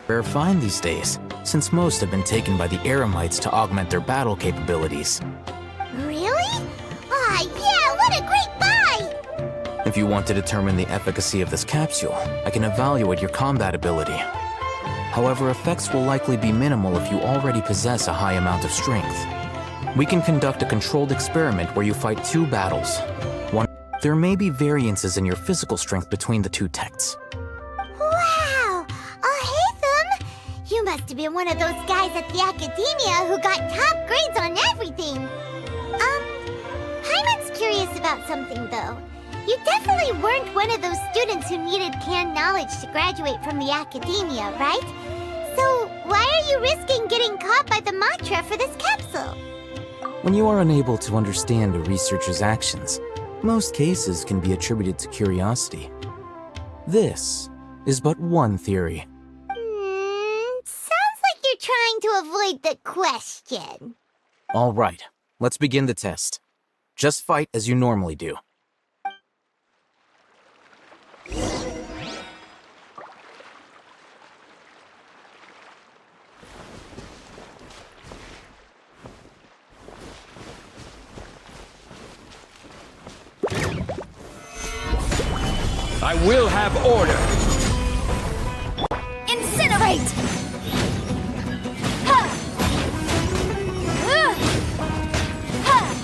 Rare find these days, since most have been taken by the Eremites to augment their battle capabilities. Really? Ah, yeah, what a great buy! If you want to determine the efficacy of this capsule, I can evaluate your combat ability. However, effects will likely be minimal if you already possess a high amount of strength. We can conduct a controlled experiment where you fight 2 battles. There may be variances in your physical strength between the 2 texts. Wow! Oh, hey, them! You must have been one of those guys at the academia who got top grades on everything. Paimon's curious about something, though. You definitely weren't one of those students who needed canned knowledge to graduate from the academia, right? So, why are you risking getting caught by the mantra for this capsule? When you are unable to understand a researcher's actions, most cases can be attributed to curiosity. This is but one theory. Sounds like you're trying to avoid the question. All right, let's begin the test. Just fight as you normally do. I will have order! Incinerate! Ha! Ha!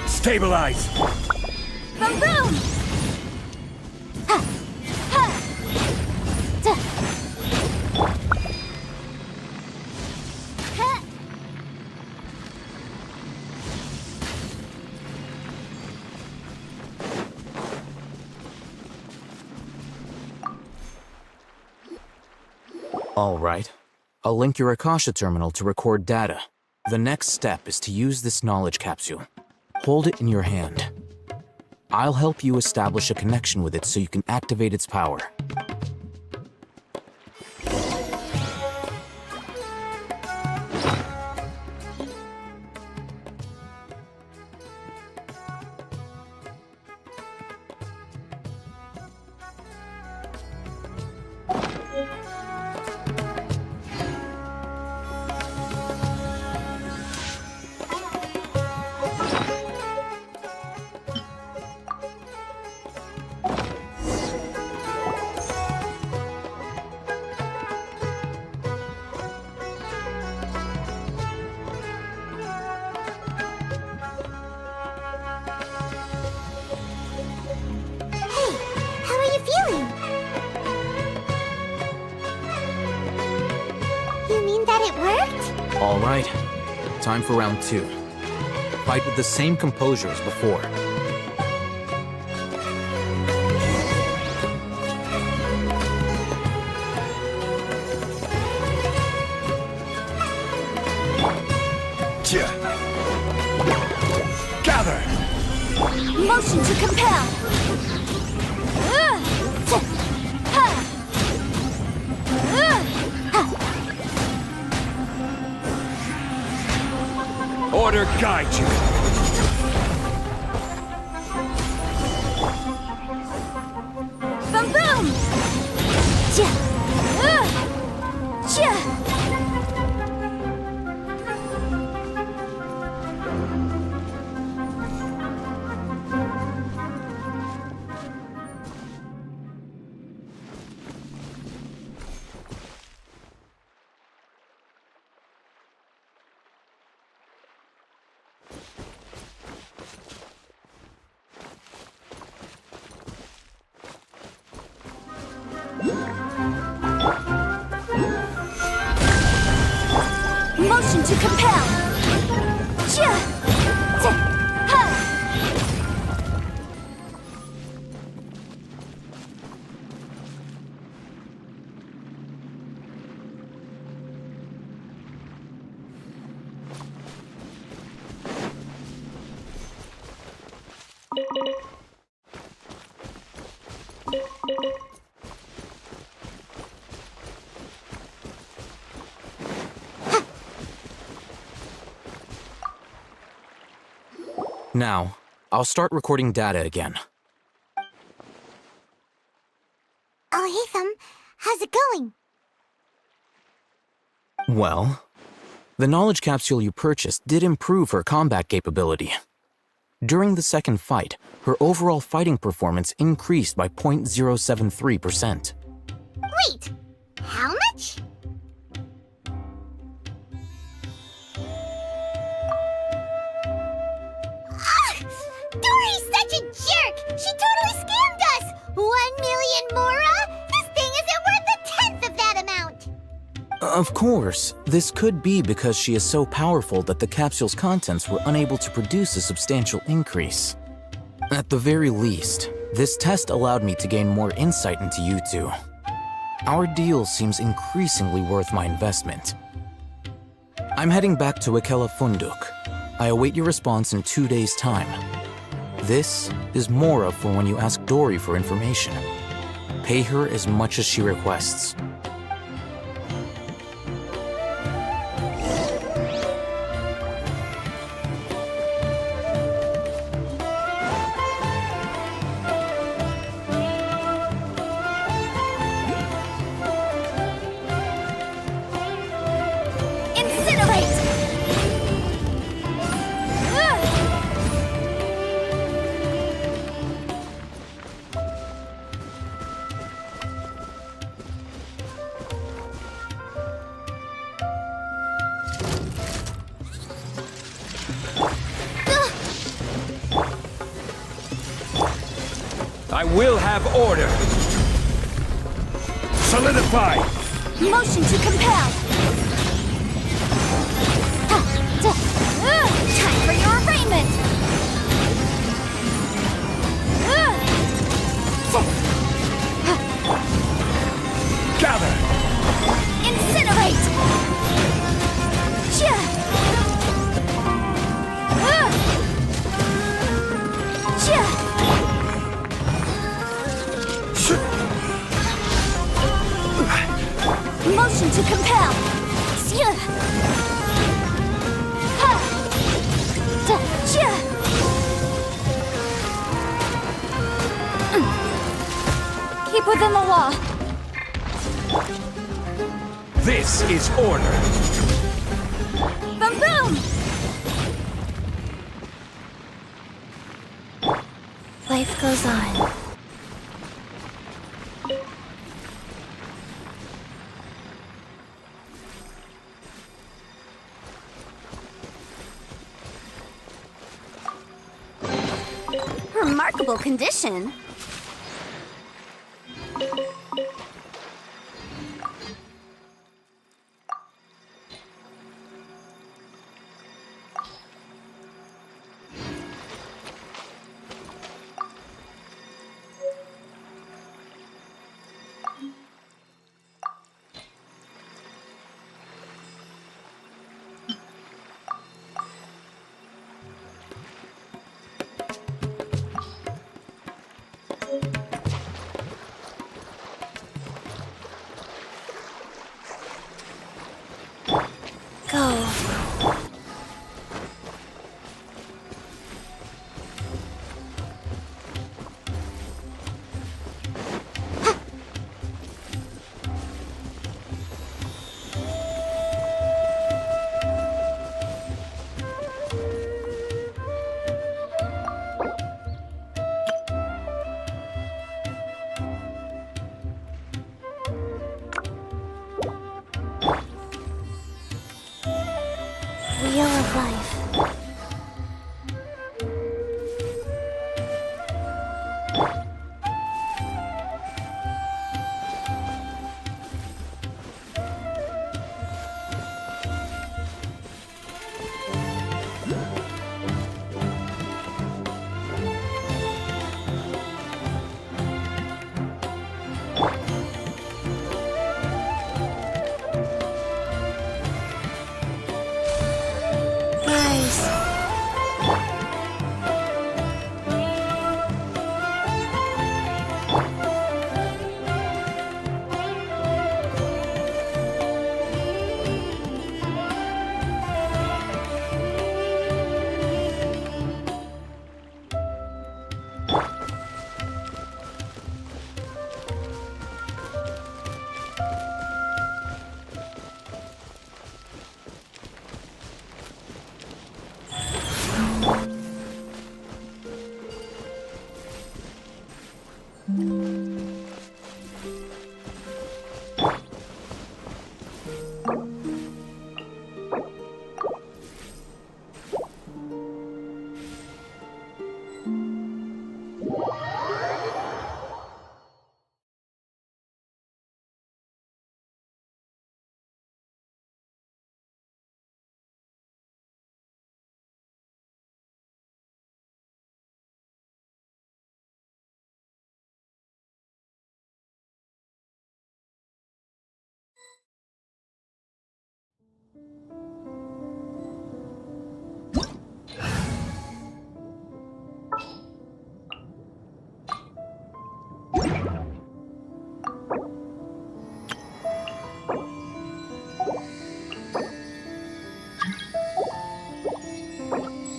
Stabilize! Boom boom! Ha! Ha! Ta! Ha! All right. I'll link your Akasha terminal to record data. The next step is to use this knowledge capsule. Hold it in your hand. I'll help you establish a connection with it so you can activate its power. All right, time for round 2. Fight with the same composure as before. Gather! Motion to compel! Order guide you! Boom boom! Cha! Cha! Motion to compel! Cha! Ta! Ha! Now, I'll start recording data again. Oh, Hatham, how's it going? Well, the knowledge capsule you purchased did improve her combat capability. During the second fight, her overall fighting performance increased by 0.073%. Wait, how much? Dory's such a jerk! She totally scammed us! 1 million mora? This thing isn't worth a tenth of that amount! Of course, this could be because she is so powerful that the capsule's contents were unable to produce a substantial increase. At the very least, this test allowed me to gain more insight into you two. Our deal seems increasingly worth my investment. I'm heading back to Ikela Funduk. I await your response in 2 days' time. This is Mora for when you ask Dory for information. Pay her as much as she requests. I will have order! Solidify! Motion to compel! Time for your arraignment! Gather! Incinerate! Motion to compel! Keep within the law. This is order! Boom boom! Life goes on. Remarkable condition.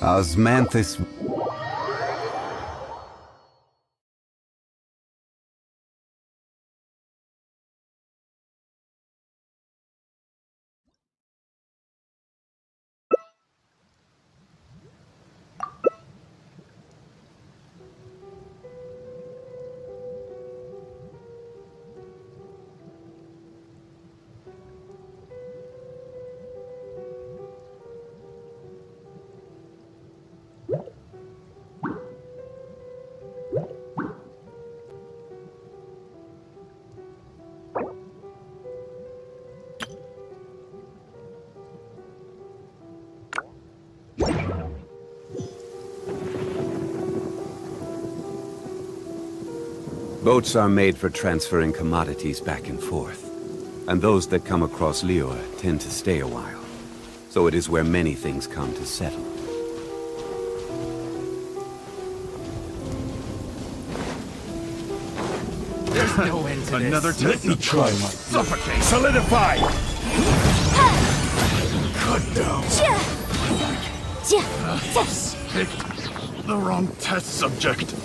Osmanthus. Boats are made for transferring commodities back and forth. And those that come across Lior tend to stay a while. So it is where many things come to settle. There's no end to Another this. test of try. Suffocate. Solidify. Good down. Pick the wrong test subject.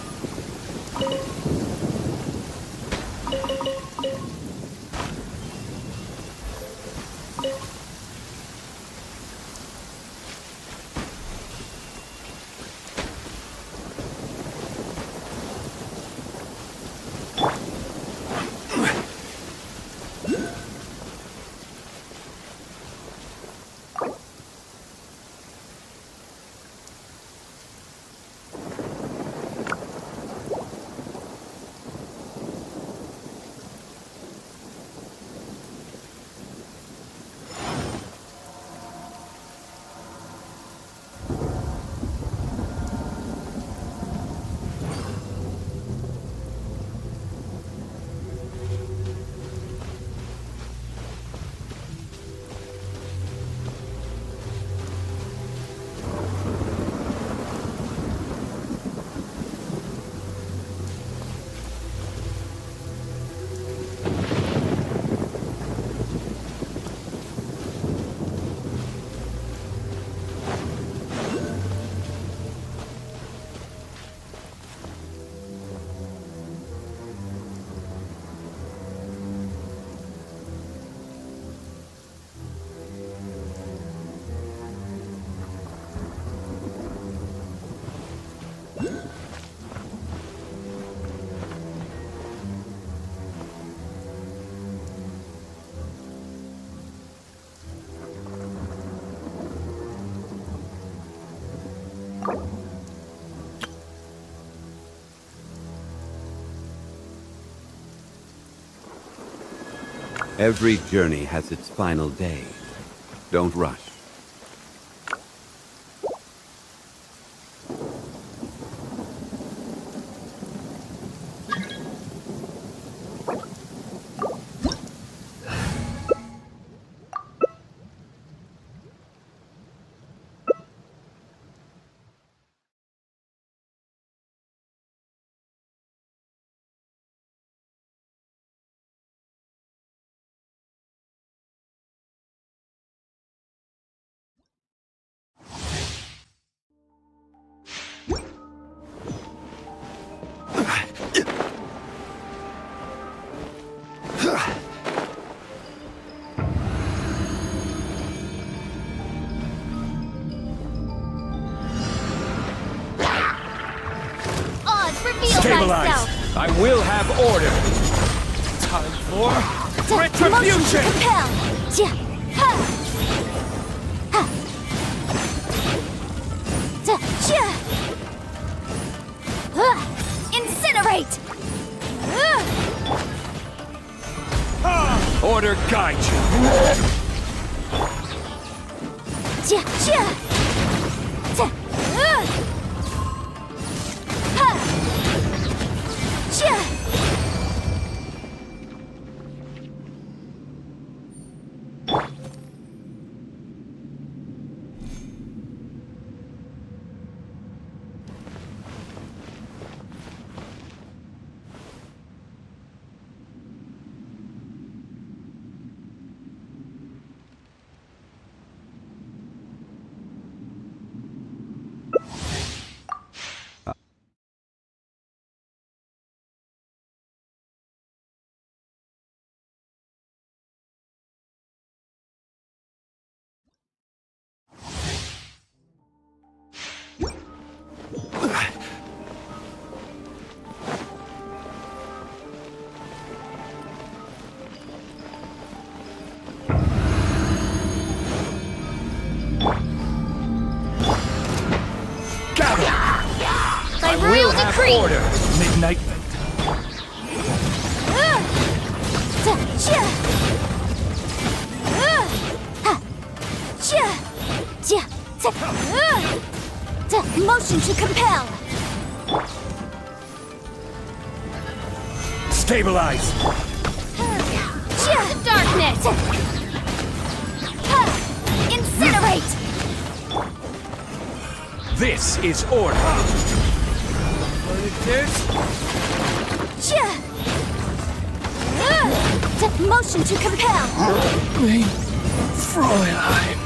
Every journey has its final day. Don't rush. Stabilize. I will have order. Time for retribution. Incinerate! Order guide order! Midnight Motion to compel. Stabilize! Darkness. Incinerate. This is order! What it is? Motion to compel. Fräulein!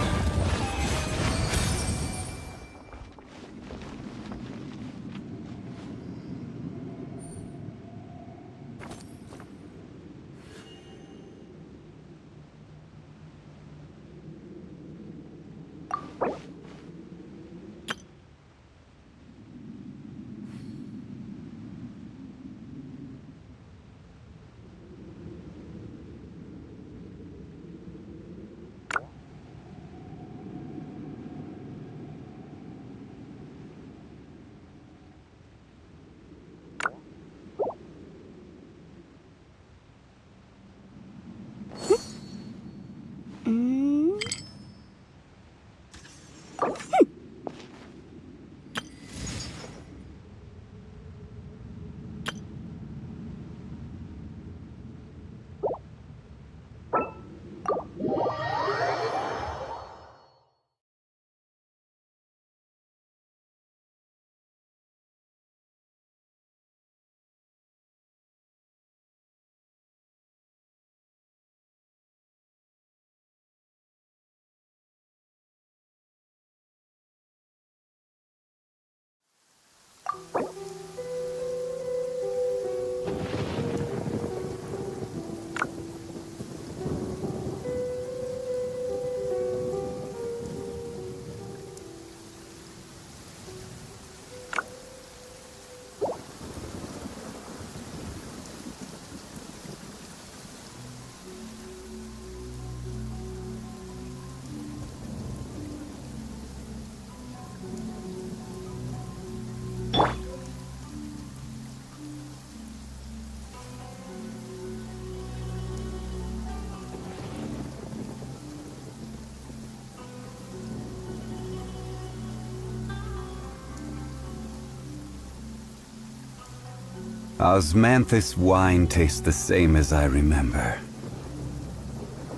Osmanthus wine tastes the same as I remember.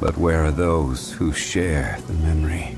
But where are those who share the memory?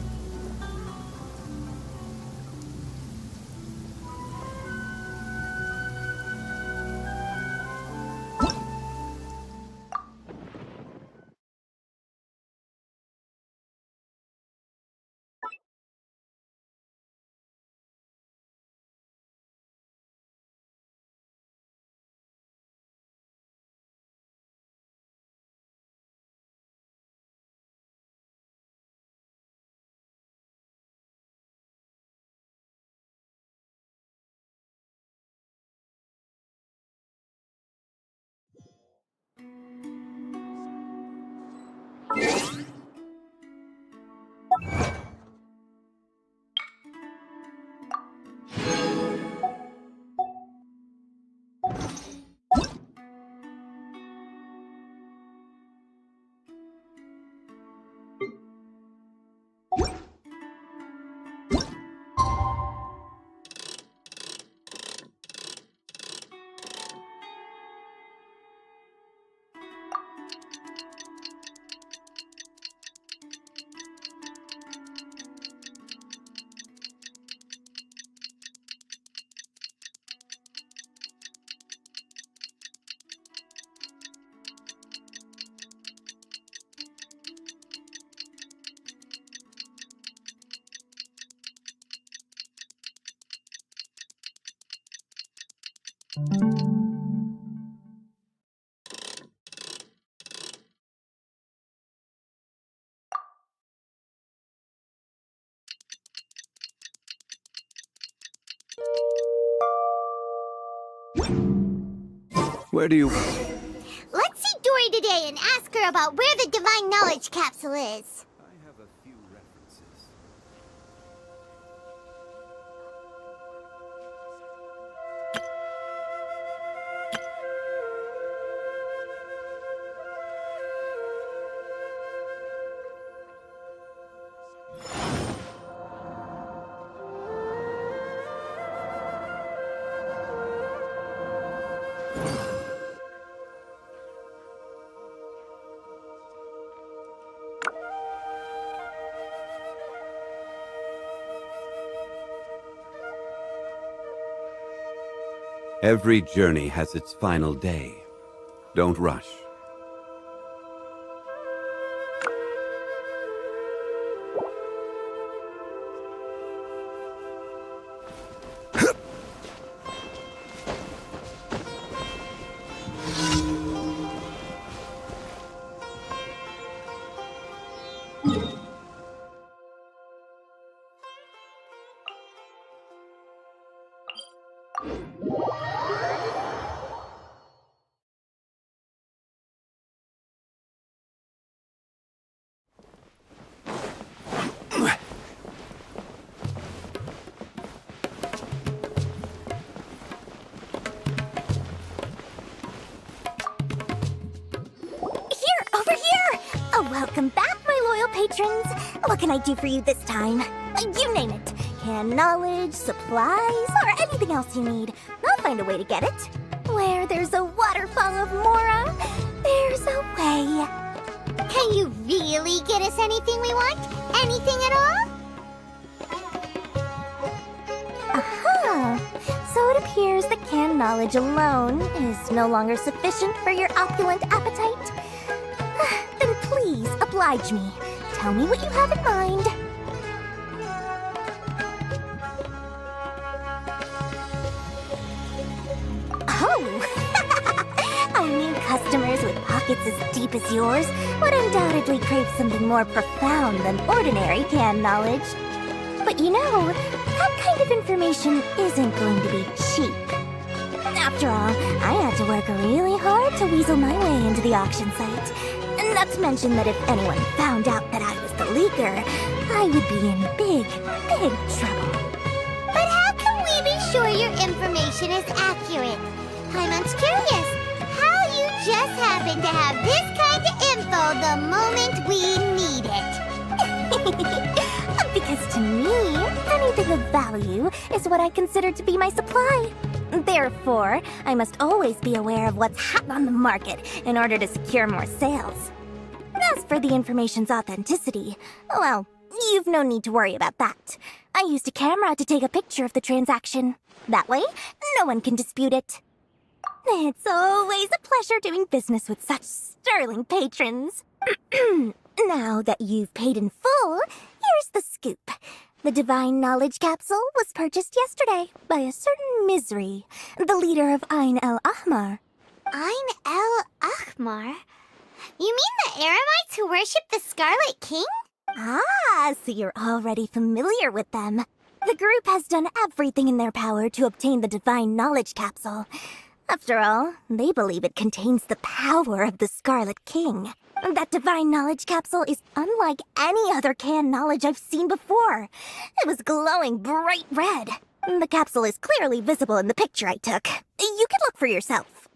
Where do you... Let's see Dory today and ask her about where the Divine Knowledge Capsule is. I have a few references. Every journey has its final day. Don't rush. Welcome back, my loyal patrons. What can I do for you this time? You name it. Canned knowledge, supplies, or anything else you need. I'll find a way to get it. Where there's a waterfall of Mora, there's a way. Can you really get us anything we want? Anything at all? Aha! So it appears that canned knowledge alone is no longer sufficient for your opulent appetite. Then please, oblige me. Tell me what you have in mind. Oh! Our new customers with pockets as deep as yours would undoubtedly crave something more profound than ordinary canned knowledge. But you know, that kind of information isn't going to be cheap. After all, I had to work really hard to weasel my way into the auction site. Not to mention that if anyone found out that I was the leaker, I would be in big, big trouble. But how can we be sure your information is accurate? Paimon's curious how you just happen to have this kind of info the moment we need it. Because to me, anything of value is what I consider to be my supply. Therefore, I must always be aware of what's hot on the market in order to secure more sales. As for the information's authenticity, well, you've no need to worry about that. I used a camera to take a picture of the transaction. That way, no one can dispute it. It's always a pleasure doing business with such sterling patrons. Now that you've paid in full, here's the scoop. The Divine Knowledge Capsule was purchased yesterday by a certain Misery, the leader of Ain el Ahmar. Ain el Ahmar? You mean the Eremites who worship the Scarlet King? Ah, so you're already familiar with them. The group has done everything in their power to obtain the Divine Knowledge Capsule. After all, they believe it contains the power of the Scarlet King. That Divine Knowledge Capsule is unlike any other canned knowledge I've seen before. It was glowing bright red. The capsule is clearly visible in the picture I took. You can look for yourself.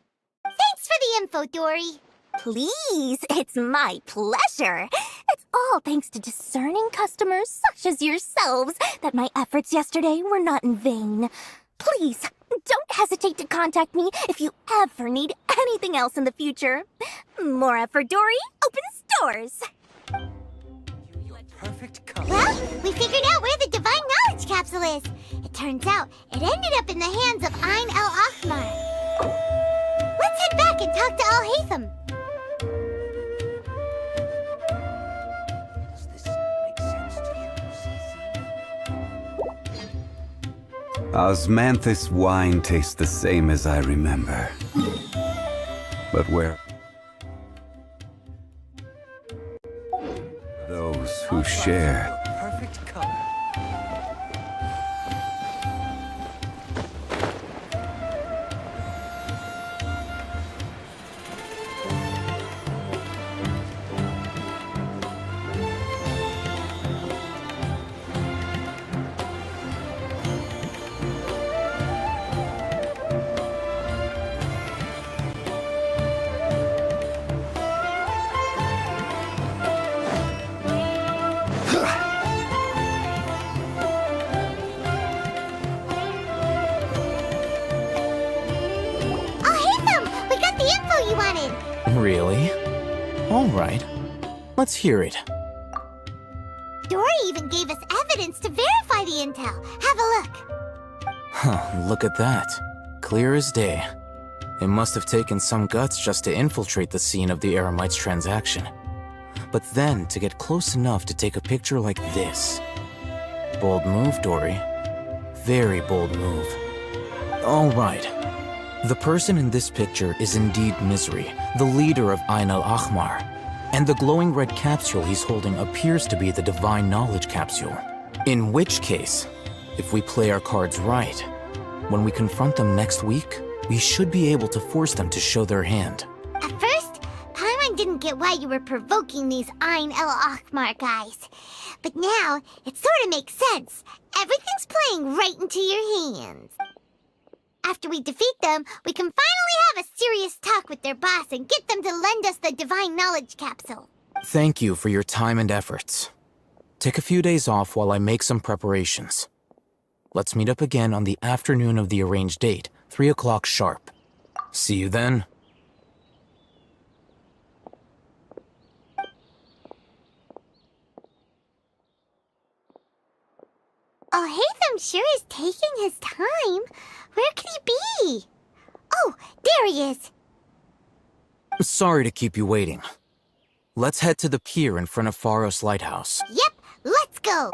Thanks for the info, Dory. Please, it's my pleasure. It's all thanks to discerning customers such as yourselves that my efforts yesterday were not in vain. Please, don't hesitate to contact me if you ever need anything else in the future. Mora for Dory opens doors. Your perfect color. Well, we figured out where the Divine Knowledge Capsule is. It turns out it ended up in the hands of Ain el Ahmar. Let's head back and talk to Al-Haytham. Does this make sense to you, Cece? Osmanthus wine tastes the same as I remember. But where? Those who share. Perfect color. Al-Haytham, we got the info you wanted. Really? All right. Let's hear it. Dory even gave us evidence to verify the intel. Have a look. Huh, look at that. Clear as day. It must have taken some guts just to infiltrate the scene of the Eremite's transaction. But then to get close enough to take a picture like this. Bold move, Dory. Very bold move. All right. The person in this picture is indeed Misery, the leader of Ain al-Ahmar. And the glowing red capsule he's holding appears to be the Divine Knowledge capsule. In which case, if we play our cards right, when we confront them next week, we should be able to force them to show their hand. At first, Paimon didn't get why you were provoking these Ain el-Ahmar guys. But now, it sorta makes sense. Everything's playing right into your hands. After we defeat them, we can finally have a serious talk with their boss and get them to lend us the Divine Knowledge capsule. Thank you for your time and efforts. Take a few days off while I make some preparations. Let's meet up again on the afternoon of the arranged date, 3 o'clock sharp. See you then. Oh, Hatham sure is taking his time. Where could he be? Oh, there he is. Sorry to keep you waiting. Let's head to the pier in front of Pharos Lighthouse. Yep, let's go.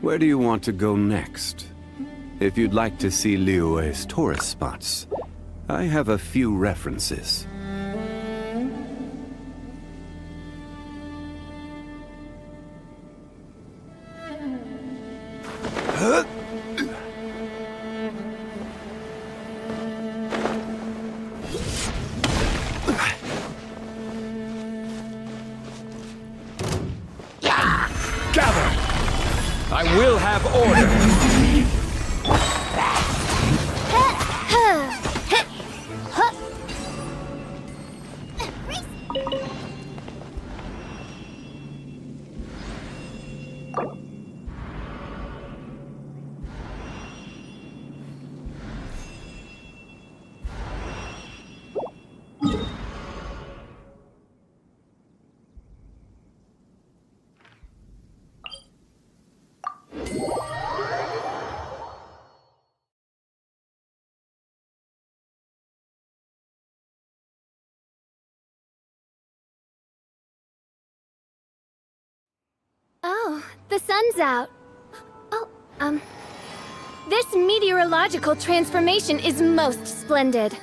Where do you want to go next? If you'd like to see Liyue's tourist spots, I have a few references. Gather! I will have order! Oh, the sun's out. This meteorological transformation is most splendid.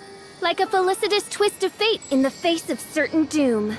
Like a felicitous twist of fate in the face of certain doom.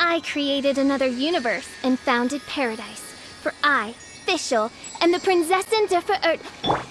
I created another universe and founded paradise. For I, Fischl, am the Prinzessin der Verirrten.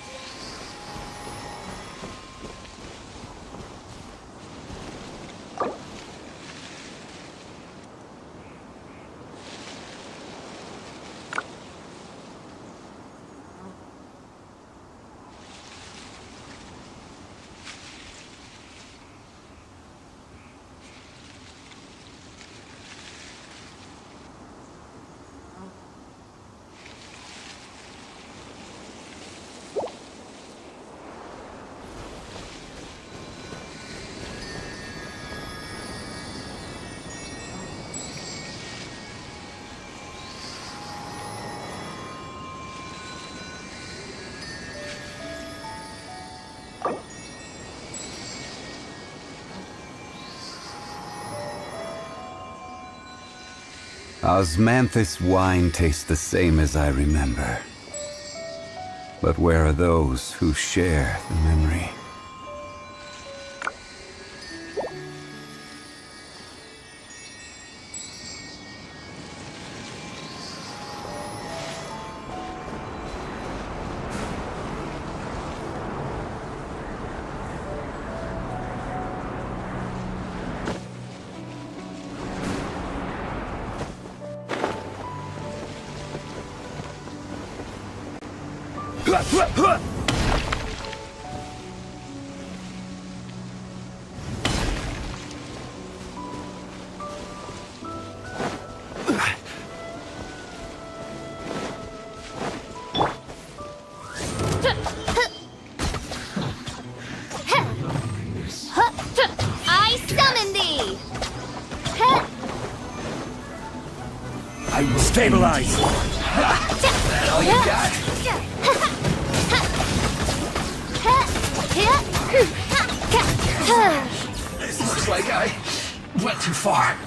Osmanthus wine tastes the same as I remember. But where are those who share the memory? I summon thee! I will stabilize. All you got? This looks like I went too far.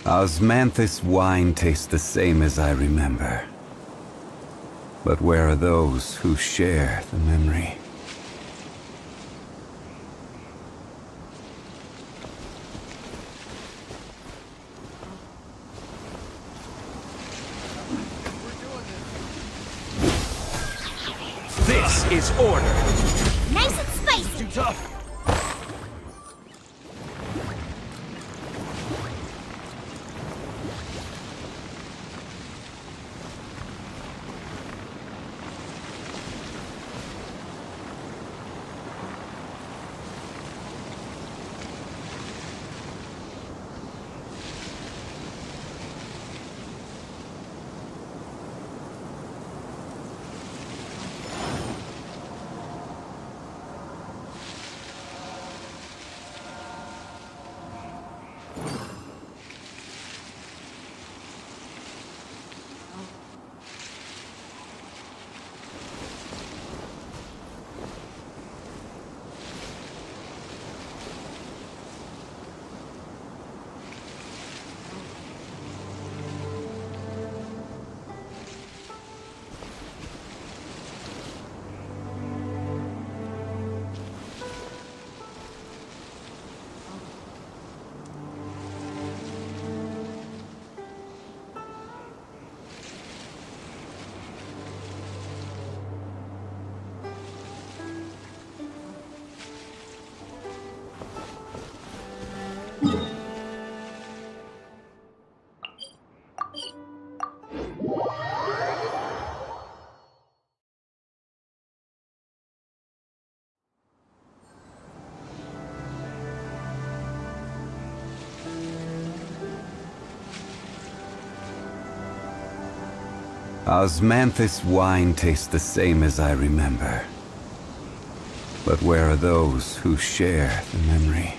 Osmanthus wine tastes the same as I remember. But where are those who share the memory? is order. Nice and spicy. Too tough. Osmanthus wine tastes the same as I remember. But where are those who share the memory?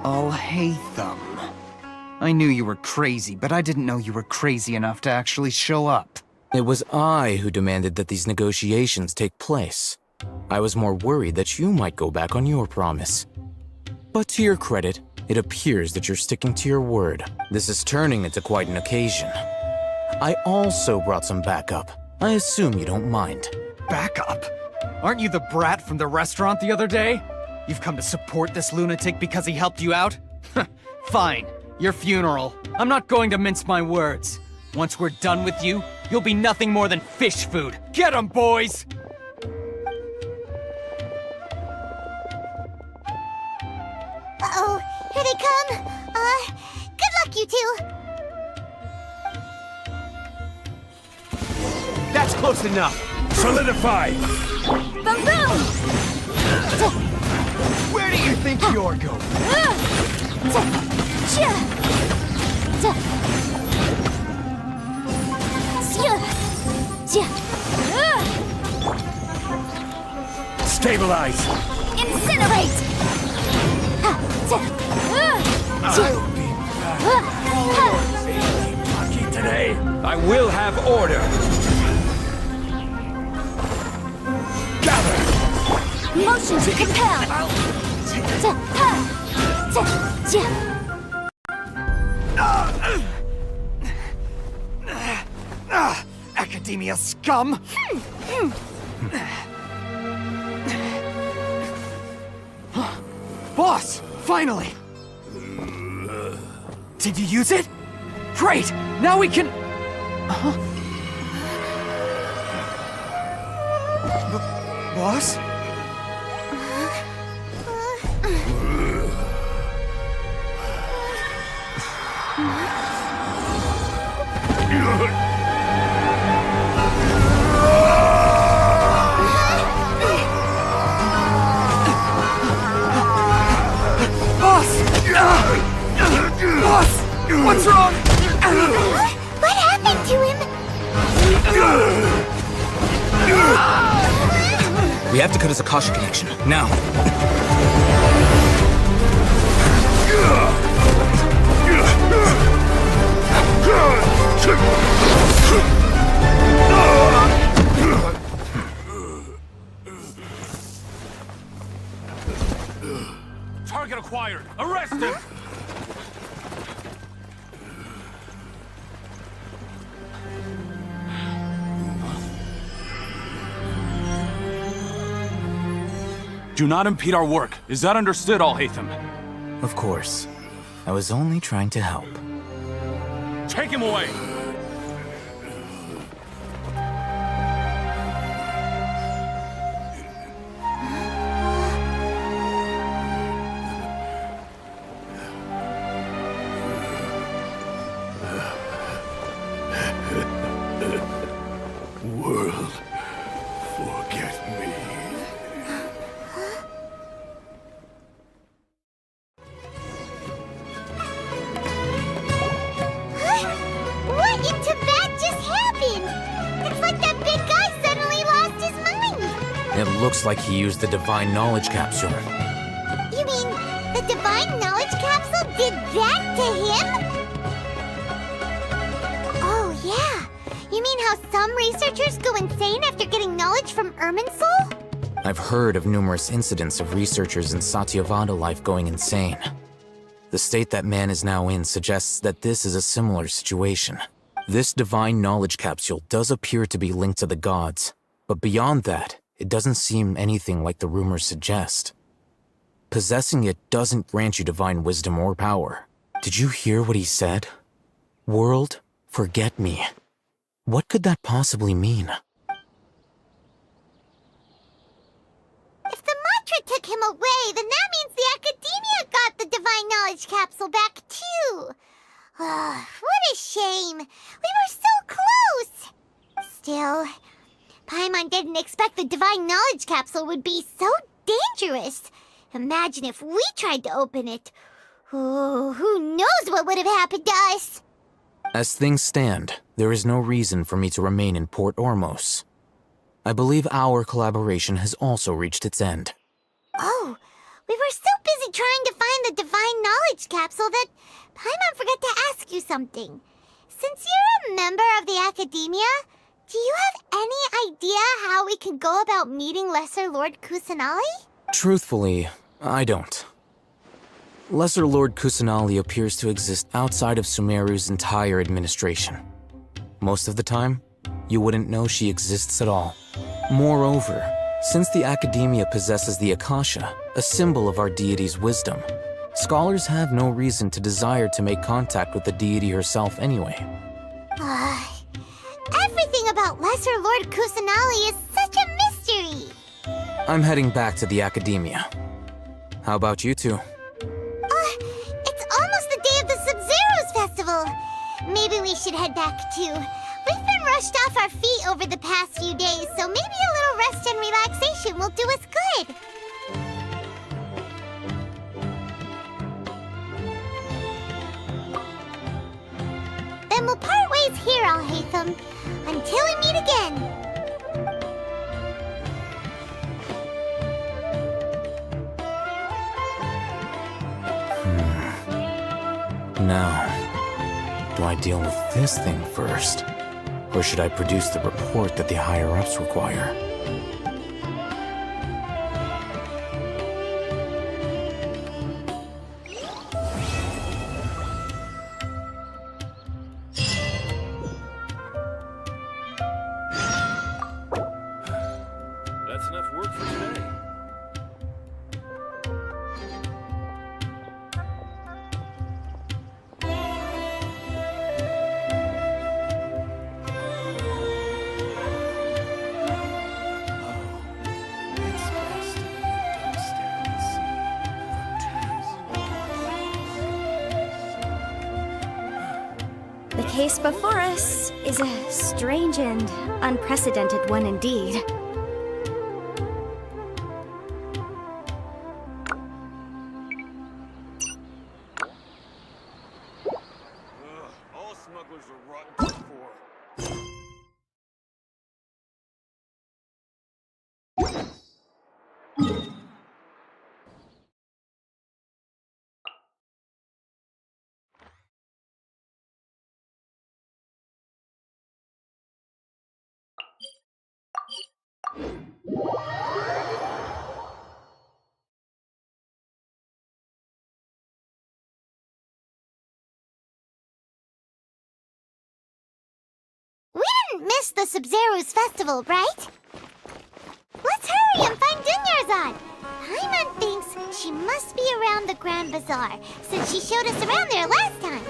I'll hate them. I knew you were crazy, but I didn't know you were crazy enough to actually show up. It was I who demanded that these negotiations take place. I was more worried that you might go back on your promise. But to your credit, it appears that you're sticking to your word. This is turning into quite an occasion. I also brought some backup. I assume you don't mind. Backup? Aren't you the brat from the restaurant the other day? You've come to support this lunatic because he helped you out? Fine. Your funeral. I'm not going to mince my words. Once we're done with you, you'll be nothing more than fish food. Get 'em, boys! Uh-oh, here they come. Good luck, you two. That's close enough. Solidify. Boom boom! Where do you think you're going? Stabilize. Incinerate! I'll be back. Lucky today. I will have order. Gather. Motion to compel! Academia scum! Boss! Finally! Did you use it? Great! Now we can... Boss? Boss! What's wrong? What happened to him? We have to cut his Akasha connection, now. Target acquired! Arrest him! Do not impede our work. Is that understood, Al-Haytham? Of course. I was only trying to help. Take him away! World, forget me. What in Tibet just happened? It's like that big guy suddenly lost his mind. It looks like he used the Divine Knowledge Capsule. You mean the Divine Knowledge Capsule did that to him? Oh, yeah. You mean how some researchers go insane after getting knowledge from Irminsul? I've heard of numerous incidents of researchers in Satyavada life going insane. The state that man is now in suggests that this is a similar situation. This Divine Knowledge Capsule does appear to be linked to the gods, but beyond that, it doesn't seem anything like the rumors suggest. Possessing it doesn't grant you divine wisdom or power. Did you hear what he said? World, forget me. What could that possibly mean? If the mantra took him away, then that means the Academia got the Divine Knowledge Capsule back, too. What a shame. We were so close. Still, Paimon didn't expect the Divine Knowledge Capsule would be so dangerous. Imagine if we tried to open it. Oh, who knows what would have happened to us? As things stand, there is no reason for me to remain in Port Ormos. I believe our collaboration has also reached its end. Oh, we were so busy trying to find the Divine Knowledge Capsule that Paimon forgot to ask you something. Since you're a member of the Academia, do you have any idea how we can go about meeting Lesser Lord Kusanali? Truthfully, I don't. Lesser Lord Kusanali appears to exist outside of Sumeru's entire administration. Most of the time, you wouldn't know she exists at all. Moreover, since the Academia possesses the Akasha, a symbol of our deity's wisdom, scholars have no reason to desire to make contact with the deity herself anyway. Everything about Lesser Lord Kusanali is such a mystery. I'm heading back to the Academia. How about you two? It's almost the day of the Sub-Zero's festival. Maybe we should head back too. We've been rushed off our feet over the past few days, so maybe a little rest and relaxation will do us good. Then we'll part ways here, Al-Haytham, until we meet again. Now, do I deal with this thing first? Or should I produce the report that the higher-ups require? That's enough work for today. The case before us is a strange and unprecedented one indeed. All smugglers are rotten to the core. We didn't miss the Sub-Zero's festival, right? Let's hurry and find Dunyarzad! Paimon thinks she must be around the Grand Bazaar, since she showed us around there last time.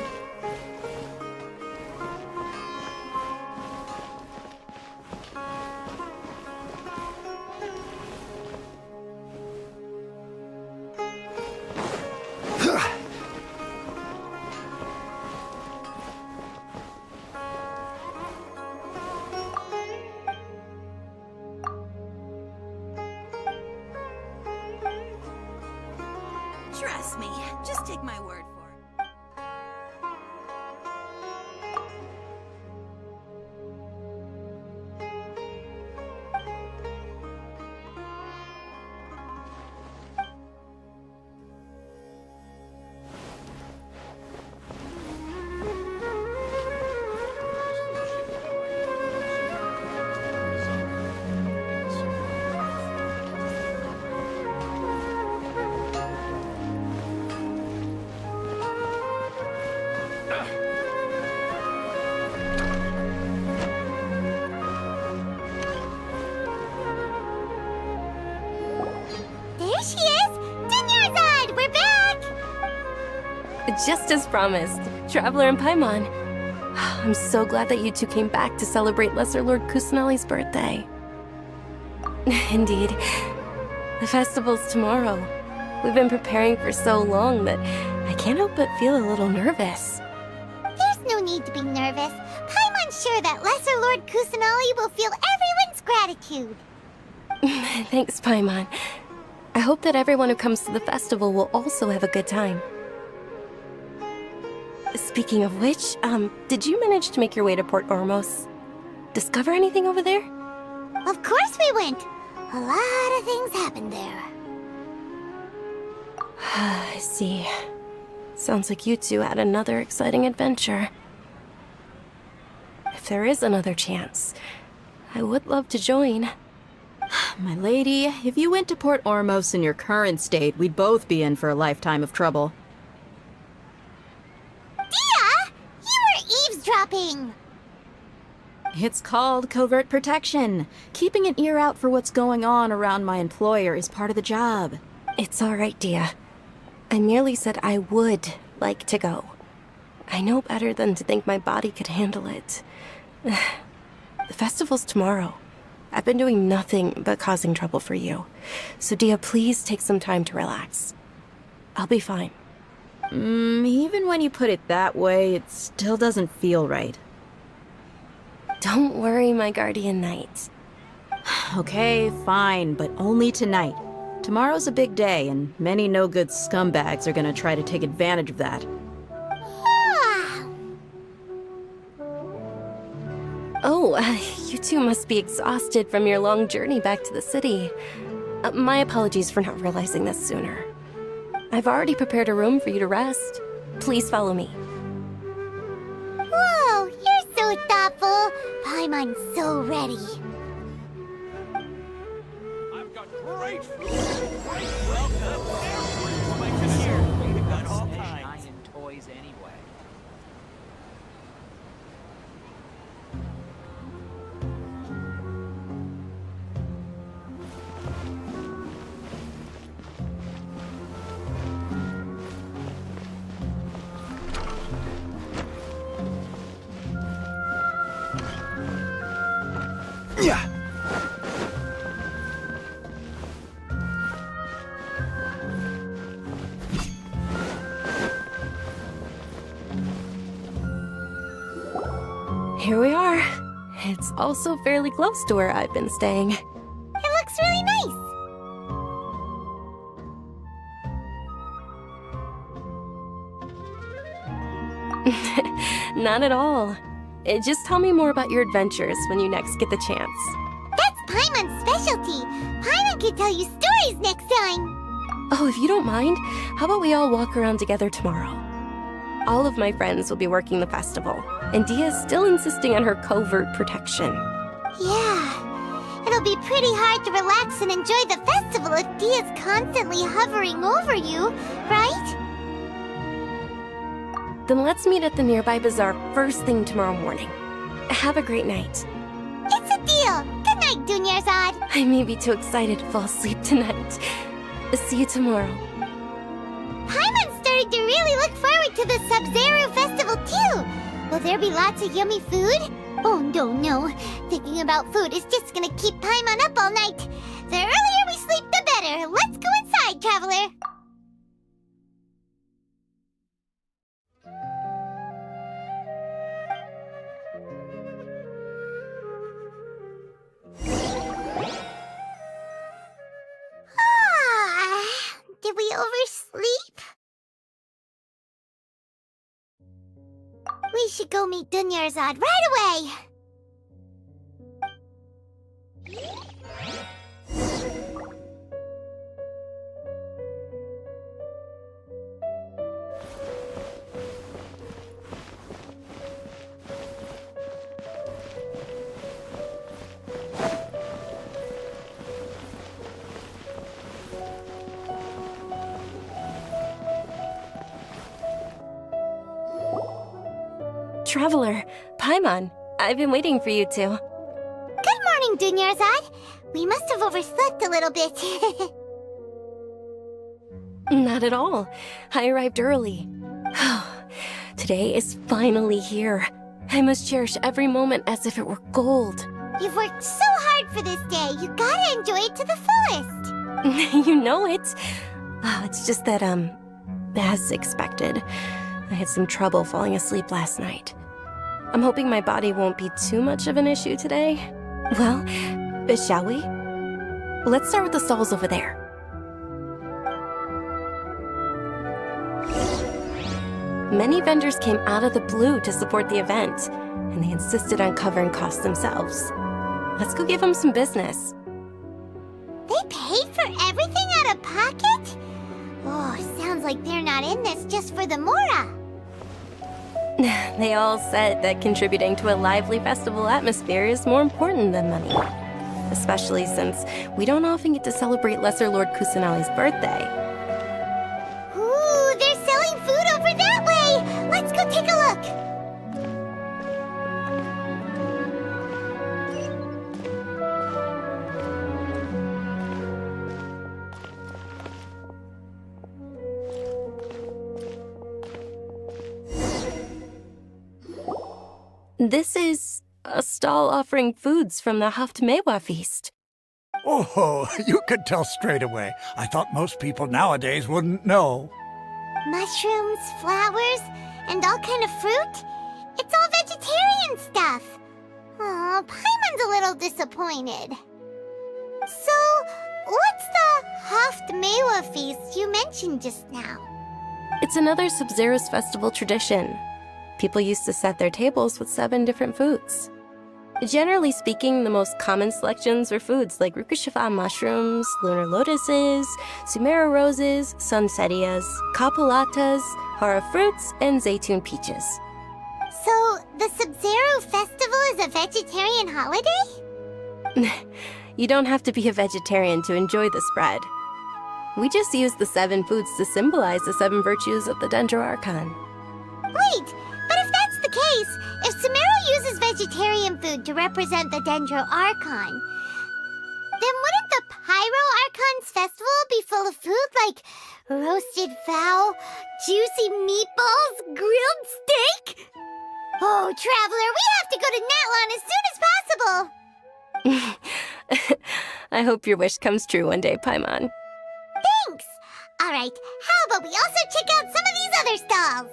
Trust me, just take my word for it. There she is! Dunyarzad! We're back! Just as promised, Traveler and Paimon. I'm so glad that you two came back to celebrate Lesser Lord Kusanali's birthday. Indeed. The festival's tomorrow. We've been preparing for so long that I can't help but feel a little nervous. There's no need to be nervous. Paimon's sure that Lesser Lord Kusanali will feel everyone's gratitude. Thanks, Paimon. I hope that everyone who comes to the festival will also have a good time. Speaking of which, did you manage to make your way to Port Ormos? Discover anything over there? Of course we went. A lot of things happened there. I see. Sounds like you two had another exciting adventure. If there is another chance, I would love to join. My lady, if you went to Port Ormos in your current state, we'd both be in for a lifetime of trouble. Dia! You were eavesdropping! It's called covert protection. Keeping an ear out for what's going on around my employer is part of the job. It's all right, Dia. I merely said I would like to go. I know better than to think my body could handle it. The festival's tomorrow. I've been doing nothing but causing trouble for you. So Dia, please take some time to relax. I'll be fine. Even when you put it that way, it still doesn't feel right. Don't worry, my guardian knight. Okay, fine, but only tonight. Tomorrow's a big day, and many no-good scumbags are gonna try to take advantage of that. Oh, you two must be exhausted from your long journey back to the city. My apologies for not realizing this sooner. I've already prepared a room for you to rest. Please follow me. Whoa, you're so thoughtful. Paimon's so ready. I've got great food. Great welcome. Everyone's here. We've got all kinds of toys anyway. It's also fairly close to where I've been staying. It looks really nice. Not at all. Just tell me more about your adventures when you next get the chance. That's Paimon's specialty. Paimon can tell you stories next time. Oh, if you don't mind, how about we all walk around together tomorrow? All of my friends will be working the festival, and Dia's still insisting on her covert protection. Yeah, it'll be pretty hard to relax and enjoy the festival if Dia's constantly hovering over you, right? Then let's meet at the nearby bazaar first thing tomorrow morning. Have a great night. It's a deal. Good night, Dunyarzad. I may be too excited to fall asleep tonight. See you tomorrow. Paimon's starting to really look forward to the Sub-Zero festival too. Will there be lots of yummy food? Oh no. Thinking about food is just gonna keep Paimon up all night. The earlier we sleep, the better. Let's go inside, Traveler. Did we oversleep? We should go meet Dunyarzad right away! Traveler, Paimon, I've been waiting for you two. Good morning, Dunyarzad. We must have overslept a little bit. Not at all. I arrived early. Today is finally here. I must cherish every moment as if it were gold. You've worked so hard for this day. You gotta enjoy it to the fullest. You know it. It's just that, as expected, I had some trouble falling asleep last night. I'm hoping my body won't be too much of an issue today. Well, shall we? Let's start with the stalls over there. Many vendors came out of the blue to support the event, and they insisted on covering costs themselves. Let's go give them some business. They paid for everything out of pocket? Oh, sounds like they're not in this just for the Mora. They all said that contributing to a lively festival atmosphere is more important than money. Especially since we don't often get to celebrate Lesser Lord Kusanali's birthday. Ooh, they're selling food over that way! Let's go take a look! This is a stall offering foods from the Haftmewa feast. Oh, you could tell straight away. I thought most people nowadays wouldn't know. Mushrooms, flowers, and all kind of fruit? It's all vegetarian stuff. Oh, Paimon's a little disappointed. So, what's the Haftmewa feast you mentioned just now? It's another Sub-Zero's festival tradition. People used to set their tables with 7 different foods. Generally speaking, the most common selections were foods like Rukashifa mushrooms, lunar lotuses, Sumera roses, sunsetias, kapulatas, hara fruits, and zaytun peaches. So, the Sub-Zero festival is a vegetarian holiday? You don't have to be a vegetarian to enjoy the spread. We just use the 7 foods to symbolize the 7 virtues of the Dendro Archon. Wait, but if that's the case, if Sumero uses vegetarian food to represent the Dendro Archon, then wouldn't the Pyro Archon's festival be full of food like roasted fowl, juicy meatballs, grilled steak? Oh, Traveler, we have to go to Natlan as soon as possible! I hope your wish comes true one day, Paimon. Thanks! Alright, how about we also check out some of these other stalls?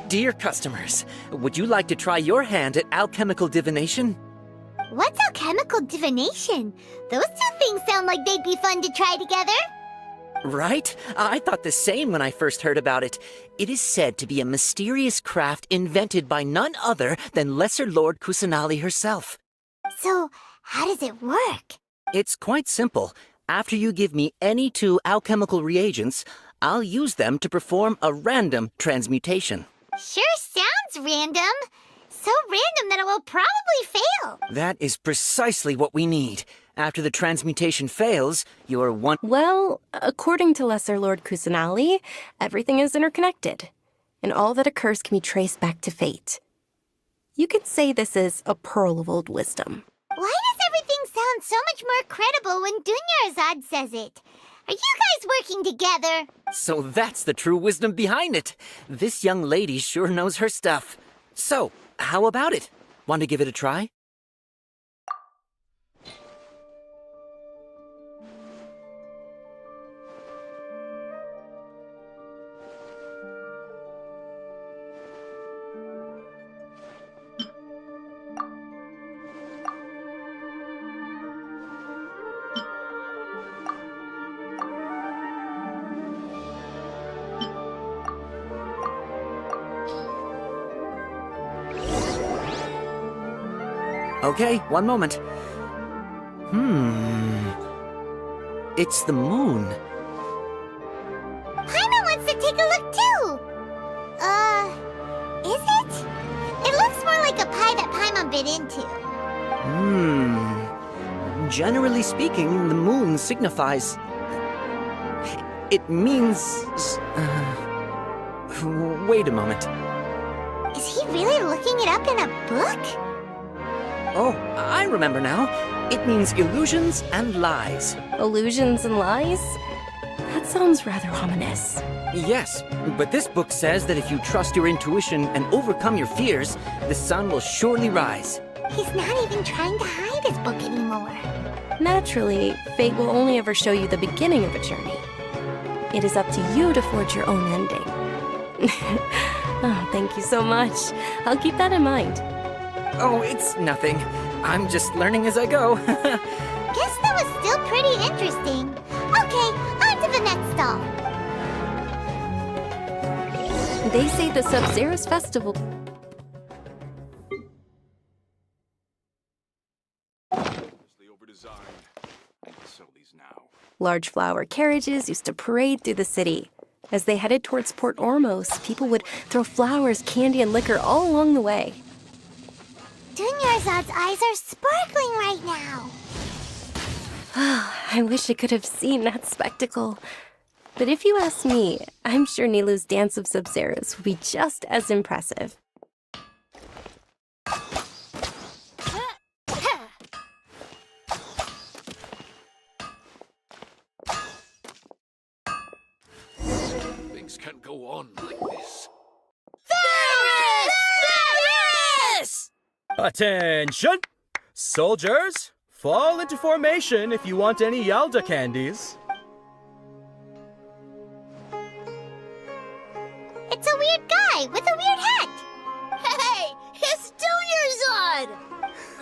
Dear customers, would you like to try your hand at alchemical divination? What's alchemical divination? Those two things sound like they'd be fun to try together. Right? I thought the same when I first heard about it. It is said to be a mysterious craft invented by none other than Lesser Lord Kusanali herself. So, how does it work? It's quite simple. After you give me any 2 alchemical reagents, I'll use them to perform a random transmutation. Sure sounds random. So random that it will probably fail. That is precisely what we need. After the transmutation fails, you're one— Well, according to Lesser Lord Kusanali, everything is interconnected, and all that occurs can be traced back to fate. You could say this is a pearl of old wisdom. Why does everything sound so much more credible when Dunyarzad says it? Are you guys working together? So that's the true wisdom behind it. This young lady sure knows her stuff. So, how about it? Want to give it a try? Okay, one moment. It's the moon. Paimon wants to take a look too! Is it? It looks more like a pie that Paimon bit into. Generally speaking, the moon signifies— it means— wait a moment. Is he really looking it up in a book? Oh, I remember now. It means illusions and lies. Illusions and lies? That sounds rather ominous. Yes, but this book says that if you trust your intuition and overcome your fears, the sun will surely rise. He's not even trying to hide his book anymore. Naturally, fate will only ever show you the beginning of a journey. It is up to you to forge your own ending. Oh, thank you so much. I'll keep that in mind. Oh, it's nothing. I'm just learning as I go. Guess that was still pretty interesting. Okay, on to the next stall. They say the Sub-Zero's festival... Large flower carriages used to parade through the city. As they headed towards Port Ormos, people would throw flowers, candy, and liquor all along the way. Dunyarzad's eyes are sparkling right now. I wish I could have seen that spectacle. But if you ask me, I'm sure Nilou's dance of Sub-Zeros would be just as impressive. Things can't go on like this. Ferris! Attention! Soldiers, fall into formation if you want any Yalda candies. It's a weird guy with a weird hat. Hey, it's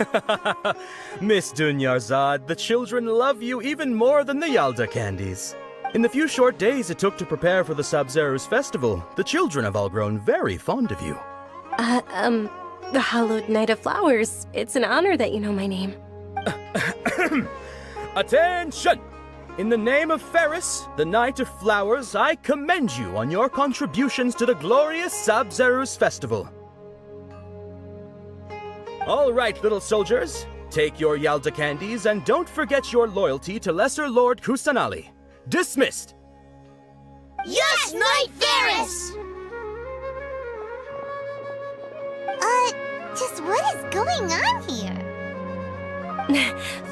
Dunyarzad! Miss Dunyarzad, the children love you even more than the Yalda candies. In the few short days it took to prepare for the Sub-Zero's festival, the children have all grown very fond of you. The Hallowed Knight of Flowers. It's an honor that you know my name. Attention! In the name of Ferris, the Knight of Flowers, I commend you on your contributions to the glorious Sub-Zero's festival. All right, little soldiers, take your Yalda candies and don't forget your loyalty to Lesser Lord Kusanali. Dismissed! Yes, Knight Ferris! Just what is going on here?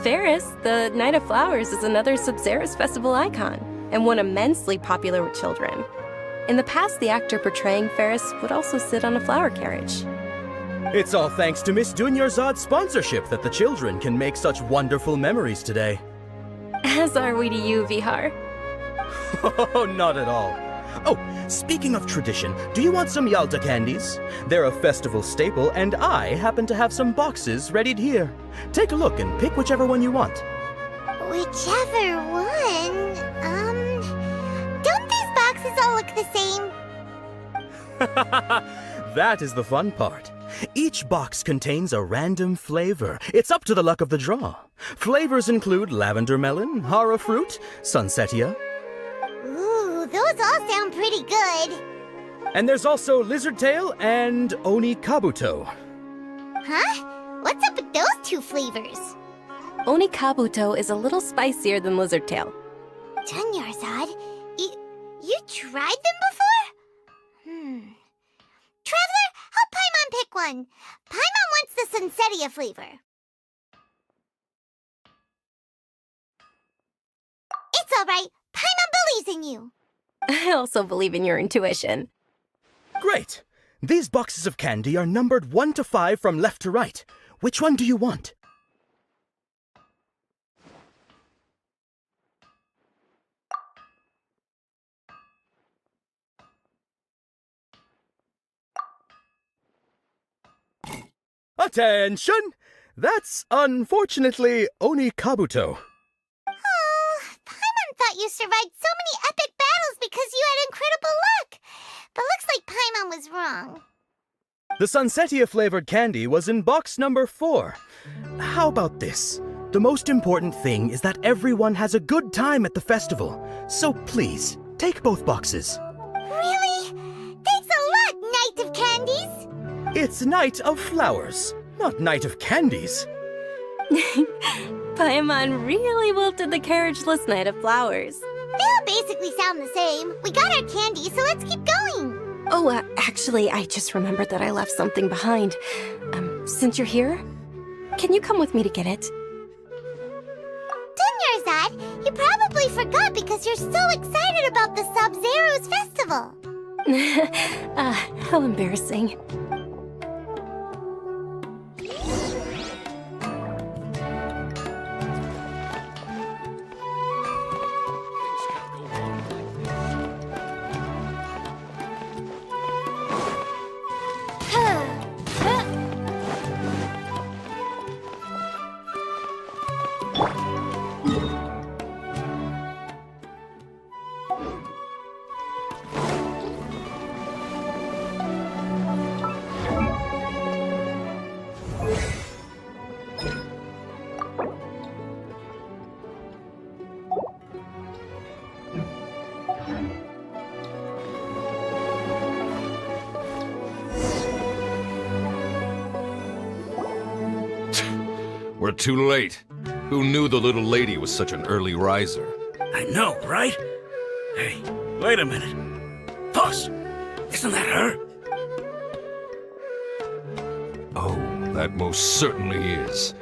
Ferris, the Knight of Flowers, is another Sub-Zero's festival icon, and one immensely popular with children. In the past, the actor portraying Ferris would also sit on a flower carriage. It's all thanks to Miss Dunyarzad's sponsorship that the children can make such wonderful memories today. As are we to you, Vihar. Oh, not at all. Oh, speaking of tradition, do you want some Yalta candies? They're a festival staple, and I happen to have some boxes readied here. Take a look and pick whichever one you want. Whichever one? Don't these boxes all look the same? That is the fun part. Each box contains a random flavor. It's up to the luck of the draw. Flavors include lavender melon, hara fruit, sunsetia. Ooh, those all sound pretty good. And there's also lizard tail and oni kabuto. Huh? What's up with those two flavors? Oni kabuto is a little spicier than lizard tail. Dunyarzad, you tried them before? Traveler, help Paimon pick one. Paimon wants the sunsetia flavor. It's all right. Paimon believes in you. I also believe in your intuition. Great! These boxes of candy are numbered 1 to 5 from left to right. Which one do you want? Attention! That's unfortunately Oni Kabuto. Oh, Paimon thought you survived so many epic battles because you had incredible luck. But looks like Paimon was wrong. The Sunsetia flavored candy was in box number 4. How about this? The most important thing is that everyone has a good time at the festival. So please, take both boxes. Really? Thanks a lot, Knight of Candies! It's Night of Flowers, not Night of Candies. Paimon really wilted the carriageless Knight of Flowers. They all basically sound the same. We got our candy, so let's keep going. Oh, actually, I just remembered that I left something behind. Since you're here, can you come with me to get it? Dunyarzad, you probably forgot because you're so excited about the Sub-Zero's festival. How embarrassing. We're too late. Who knew the little lady was such an early riser? I know, right? Hey, wait a minute. Boss, isn't that her? Oh, that most certainly is.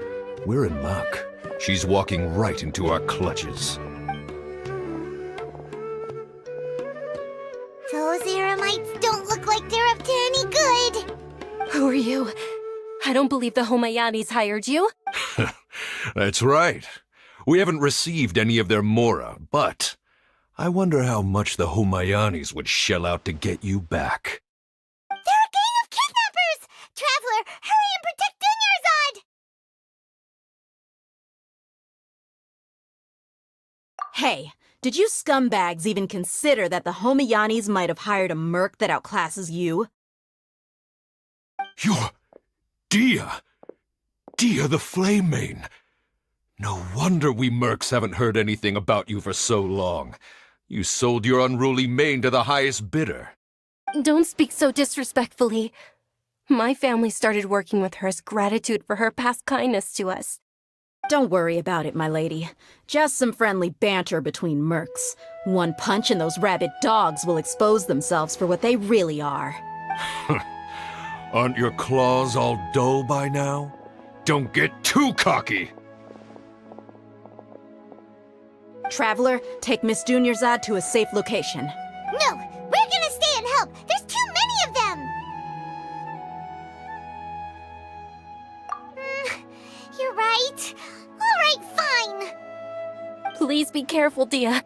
We're in luck. She's walking right into our clutches. Those Eremites don't look like they're up to any good. Who are you? I don't believe the Homayanis hired you. That's right. We haven't received any of their mora, but I wonder how much the Homayanis would shell out to get you back. They're a gang of kidnappers! Traveler, hurry and protect Dunyarzad! Hey, did you scumbags even consider that the Homayanis might have hired a merc that outclasses you? You're Dia! Dia the Flame Mane! No wonder we mercs haven't heard anything about you for so long. You sold your unruly mane to the highest bidder. Don't speak so disrespectfully. My family started working with her as gratitude for her past kindness to us. Don't worry about it, my lady. Just some friendly banter between mercs. One punch and those rabid dogs will expose themselves for what they really are. Aren't your claws all dull by now? Don't get too cocky! Traveler, take Miss Dunyarzad to a safe location. No, we're gonna stay and help. There's too many of them. You're right. All right, fine. Please be careful, Dia.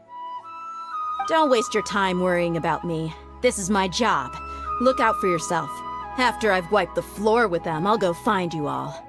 Don't waste your time worrying about me. This is my job. Look out for yourself. After I've wiped the floor with them, I'll go find you all.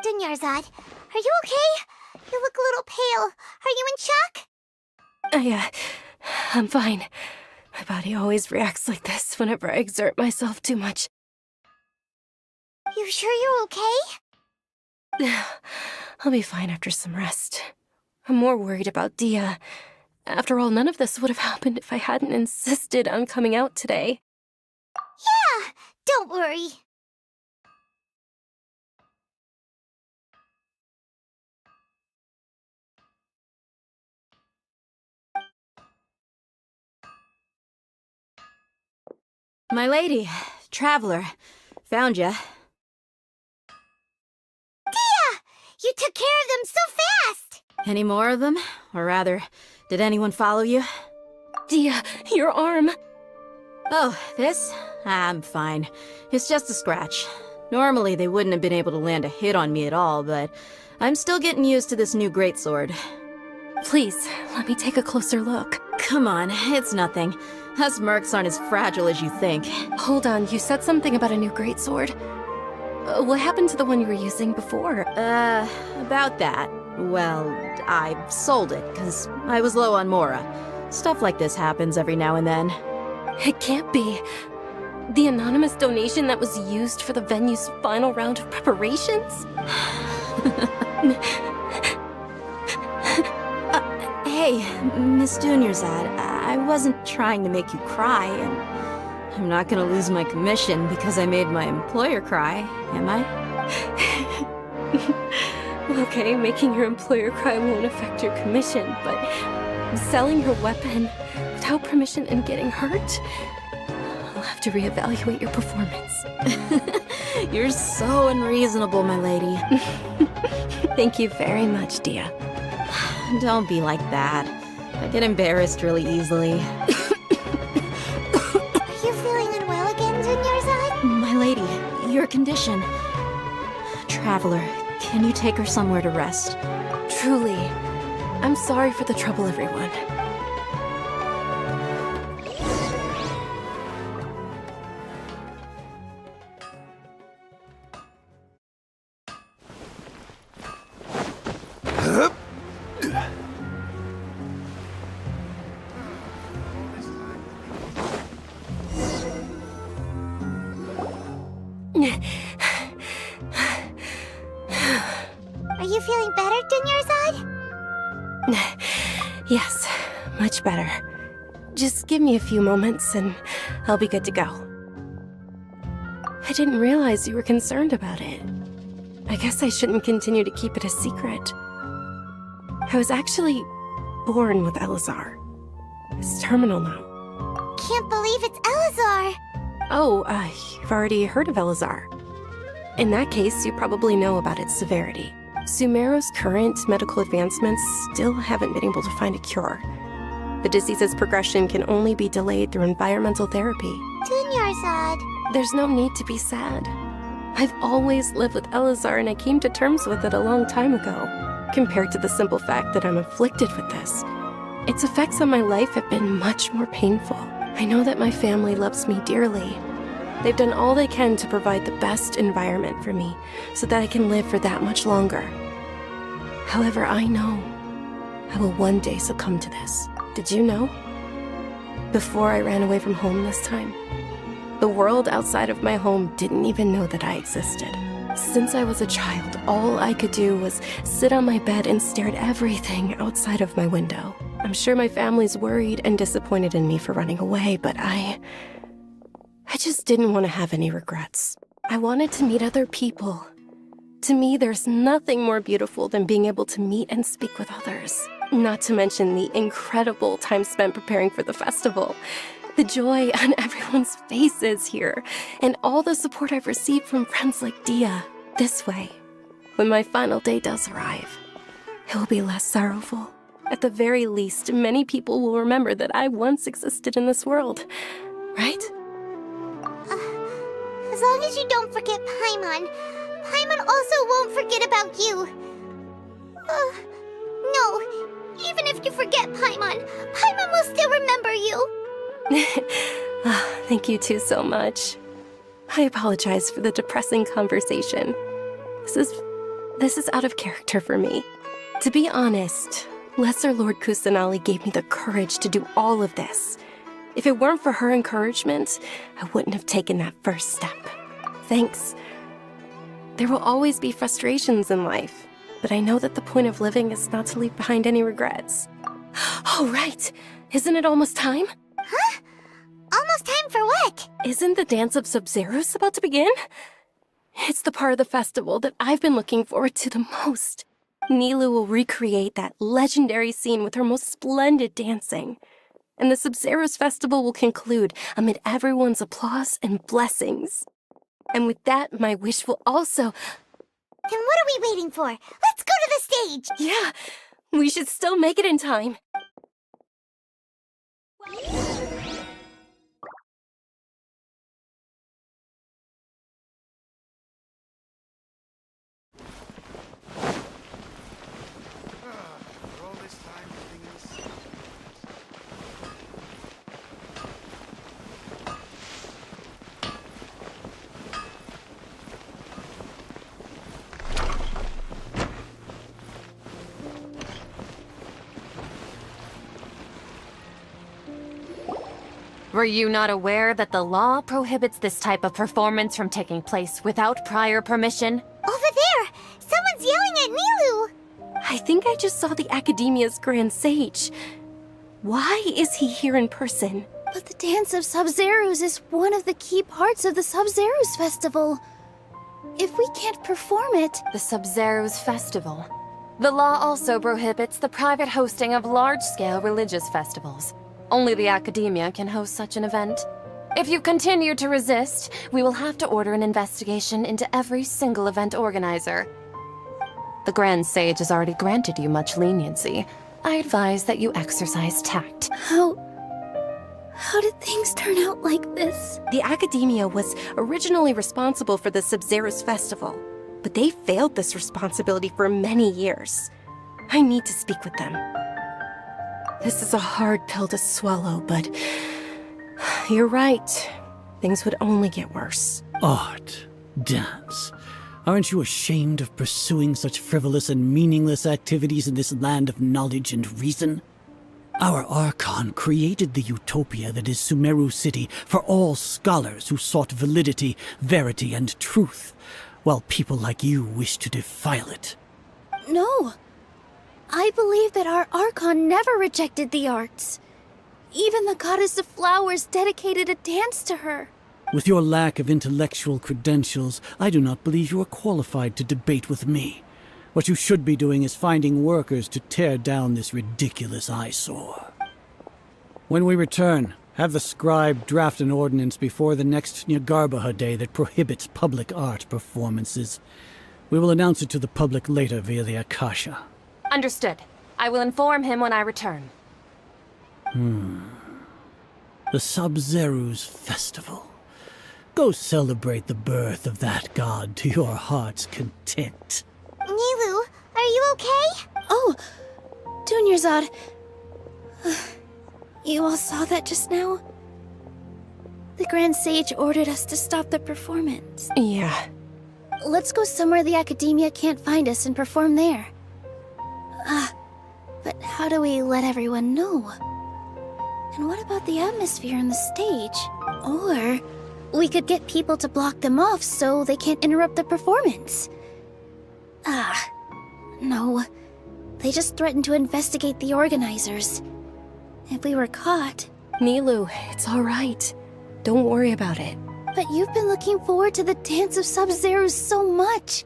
Dunyarzad, are you okay? You look a little pale. Are you in shock? I'm fine. My body always reacts like this whenever I exert myself too much. You sure you're okay? I'll be fine after some rest. I'm more worried about Dia. After all, none of this would have happened if I hadn't insisted on coming out today. Yeah, don't worry. My lady, traveler, found ya. Dia! You took care of them so fast! Any more of them? Or rather, did anyone follow you? Dia, your arm! Oh, this? I'm fine. It's just a scratch. Normally, they wouldn't have been able to land a hit on me at all, but I'm still getting used to this new greatsword. Please, let me take a closer look. Come on, it's nothing. Us mercs aren't as fragile as you think. Hold on, you said something about a new greatsword. What happened to the one you were using before? About that. Well, I sold it, because I was low on Mora. Stuff like this happens every now and then. It can't be. The anonymous donation that was used for the venue's final round of preparations? Hey, Miss Dunyarzad, I wasn't trying to make you cry, and I'm not gonna lose my commission because I made my employer cry, am I? Okay, making your employer cry won't affect your commission, but selling your weapon without permission and getting hurt? I'll have to reevaluate your performance. You're so unreasonable, my lady. Thank you very much, Dia. Don't be like that. I get embarrassed really easily. Are you feeling unwell again, Dunyarzad? My lady, your condition. Traveler, can you take her somewhere to rest? Truly. I'm sorry for the trouble, everyone. Are you feeling better, Dunyarzad? Yes, much better. Just give me a few moments and I'll be good to go. I didn't realize you were concerned about it. I guess I shouldn't continue to keep it a secret. I was actually born with Elazar. It's terminal now. Can't believe it's Elazar! Oh, you've already heard of Elazar. In that case, you probably know about its severity. Sumero's current medical advancements still haven't been able to find a cure. The disease's progression can only be delayed through environmental therapy. Dunyarzad. There's no need to be sad. I've always lived with Elazar and I came to terms with it a long time ago. Compared to the simple fact that I'm afflicted with this, its effects on my life have been much more painful. I know that my family loves me dearly. They've done all they can to provide the best environment for me so that I can live for that much longer. However, I know I will one day succumb to this. Did you know? Before I ran away from home this time, the world outside of my home didn't even know that I existed. Since I was a child, all I could do was sit on my bed and stare at everything outside of my window. I'm sure my family's worried and disappointed in me for running away, but I just didn't want to have any regrets. I wanted to meet other people. To me, there's nothing more beautiful than being able to meet and speak with others. Not to mention the incredible time spent preparing for the festival. The joy on everyone's faces here, and all the support I've received from friends like Dia. This way, when my final day does arrive, it will be less sorrowful. At the very least, many people will remember that I once existed in this world, right? As long as you don't forget Paimon. Paimon also won't forget about you. No, even if you forget Paimon, Paimon will still remember you. Thank you two so much. I apologize for the depressing conversation. This is out of character for me. To be honest, Lesser Lord Kusanali gave me the courage to do all of this. If it weren't for her encouragement, I wouldn't have taken that first step. Thanks. There will always be frustrations in life, but I know that the point of living is not to leave behind any regrets. Oh, right. Isn't it almost time? Huh? Almost time for what? Isn't the Dance of Sub-Zeros about to begin? It's the part of the festival that I've been looking forward to the most. Nilou will recreate that legendary scene with her most splendid dancing. And the Sub-Zeros festival will conclude amid everyone's applause and blessings. And with that, my wish will also... Then what are we waiting for? Let's go to the stage! Yeah, we should still make it in time. Were you not aware that the law prohibits this type of performance from taking place without prior permission? Over there! Someone's yelling at Nilou! I think I just saw the Academia's Grand Sage. Why is he here in person? But the Dance of Sub-Zeros is one of the key parts of the Sub-Zeros Festival. If we can't perform it... The Sub-Zeros Festival. The law also prohibits the private hosting of large-scale religious festivals. Only the Academia can host such an event. If you continue to resist, we will have to order an investigation into every single event organizer. The Grand Sage has already granted you much leniency. I advise that you exercise tact. How did things turn out like this? The Academia was originally responsible for the Sub-Zeros Festival, but they failed this responsibility for many years. I need to speak with them. This is a hard pill to swallow, but you're right. Things would only get worse. Art, dance. Aren't you ashamed of pursuing such frivolous and meaningless activities in this land of knowledge and reason? Our Archon created the utopia that is Sumeru City for all scholars who sought validity, verity, and truth, while people like you wish to defile it. No. I believe that our Archon never rejected the arts. Even the Goddess of Flowers dedicated a dance to her. With your lack of intellectual credentials, I do not believe you are qualified to debate with me. What you should be doing is finding workers to tear down this ridiculous eyesore. When we return, have the scribe draft an ordinance before the next Nyagarbha Day that prohibits public art performances. We will announce it to the public later via the Akasha. Understood. I will inform him when I return. The Sub-Zeros Festival. Go celebrate the birth of that god to your heart's content. Nilou, are you okay? Oh, Dunyarzad. You all saw that just now? The Grand Sage ordered us to stop the performance. Yeah. Let's go somewhere the Academia can't find us and perform there. But how do we let everyone know? And what about the atmosphere on the stage? Or we could get people to block them off so they can't interrupt the performance. No. They just threatened to investigate the organizers. If we were caught... Nilu, it's all right. Don't worry about it. But you've been looking forward to the Dance of Sub-Zero so much.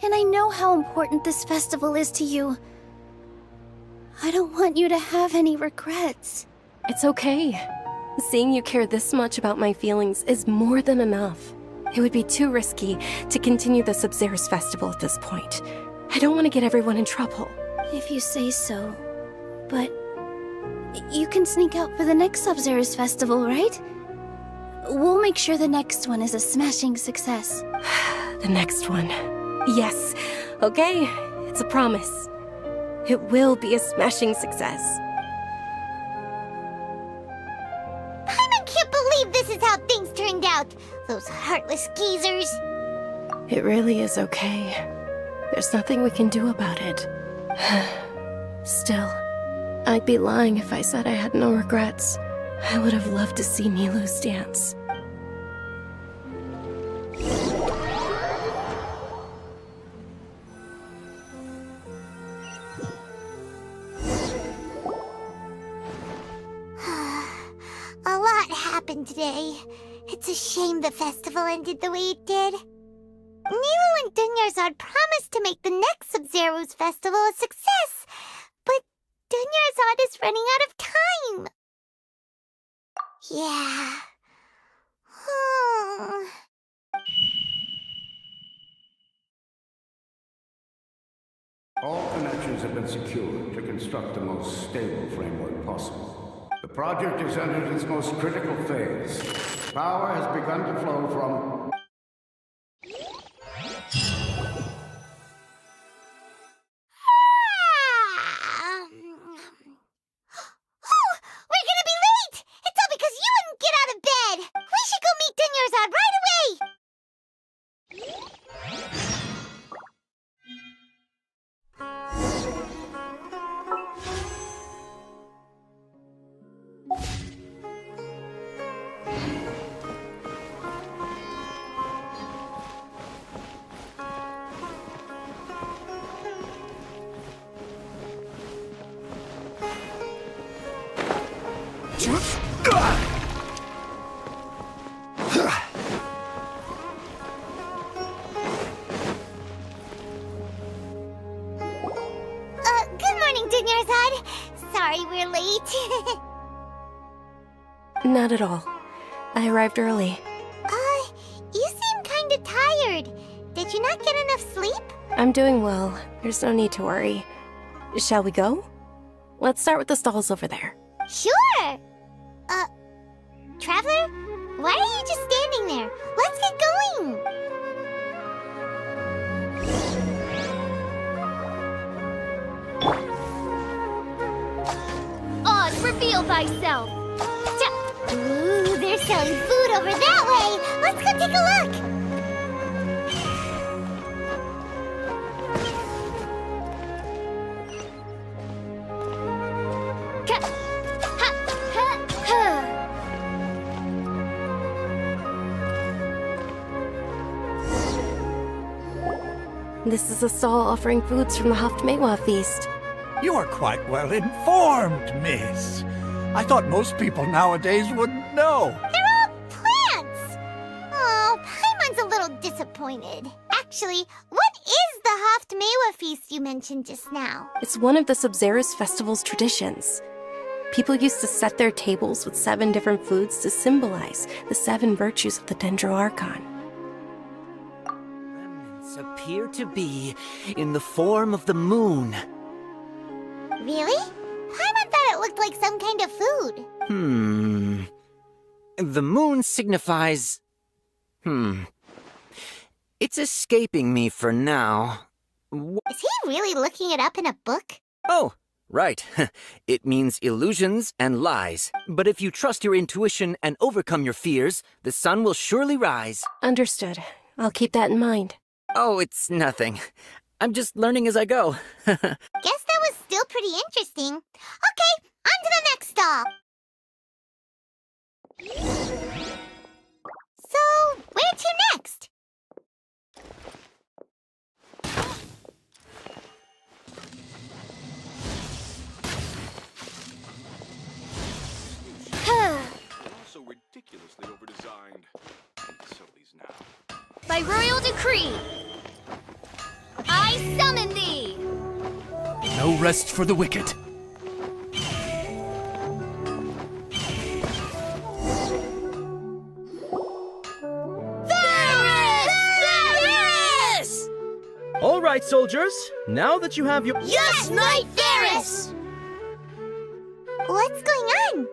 And I know how important this festival is to you. I don't want you to have any regrets. It's okay. Seeing you care this much about my feelings is more than enough. It would be too risky to continue the Sub-Zero's festival at this point. I don't want to get everyone in trouble. If you say so. But... you can sneak out for the next Sub-Zero's festival, right? We'll make sure the next one is a smashing success. The next one. Yes. Okay, it's a promise. It will be a smashing success. Paimon can't believe this is how things turned out. Those heartless geezers. It really is okay. There's nothing we can do about it. Still, I'd be lying if I said I had no regrets. I would have loved to see Nilu's dance. A lot happened today. It's a shame the festival ended the way it did. Nilu and Dunyarzad promised to make the next Sub-Zero's festival a success, but Dunyarzad is running out of time. Yeah. All connections have been secured to construct the most stable framework possible. The project has entered its most critical phase. Power has begun to flow from... We're gonna be late! It's all because you wouldn't get out of bed! We should go meet Dunyarzad right away! Good morning, Dunyarzad. Sorry we're late. Not at all. I arrived early. You seem kinda tired. Did you not get enough sleep? I'm doing well. There's no need to worry. Shall we go? Let's start with the stalls over there. Sure! Traveler? Why are you just standing there? Let's get going! Oz, reveal thyself! Ooh, they're selling food over that way! Let's go take a look! This is a stall offering foods from the Haftmewa feast. You are quite well informed, miss. I thought most people nowadays wouldn't know. They're all plants! Oh, Paimon's a little disappointed. Actually, what is the Haftmewa feast you mentioned just now? It's one of the Sub-Zero's festival's traditions. People used to set their tables with 7 different foods to symbolize the 7 virtues of the Dendro Archon. Remnants appear to be in the form of the moon. Really? Paimon thought it looked like some kind of food. The moon signifies... It's escaping me for now. Is he really looking it up in a book? Oh, right. It means illusions and lies. But if you trust your intuition and overcome your fears, the sun will surely rise. Understood. I'll keep that in mind. Oh, it's nothing. I'm just learning as I go. Guess that was still pretty interesting. Okay, on to the next stall. So, where to next? ridiculously overdesigned. Sillies now. By royal decree, I summon thee! No rest for the wicked. Varys! All right, soldiers. Now that you have your... Yes, Knight Varys! What's going on?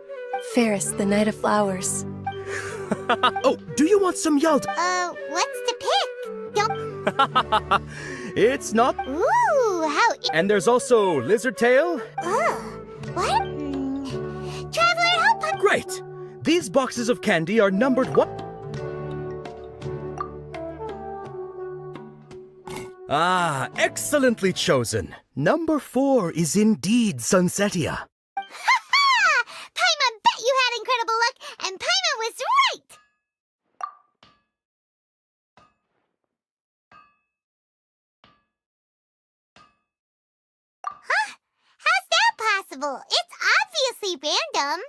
Ferris, the Knight of Flowers. Oh, do you want some Yald? What's to pick? Don't... It's not... Ooh, how... And there's also Lizard Tail. What? Traveler, help! Great! These boxes of candy are numbered what? Ah, excellently chosen. Number 4 is indeed Sunsetia. Ha-ha! Paimon bet you had incredible luck, and Paimon was right! Huh? How's that possible? It's obviously random.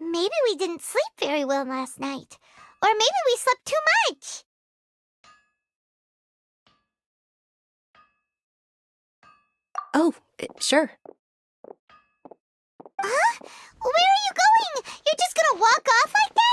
Maybe we didn't sleep very well last night. Or maybe we slept too much. Oh, sure. Huh? Where are you going? You're just gonna walk off like that?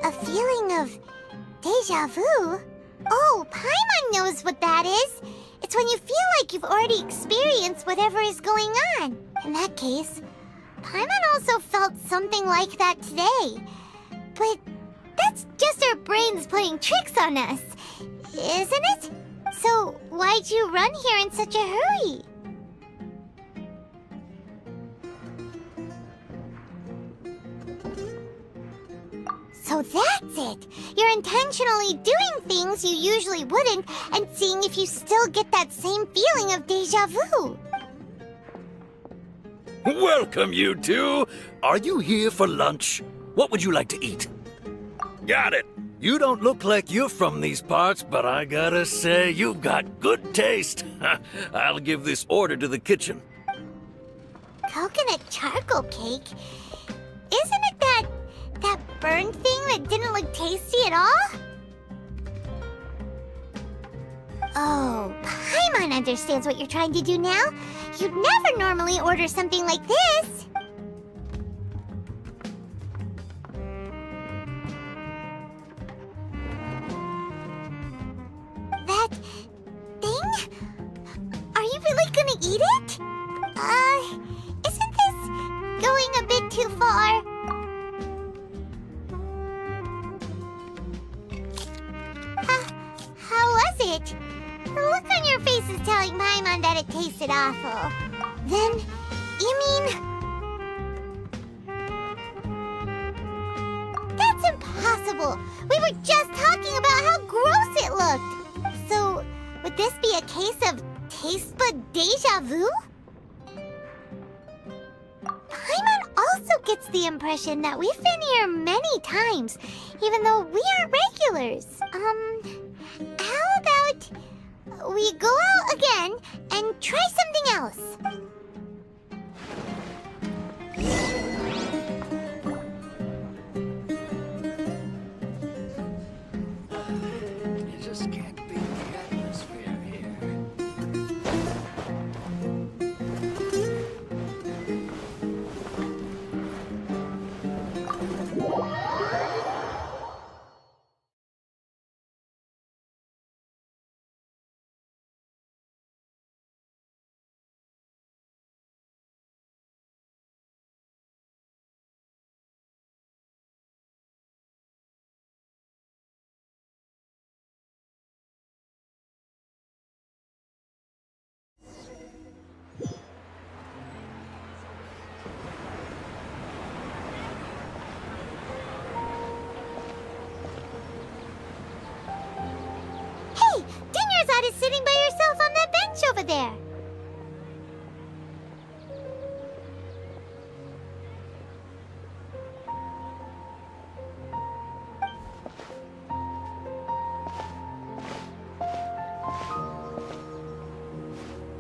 A feeling of deja vu? Oh, Paimon knows what that is. It's when you feel like you've already experienced whatever is going on. In that case, Paimon also felt something like that today. But that's just our brains playing tricks on us, isn't it? So why'd you run here in such a hurry? So that's it! You're intentionally doing things you usually wouldn't and seeing if you still get that same feeling of deja vu. Welcome, you two! Are you here for lunch? What would you like to eat? Got it! You don't look like you're from these parts, but I gotta say, you've got good taste. I'll give this order to the kitchen. Coconut charcoal cake? Isn't it that burned thing that didn't look tasty at all? Oh, Paimon understands what you're trying to do now. You'd never normally order something like this. That thing? Are you really gonna eat it? Isn't this going a bit too far? How was it? The look on your face is telling Paimon that it tasted awful. Then, you mean... That's impossible! We were just talking about how gross it looked! So, would this be a case of taste bud deja vu? Paimon also gets the impression that we've been here many times, even though we aren't regulars. How about we go out again and try something else? sitting by yourself on that bench over there.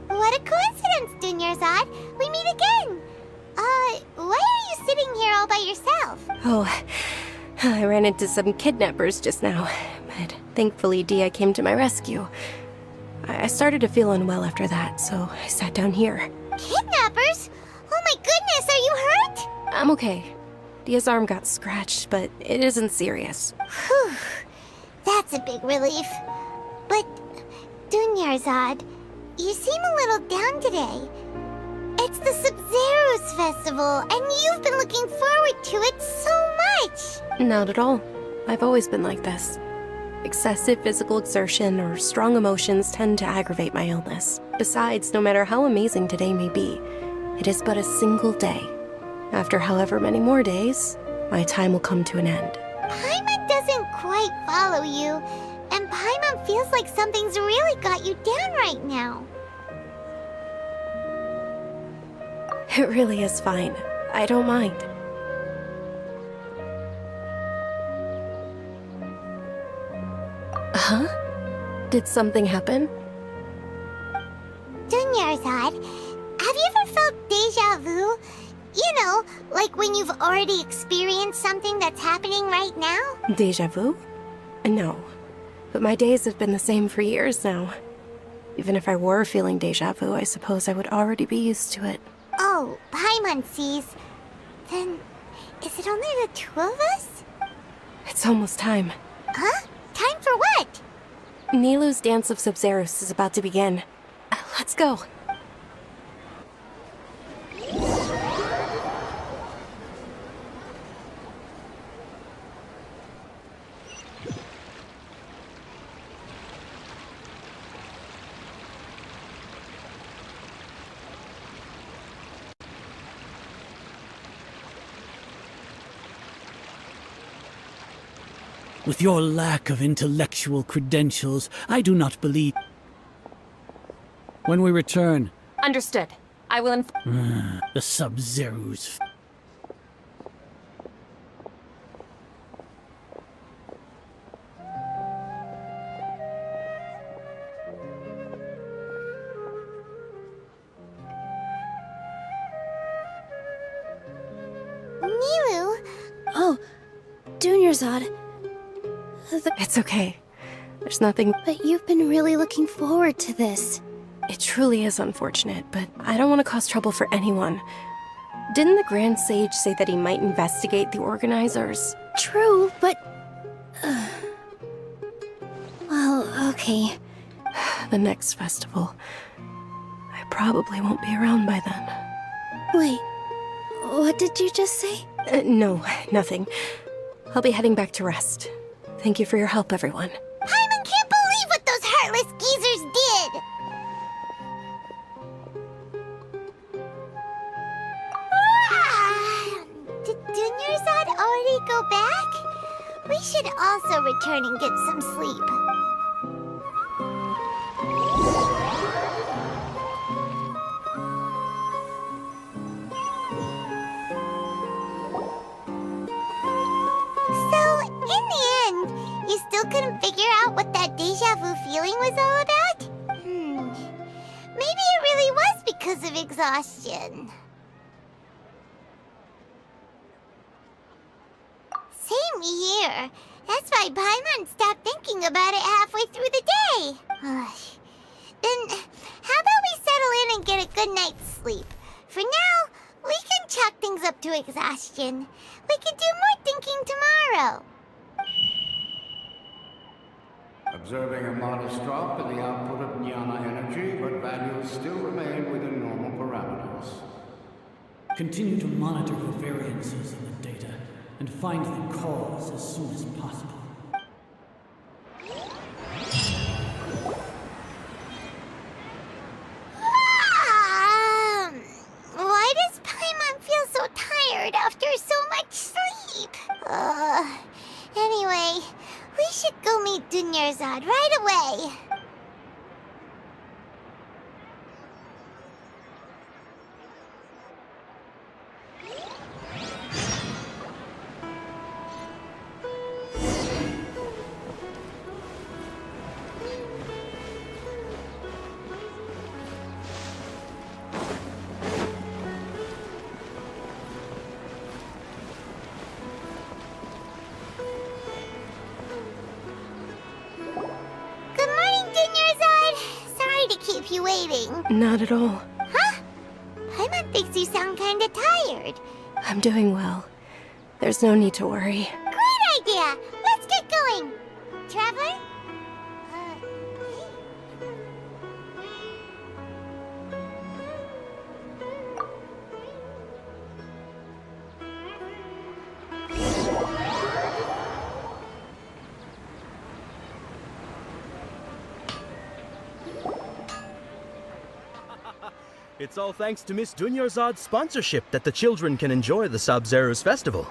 What a coincidence, Dunyarzad. We meet again. Why are you sitting here all by yourself? Oh, I ran into some kidnappers just now, but thankfully Dia came to my rescue. I started to feel unwell after that, so I sat down here. Kidnappers? Oh my goodness, are you hurt? I'm okay. Dia's arm got scratched, but it isn't serious. Whew. That's a big relief. But, Dunyarzad, you seem a little down today. It's the Sub-Zero's festival, and you've been looking forward to it so much! Not at all. I've always been like this. Excessive physical exertion or strong emotions tend to aggravate my illness. Besides, no matter how amazing today may be, it is but a single day. After however many more days, my time will come to an end. Paimon doesn't quite follow you, and Paimon feels like something's really got you down right now. It really is fine. I don't mind. Huh? Did something happen? Dunyarzad, have you ever felt deja vu? You know, like when you've already experienced something that's happening right now? Deja vu? No. But my days have been the same for years now. Even if I were feeling deja vu, I suppose I would already be used to it. Oh, Paimon sees. Then, is it only the two of us? It's almost time. Huh? Time for what? Nilou's Dance of Sub-Zeros is about to begin. Let's go. With your lack of intellectual credentials, I do not believe... When we return... Understood. I will the Sub-Zeros. Nilou? Oh, Dunyarzad. It's okay. There's nothing... But you've been really looking forward to this. It truly is unfortunate, but I don't want to cause trouble for anyone. Didn't the Grand Sage say that he might investigate the organizers? True, but... Well, okay. The next festival. I probably won't be around by then. Wait, what did you just say? No, nothing. I'll be heading back to rest. Thank you for your help, everyone. Paimon can't believe what those heartless geezers did! Did Dunyarzad already go back? We should also return and get some sleep. You still couldn't figure out what that deja vu feeling was all about? Maybe it really was because of exhaustion. Same here. That's why Paimon stopped thinking about it halfway through the day. Then, how about we settle in and get a good night's sleep? For now, we can chalk things up to exhaustion. We can do more thinking tomorrow. Observing a modest drop in the output of Jnana energy, but values still remain within normal parameters. Continue to monitor the variances in the data and find the cause as soon as possible. Why does Paimon feel so tired after so much sleep? Anyway, we should go meet Dunyarzad right away. you waiting. Not at all. Huh? Paimon thinks you sound kinda tired. I'm doing well. There's no need to worry. Great idea! Let's get going! Traveler? It's all thanks to Miss Dunyarzad's sponsorship that the children can enjoy the Sub-Zero's festival.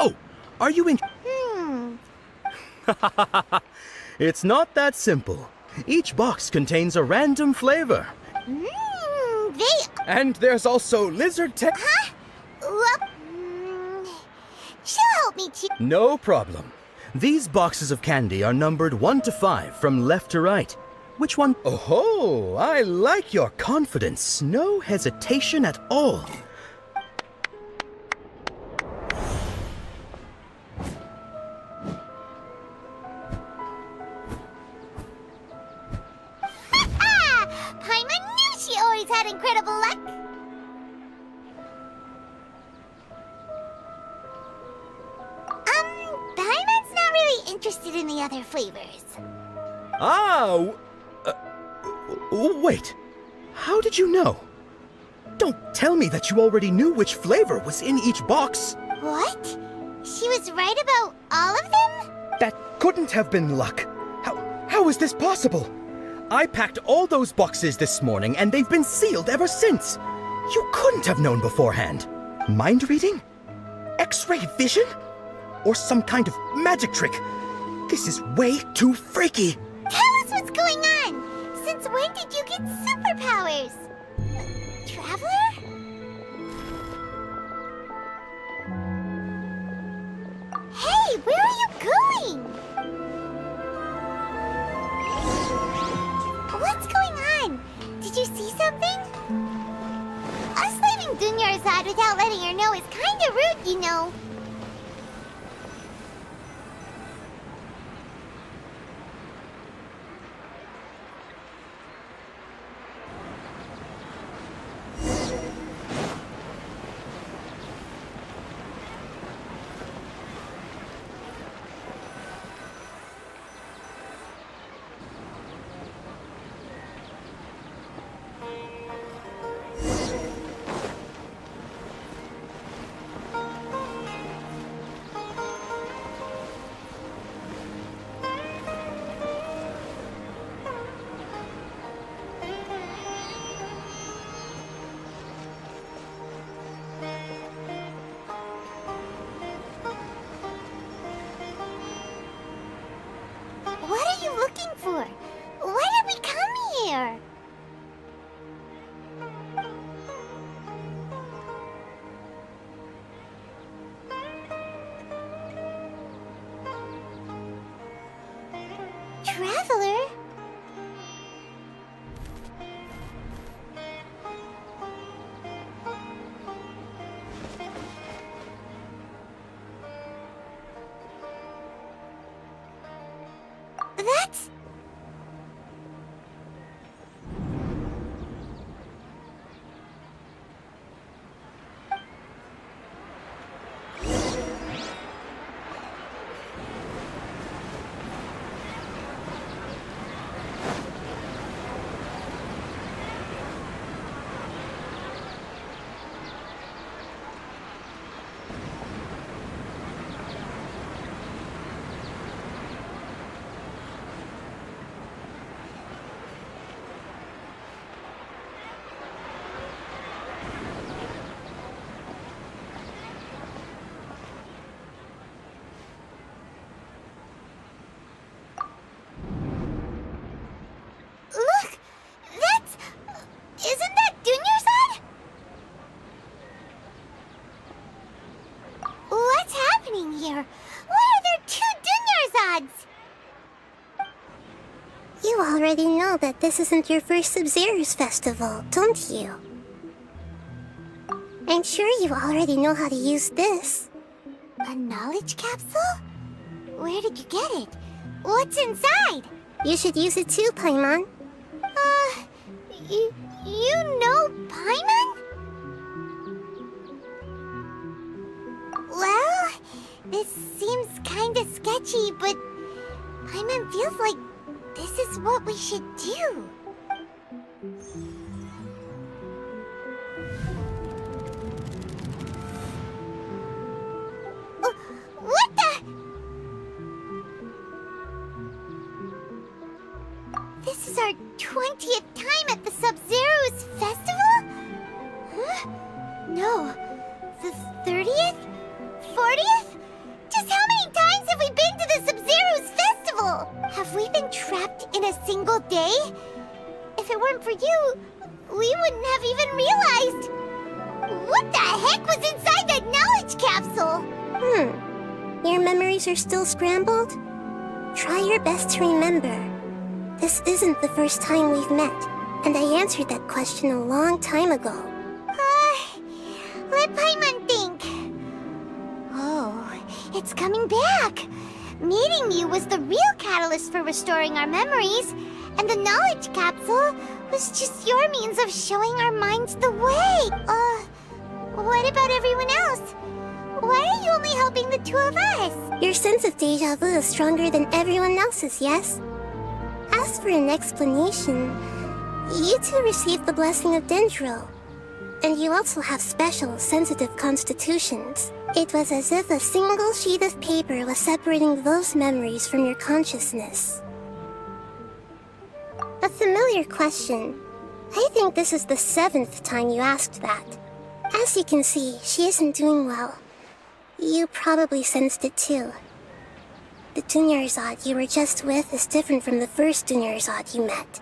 Oh, are you in... It's not that simple. Each box contains a random flavor. And there's also lizard tech... Huh? Well, she'll help me too. No problem. These boxes of candy are numbered 1 to 5 from left to right. Which one? Oh, I like your confidence. No hesitation at all. Paimon knew she always had incredible luck. Paimon's not really interested in the other flavors. Ah, wait. How did you know? Don't tell me that you already knew which flavor was in each box. What? She was right about all of them? That couldn't have been luck. How is this possible? I packed all those boxes this morning and they've been sealed ever since. You couldn't have known beforehand. Mind reading? X-ray vision? Or some kind of magic trick? This is way too freaky. Tell us what's going on! Since when did you get superpowers? Traveler? Hey, where are you going? What's going on? Did you see something? Us leaving Dunyarzad without letting her know is kinda rude, you know. What are you looking for? Why did we come here? Traveler? That's... Look! That's... Isn't that Dunyarzad? What's happening here? Why are there 2 Dunyarzads? You already know that this isn't your first Sub-Zero's festival, don't you? I'm sure you already know how to use this. A knowledge capsule? Where did you get it? What's inside? You should use it too, Paimon. You know Paimon? Well, this seems kinda sketchy, but Paimon feels like this is what we should do. What the? This is our 20th time at the Sub-Zero's festival? Huh? No. The 30th? 40th? Just how many times have we been to the Sub-Zero's festival? Have we been trapped in a single day? If it weren't for you, we wouldn't have even realized. What the heck was inside that knowledge capsule? Your memories are still scrambled? Try your best to remember. This isn't the first time we've met, and I answered that question a long time ago. Let Paimon think. Oh, it's coming back. Meeting you was the real catalyst for restoring our memories, and the knowledge capsule was just your means of showing our minds the way. What about everyone else? Why are you only helping the two of us? Your sense of deja vu is stronger than everyone else's, yes? As for an explanation, you two received the blessing of Dendro. And you also have special, sensitive constitutions. It was as if a single sheet of paper was separating those memories from your consciousness. A familiar question. I think this is the 7th time you asked that. As you can see, she isn't doing well. You probably sensed it too. The Dunyarzad you were just with is different from the first Dunyarzad you met.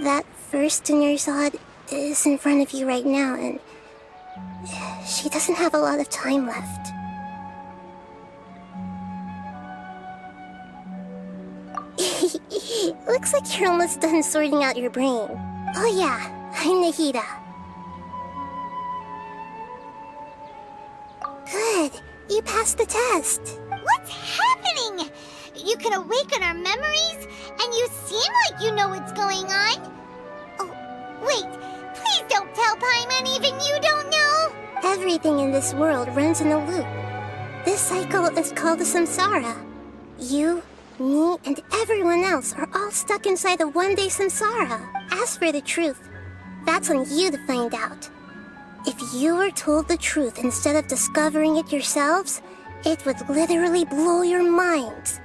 That first Dunyarzad is in front of you right now, and she doesn't have a lot of time left. Looks like you're almost done sorting out your brain. Oh yeah, I'm Nahida. Good, you passed the test. What's happening? You can awaken our memories, and you seem like you know what's going on. Oh, wait, please don't tell Paimon even you don't know. Everything in this world runs in a loop. This cycle is called a samsara. You, me, and everyone else are all stuck inside a one-day samsara. As for the truth, that's on you to find out. If you were told the truth instead of discovering it yourselves, it would literally blow your minds.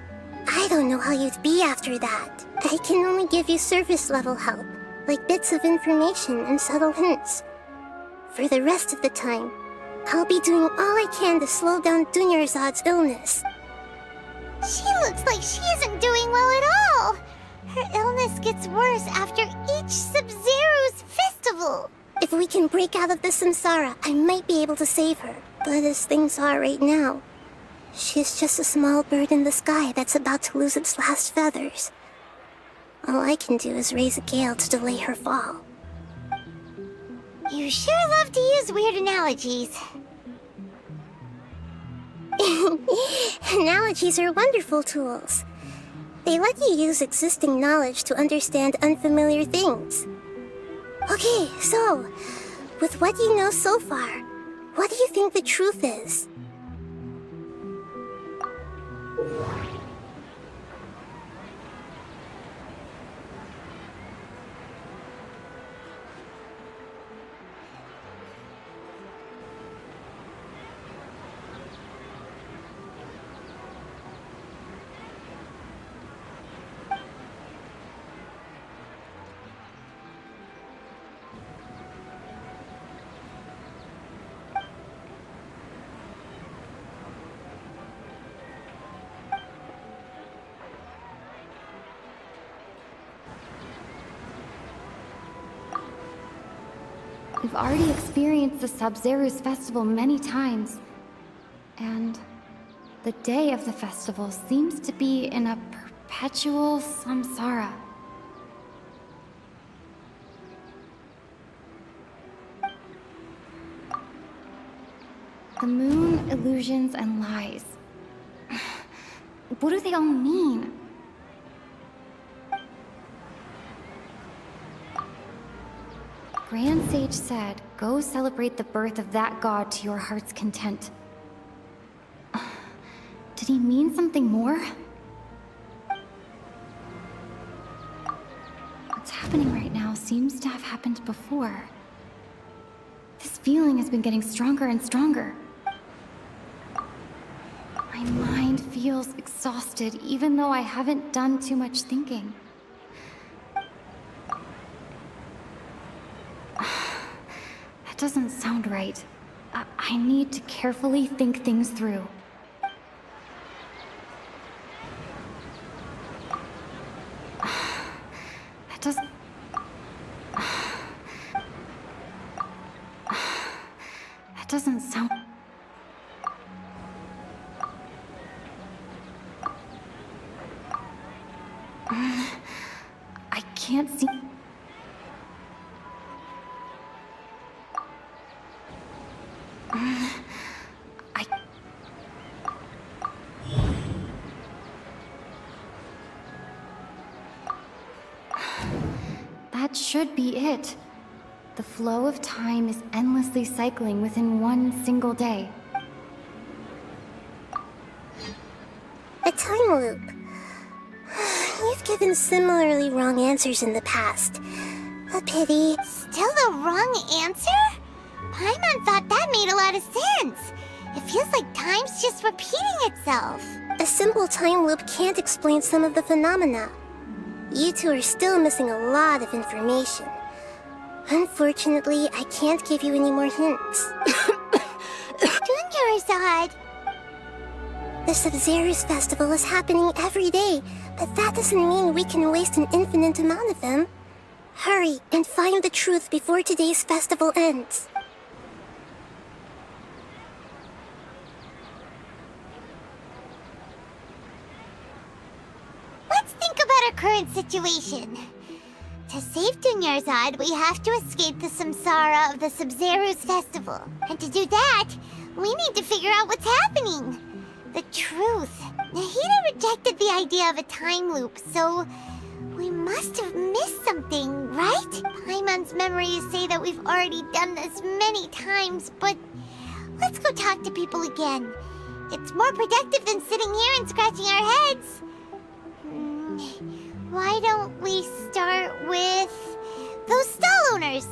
I don't know how you'd be after that. I can only give you surface-level help, like bits of information and subtle hints. For the rest of the time, I'll be doing all I can to slow down Dunyarzad's illness. She looks like she isn't doing well at all. Her illness gets worse after each Sub-Zero's festival. If we can break out of the samsara, I might be able to save her. But as things are right now, she's just a small bird in the sky that's about to lose its last feathers. All I can do is raise a gale to delay her fall. You sure love to use weird analogies. Analogies are wonderful tools. They let you use existing knowledge to understand unfamiliar things. Okay, so, with what you know so far, what do you think the truth is? We've already experienced the Sub-Zero's festival many times. And the day of the festival seems to be in a perpetual samsara. The moon, illusions, and lies. What do they all mean? Grand Sage said, go celebrate the birth of that god to your heart's content. Did he mean something more? What's happening right now seems to have happened before. This feeling has been getting stronger and stronger. My mind feels exhausted, even though I haven't done too much thinking. That doesn't sound right. I need to carefully think things through. That doesn't... That doesn't sound... I can't see... That should be it. The flow of time is endlessly cycling within one single day. A time loop. You've given similarly wrong answers in the past. A pity. Still the wrong answer? Paimon thought that made a lot of sense. It feels like time's just repeating itself. A simple time loop can't explain some of the phenomena. You two are still missing a lot of information. Unfortunately, I can't give you any more hints. Dunyarzad! The Sub-Zero's festival is happening every day, but that doesn't mean we can waste an infinite amount of them. Hurry and find the truth before today's festival ends. Let's think about our current situation. To save Dunyarzad, we have to escape the samsara of the Sub-Zero's festival. And to do that, we need to figure out what's happening. The truth. Nahida rejected the idea of a time loop, so we must have missed something, right? Paimon's memories say that we've already done this many times, but let's go talk to people again. It's more productive than sitting here and scratching our heads. Why don't we start with those stall owners?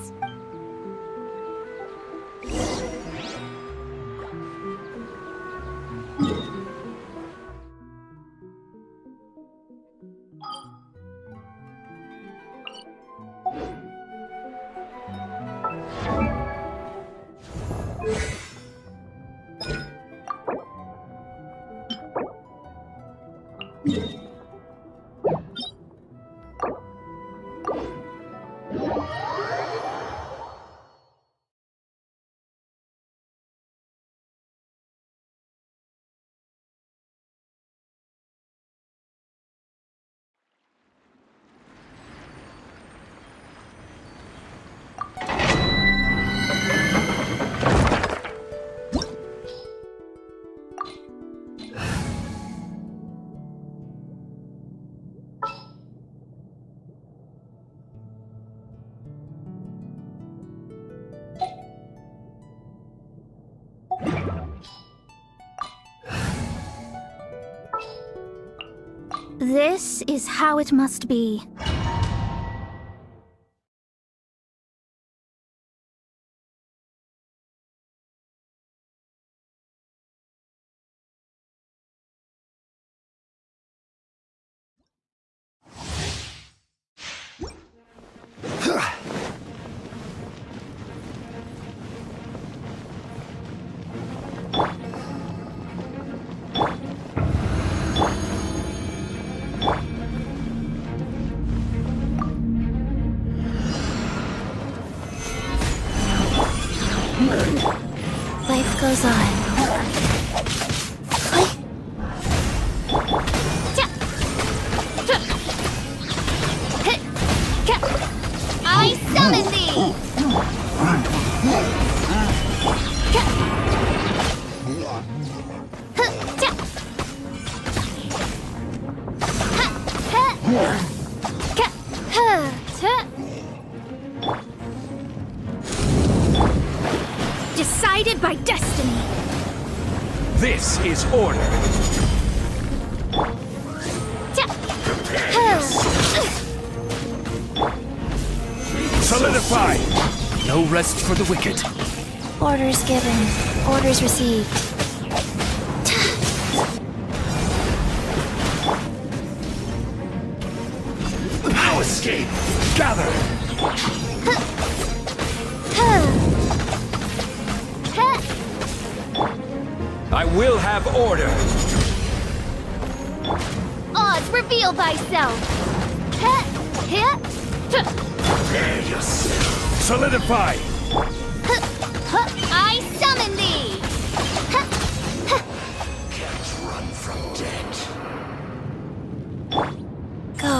This is how it must be. Life goes on. I summon thee! decided by destiny. This is order. Solidify! No rest for the wicked. Orders given. Orders received. Now escape! Gather! I will have order! Odds, reveal thyself! Prepare yourself! Solidify! I summon thee! Can't run from death. Go.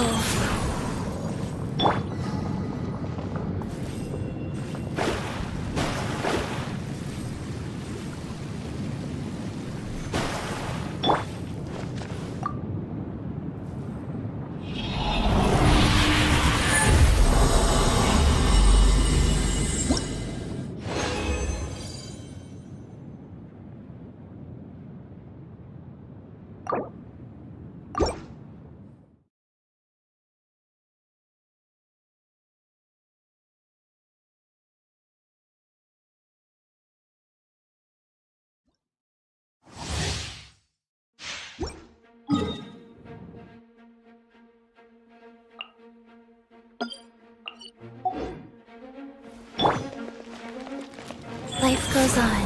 Life goes on.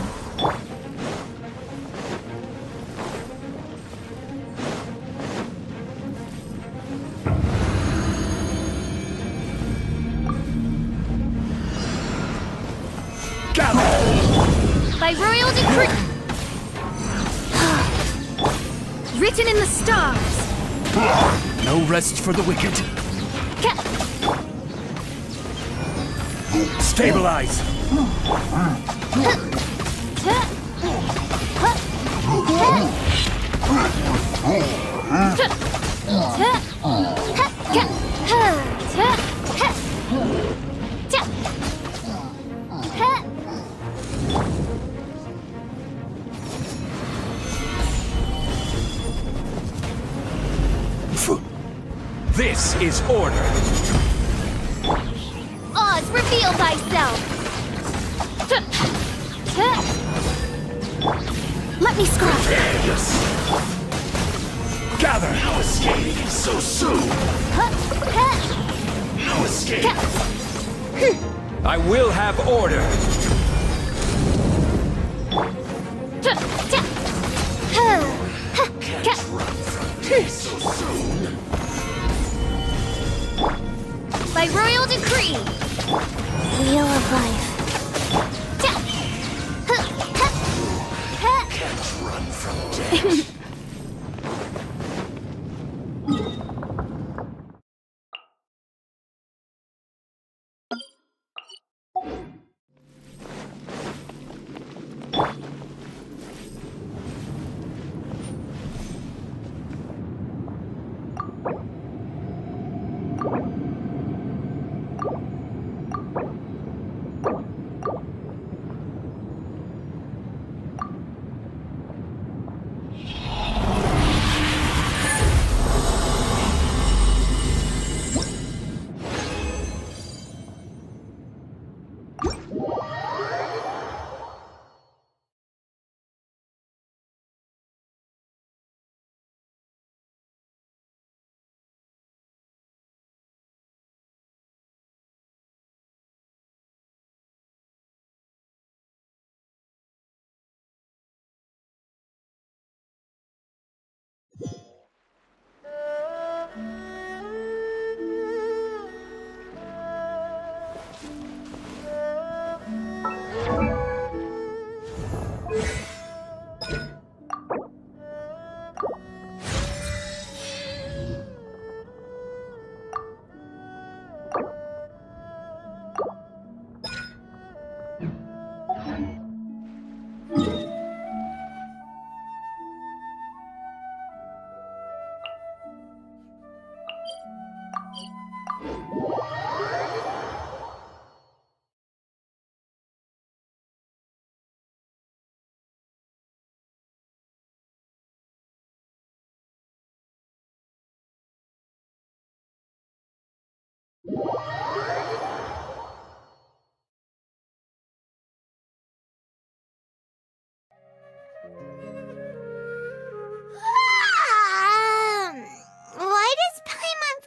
By royal decree! Written in the stars. No rest for the wicked. Stabilize! This is order! Oz, reveal thyself! Let me scrub. Gather! No escape so soon! No escape! I will have order! Can't run from death so soon! By royal decree! Wheel of life. Can't run from death! Why does Paimon...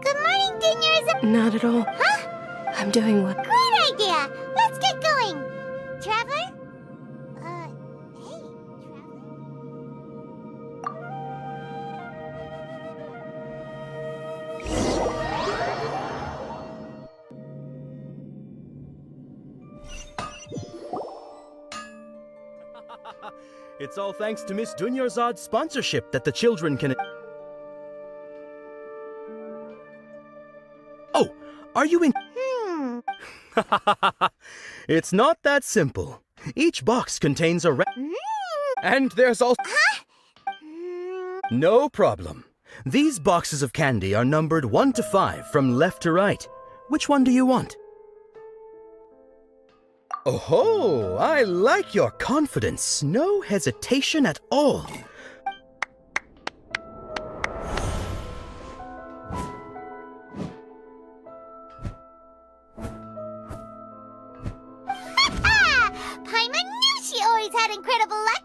Good morning, Dinyers. Not at all. Huh? I'm doing what? Great idea! Let's get going! Traveler? Hey, It's all thanks to Miss Dunyarzad's sponsorship that the children can... Oh, are you in... It's not that simple. Each box contains a And there's also... No problem. These boxes of candy are numbered 1 to 5 from left to right. Which one do you want? Oh, I like your confidence. No hesitation at all. Paimon knew she always had incredible luck!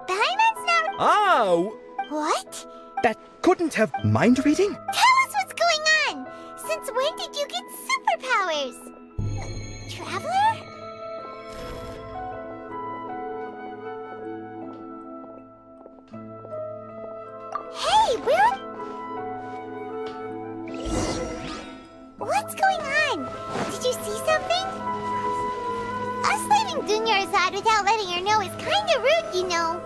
Paimon's not... Ah! What? That couldn't have... Mind reading? Tell us what's going on! Since when did you get superpowers? Traveler? Hey, what's going on? Did you see something? Us leaving Dunyarzad without letting her know is kinda rude, you know.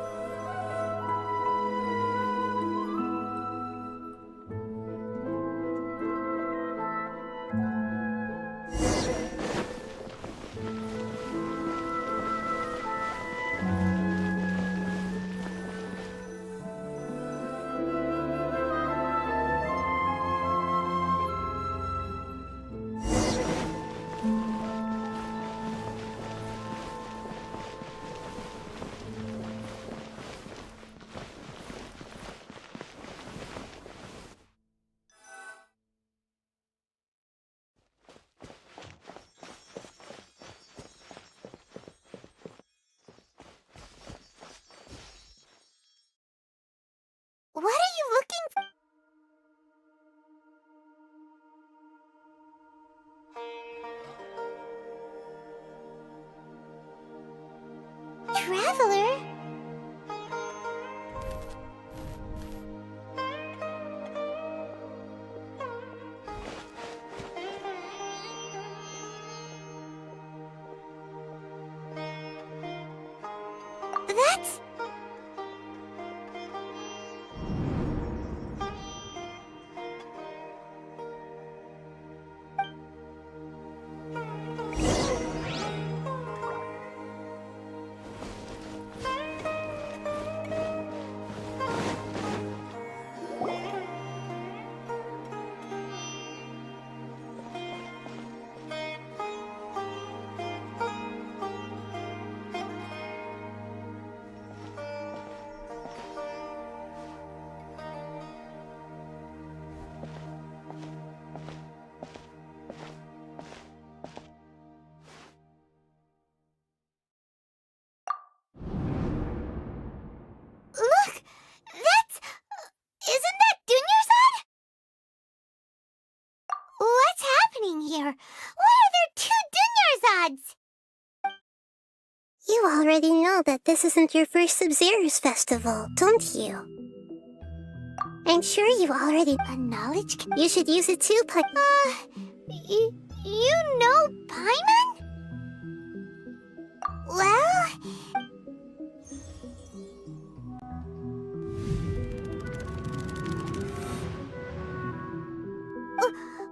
What are you looking for? Traveler? That's... Look! That's... Isn't that Dunyarzad? What's happening here? Why are there 2 Dunyarzads? You already know that this isn't your first Sub-Zero's festival, don't you? I'm sure you already... A knowledge... You should use it too, You know Paimon? Well...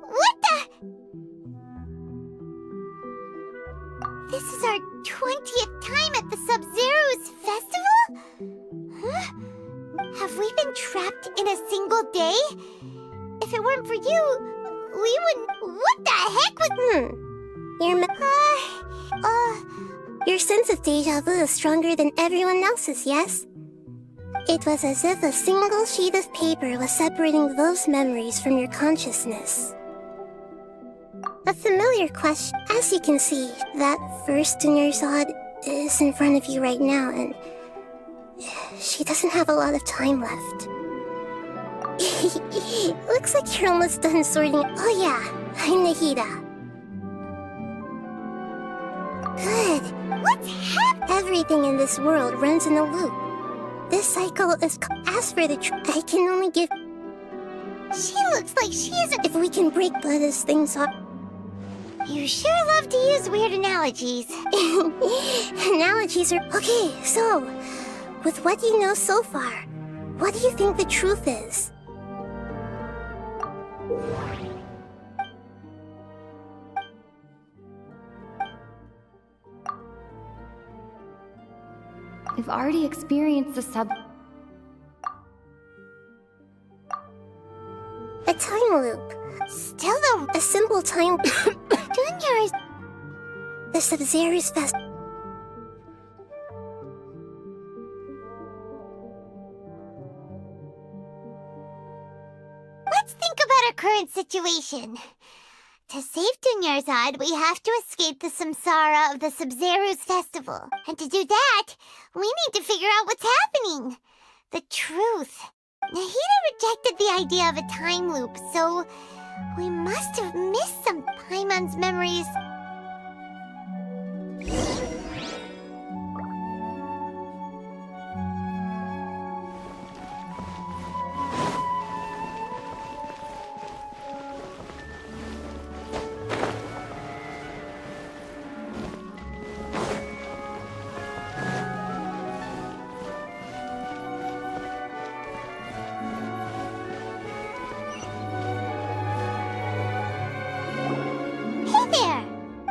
What the... time at the Sub-Zero's festival? Huh? Have we been trapped in a single day? If it weren't for you, we wouldn't... What the heck was... Your sense of deja vu is stronger than everyone else's, yes? It was as if a single sheet of paper was separating those memories from your consciousness. A familiar question. As you can see, that first Dunyarzad is in front of you right now, and she doesn't have a lot of time left. Looks like you're almost done sorting. Oh yeah, I'm Nahida. Good. What's happening? Everything in this world runs in a loop. This cycle is... As for the I can only give... She looks like she isn't... If we can break Buddha's things off... You sure love to use weird analogies. Analogies are... Okay, so... With what you know so far, what do you think the truth is? We've already experienced the A time loop. Still though... A simple time... Dunyar's... The Sub-Zero's fest... Let's think about our current situation. To save Dunyarzad, we have to escape the samsara of the Sub-Zero's festival. And to do that, we need to figure out what's happening. The truth. Nahida rejected the idea of a time loop, so we must have missed some Paimon's memories.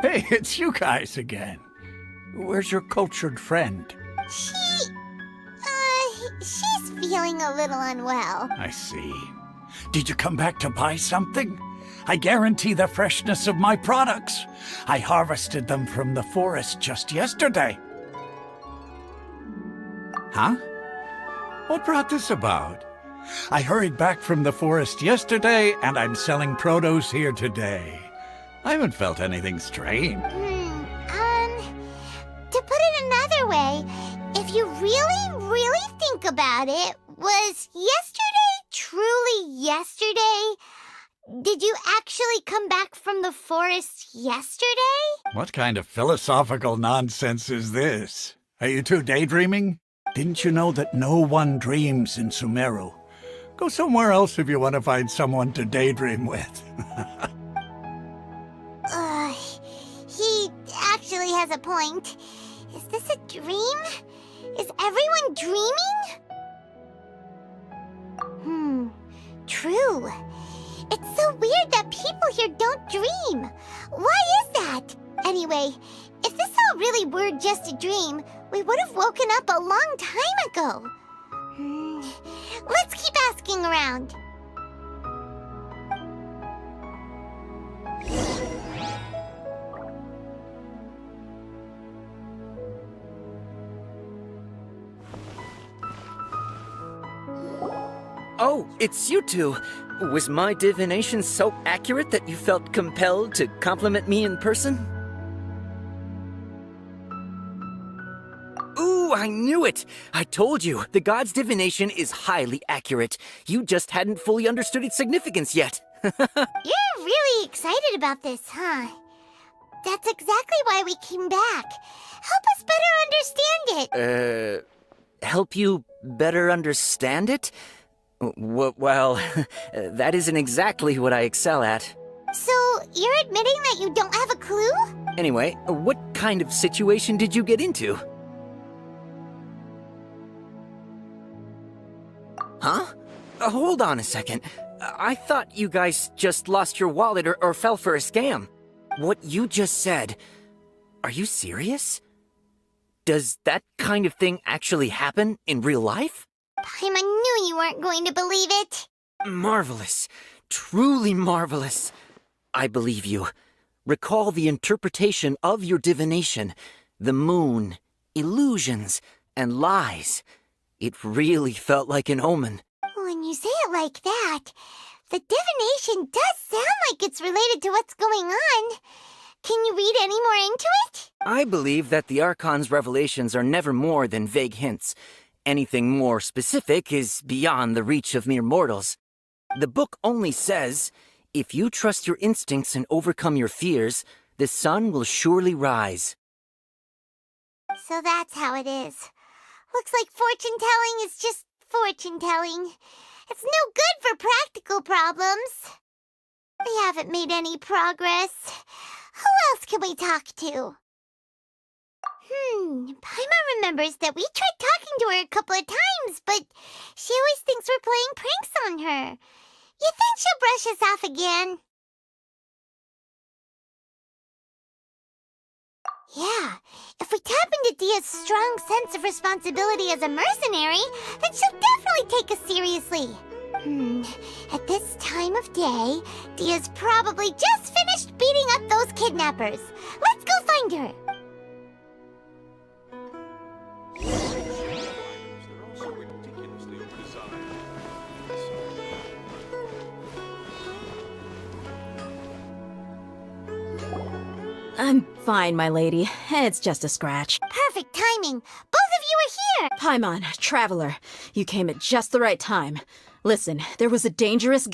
Hey, it's you guys again. Where's your cultured friend? She's feeling a little unwell. I see. Did you come back to buy something? I guarantee the freshness of my products. I harvested them from the forest just yesterday. Huh? What brought this about? I hurried back from the forest yesterday, and I'm selling produce here today. I haven't felt anything strange. To put it another way, if you really think about it, was yesterday truly yesterday? Did you actually come back from the forest yesterday? What kind of philosophical nonsense is this? Are you two daydreaming? Didn't you know that no one dreams in Sumeru? Go somewhere else if you want to find someone to daydream with. He actually has a point. Is this a dream? Is everyone dreaming? True. It's so weird that people here don't dream. Why is that? Anyway, if this all really were just a dream, we would have woken up a long time ago. Let's keep asking around. Oh, it's you two. Was my divination so accurate that you felt compelled to compliment me in person? Ooh, I knew it! I told you, the god's divination is highly accurate. You just hadn't fully understood its significance yet. You're really excited about this, huh? That's exactly why we came back. Help us better understand it. Help you better understand it? Well, that isn't exactly what I excel at. So, you're admitting that you don't have a clue? Anyway, what kind of situation did you get into? Huh? Hold on a second. I thought you guys just lost your wallet or fell for a scam. What you just said... Are you serious? Does that kind of thing actually happen in real life? Paimon knew you weren't going to believe it. Marvelous. Truly marvelous. I believe you. Recall the interpretation of your divination. The moon, illusions, and lies. It really felt like an omen. When you say it like that, the divination does sound like it's related to what's going on. Can you read any more into it? I believe that the Archon's revelations are never more than vague hints. Anything more specific is beyond the reach of mere mortals. The book only says, if you trust your instincts and overcome your fears, the sun will surely rise. So that's how it is. Looks like fortune-telling is just fortune-telling. It's no good for practical problems. We haven't made any progress. Who else can we talk to? Paimon remembers that we tried talking to her a couple of times, but she always thinks we're playing pranks on her. You think she'll brush us off again? Yeah, if we tap into Dia's strong sense of responsibility as a mercenary, then she'll definitely take us seriously. At this time of day, Dia's probably just finished beating up those kidnappers. Let's go find her. I'm fine, my lady. It's just a scratch. Perfect timing. Both of you are here. Paimon, Traveler, you came at just the right time. Listen, there was a dangerous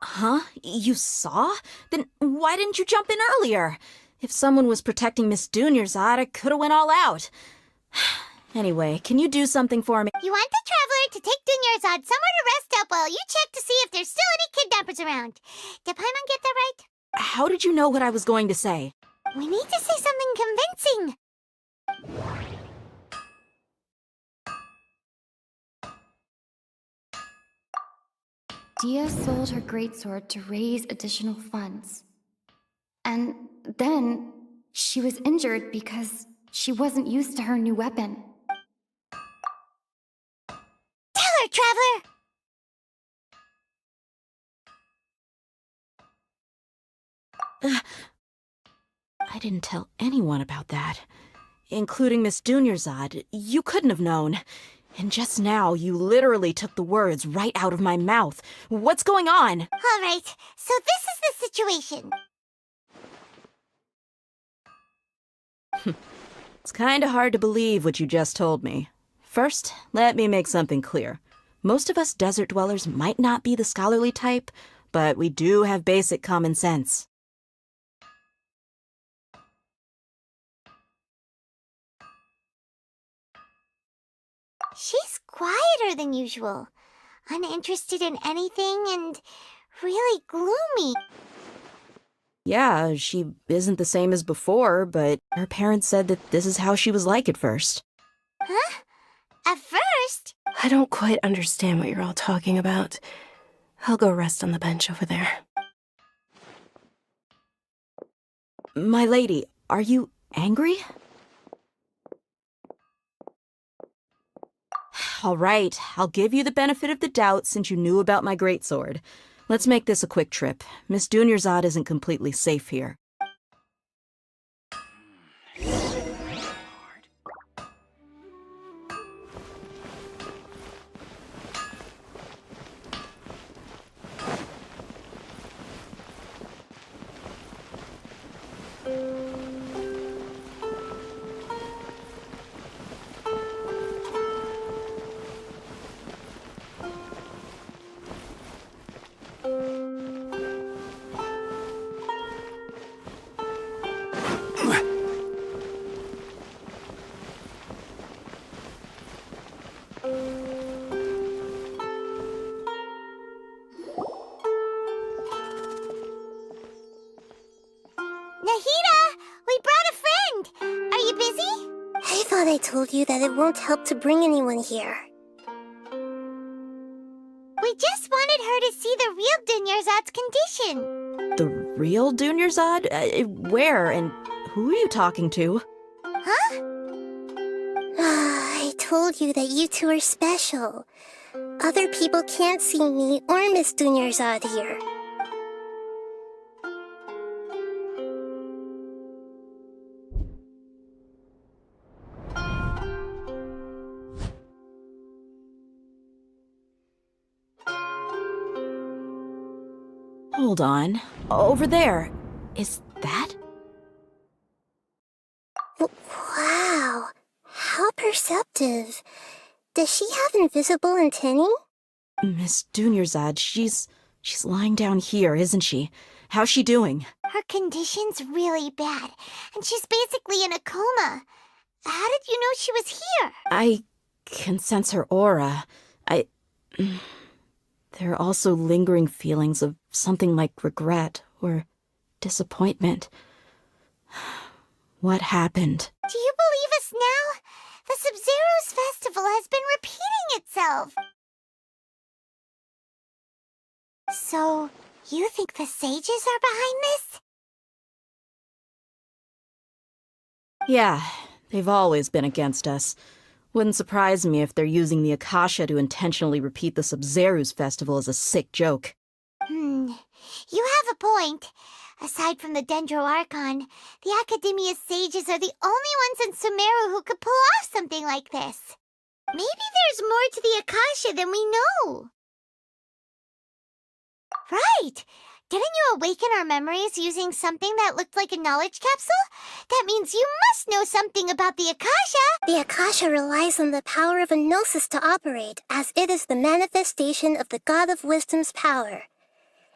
Huh? You saw? Then why didn't you jump in earlier? If someone was protecting Miss Dunyarzad, I could have went all out. Anyway, can you do something for me? You want the Traveler to take Dunyarzad somewhere to rest up while you check to see if there's still any kidnappers around. Did Paimon get that right? How did you know what I was going to say? We need to say something convincing. Dia sold her greatsword to raise additional funds. And then she was injured because she wasn't used to her new weapon. Tell her, Traveler! I didn't tell anyone about that. Including Miss Dunyarzad. You couldn't have known. And just now, you literally took the words right out of my mouth. What's going on? All right, so this is the situation. It's kinda hard to believe what you just told me. First, let me make something clear. Most of us desert dwellers might not be the scholarly type, but we do have basic common sense. She's quieter than usual, uninterested in anything, and really gloomy. Yeah, she isn't the same as before, but her parents said that this is how she was like at first. Huh? At first? I don't quite understand what you're all talking about. I'll go rest on the bench over there. My lady, are you angry? All right, I'll give you the benefit of the doubt since you knew about my greatsword. Let's make this a quick trip. Miss Dunyarzad isn't completely safe here. I told you that it won't help to bring anyone here. We just wanted her to see the real Dunyarzad's condition. The real Dunyarzad? Where and who are you talking to? Huh? I told you that you two are special. Other people can't see me or Miss Dunyarzad here. Hold on. Over there. Is that? Wow. How perceptive. Does she have invisible antennae? Miss Dunyarzad, she's lying down here, isn't she? How's she doing? Her condition's really bad, and she's basically in a coma. How did you know she was here? I can sense her aura. There are also lingering feelings of something like regret or disappointment. What happened? Do you believe us now? The Sub-Zero's festival has been repeating itself. So, you think the sages are behind this? Yeah, they've always been against us. Wouldn't surprise me if they're using the Akasha to intentionally repeat the Sub-Zero's festival as a sick joke. You have a point. Aside from the Dendro Archon, the Academia's sages are the only ones in Sumeru who could pull off something like this. Maybe there's more to the Akasha than we know. Right! Didn't you awaken our memories using something that looked like a knowledge capsule? That means you must know something about the Akasha! The Akasha relies on the power of a gnosis to operate, as it is the manifestation of the God of Wisdom's power.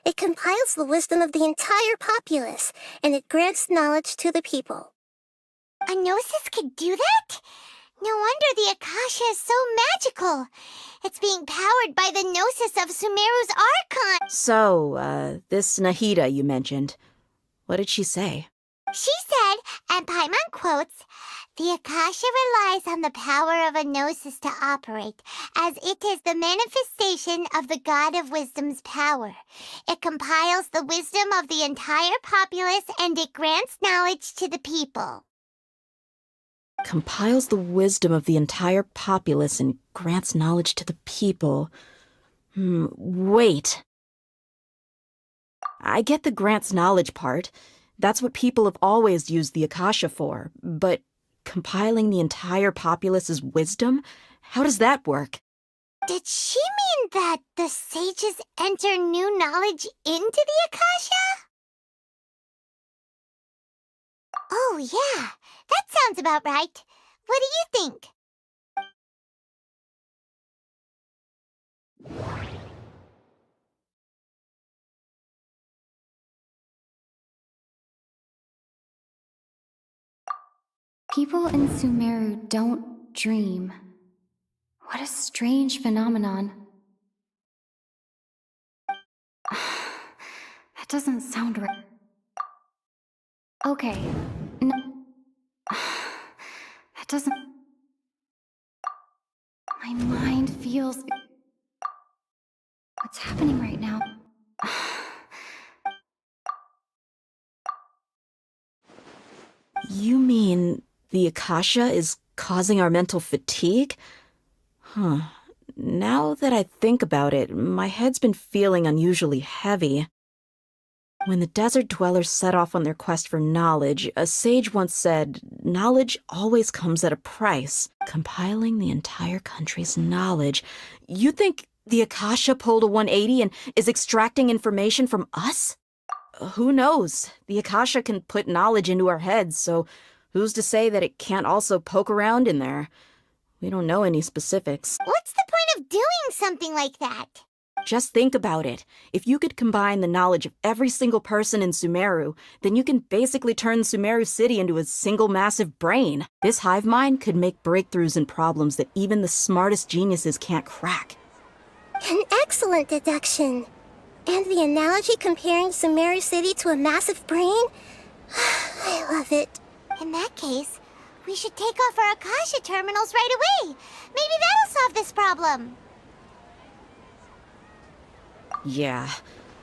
It compiles the wisdom of the entire populace, and it grants knowledge to the people. A gnosis could do that? No wonder the Akasha is so magical. It's being powered by the gnosis of Sumeru's Archon. So, this Nahida you mentioned, what did she say? She said, and Paimon quotes, "The Akasha relies on the power of a gnosis to operate, as it is the manifestation of the God of Wisdom's power. It compiles the wisdom of the entire populace, and it grants knowledge to the people." Compiles the wisdom of the entire populace and grants knowledge to the people. Wait. I get the grants knowledge part. That's what people have always used the Akasha for. But compiling the entire populace's wisdom? How does that work? Did she mean that the sages enter new knowledge into the Akasha? Oh, yeah. That sounds about right. What do you think? People in Sumeru don't dream. What a strange phenomenon. That doesn't sound right. Okay. No. That doesn't... My mind feels... What's happening right now? You mean the Akasha is causing our mental fatigue? Huh. Now that I think about it, my head's been feeling unusually heavy. When the desert dwellers set off on their quest for knowledge, a sage once said, "Knowledge always comes at a price." Compiling the entire country's knowledge. You think the Akasha pulled a 180 and is extracting information from us? Who knows? The Akasha can put knowledge into our heads, so who's to say that it can't also poke around in there? We don't know any specifics. What's the point of doing something like that? Just think about it. If you could combine the knowledge of every single person in Sumeru, then you can basically turn Sumeru City into a single massive brain. This hive mind could make breakthroughs in problems that even the smartest geniuses can't crack. An excellent deduction. And the analogy comparing Sumeru City to a massive brain? I love it. In that case, we should take off our Akasha terminals right away. Maybe that'll solve this problem. Yeah,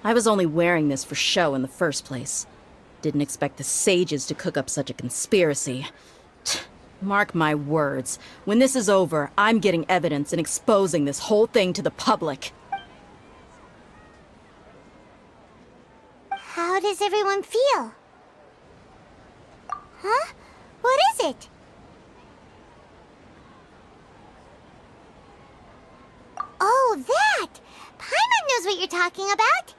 I was only wearing this for show in the first place. Didn't expect the sages to cook up such a conspiracy. Mark my words. When this is over, I'm getting evidence and exposing this whole thing to the public. How does everyone feel? Huh? What is it? Oh, that! Paimon knows what you're talking about!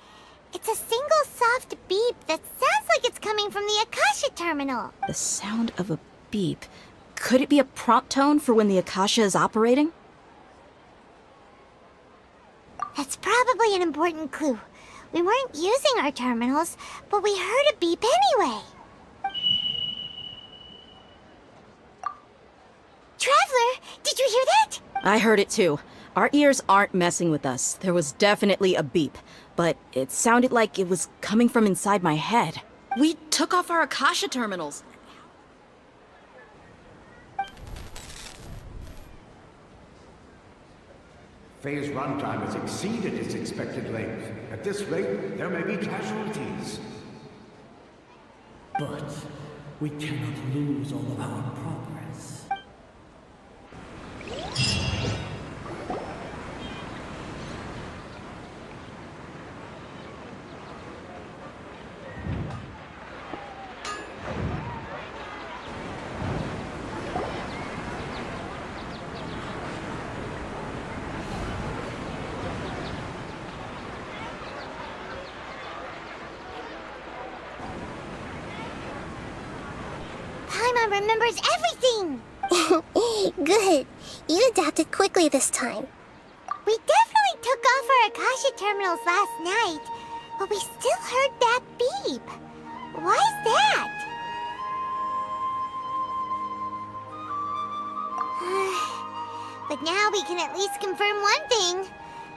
It's a single soft beep that sounds like it's coming from the Akasha terminal. The sound of a beep. Could it be a prompt tone for when the Akasha is operating? That's probably an important clue. We weren't using our terminals, but we heard a beep anyway. Traveler, did you hear that? I heard it too. Our ears aren't messing with us. There was definitely a beep, but it sounded like it was coming from inside my head. We took off our Akasha terminals. Phase runtime has exceeded its expected length. At this rate, there may be casualties. But we cannot lose all of our progress. Paimon remembers everything! Good. You adapted quickly this time. We definitely took off our Akasha terminals last night, but we still heard that beep. Why's that? But now we can at least confirm one thing.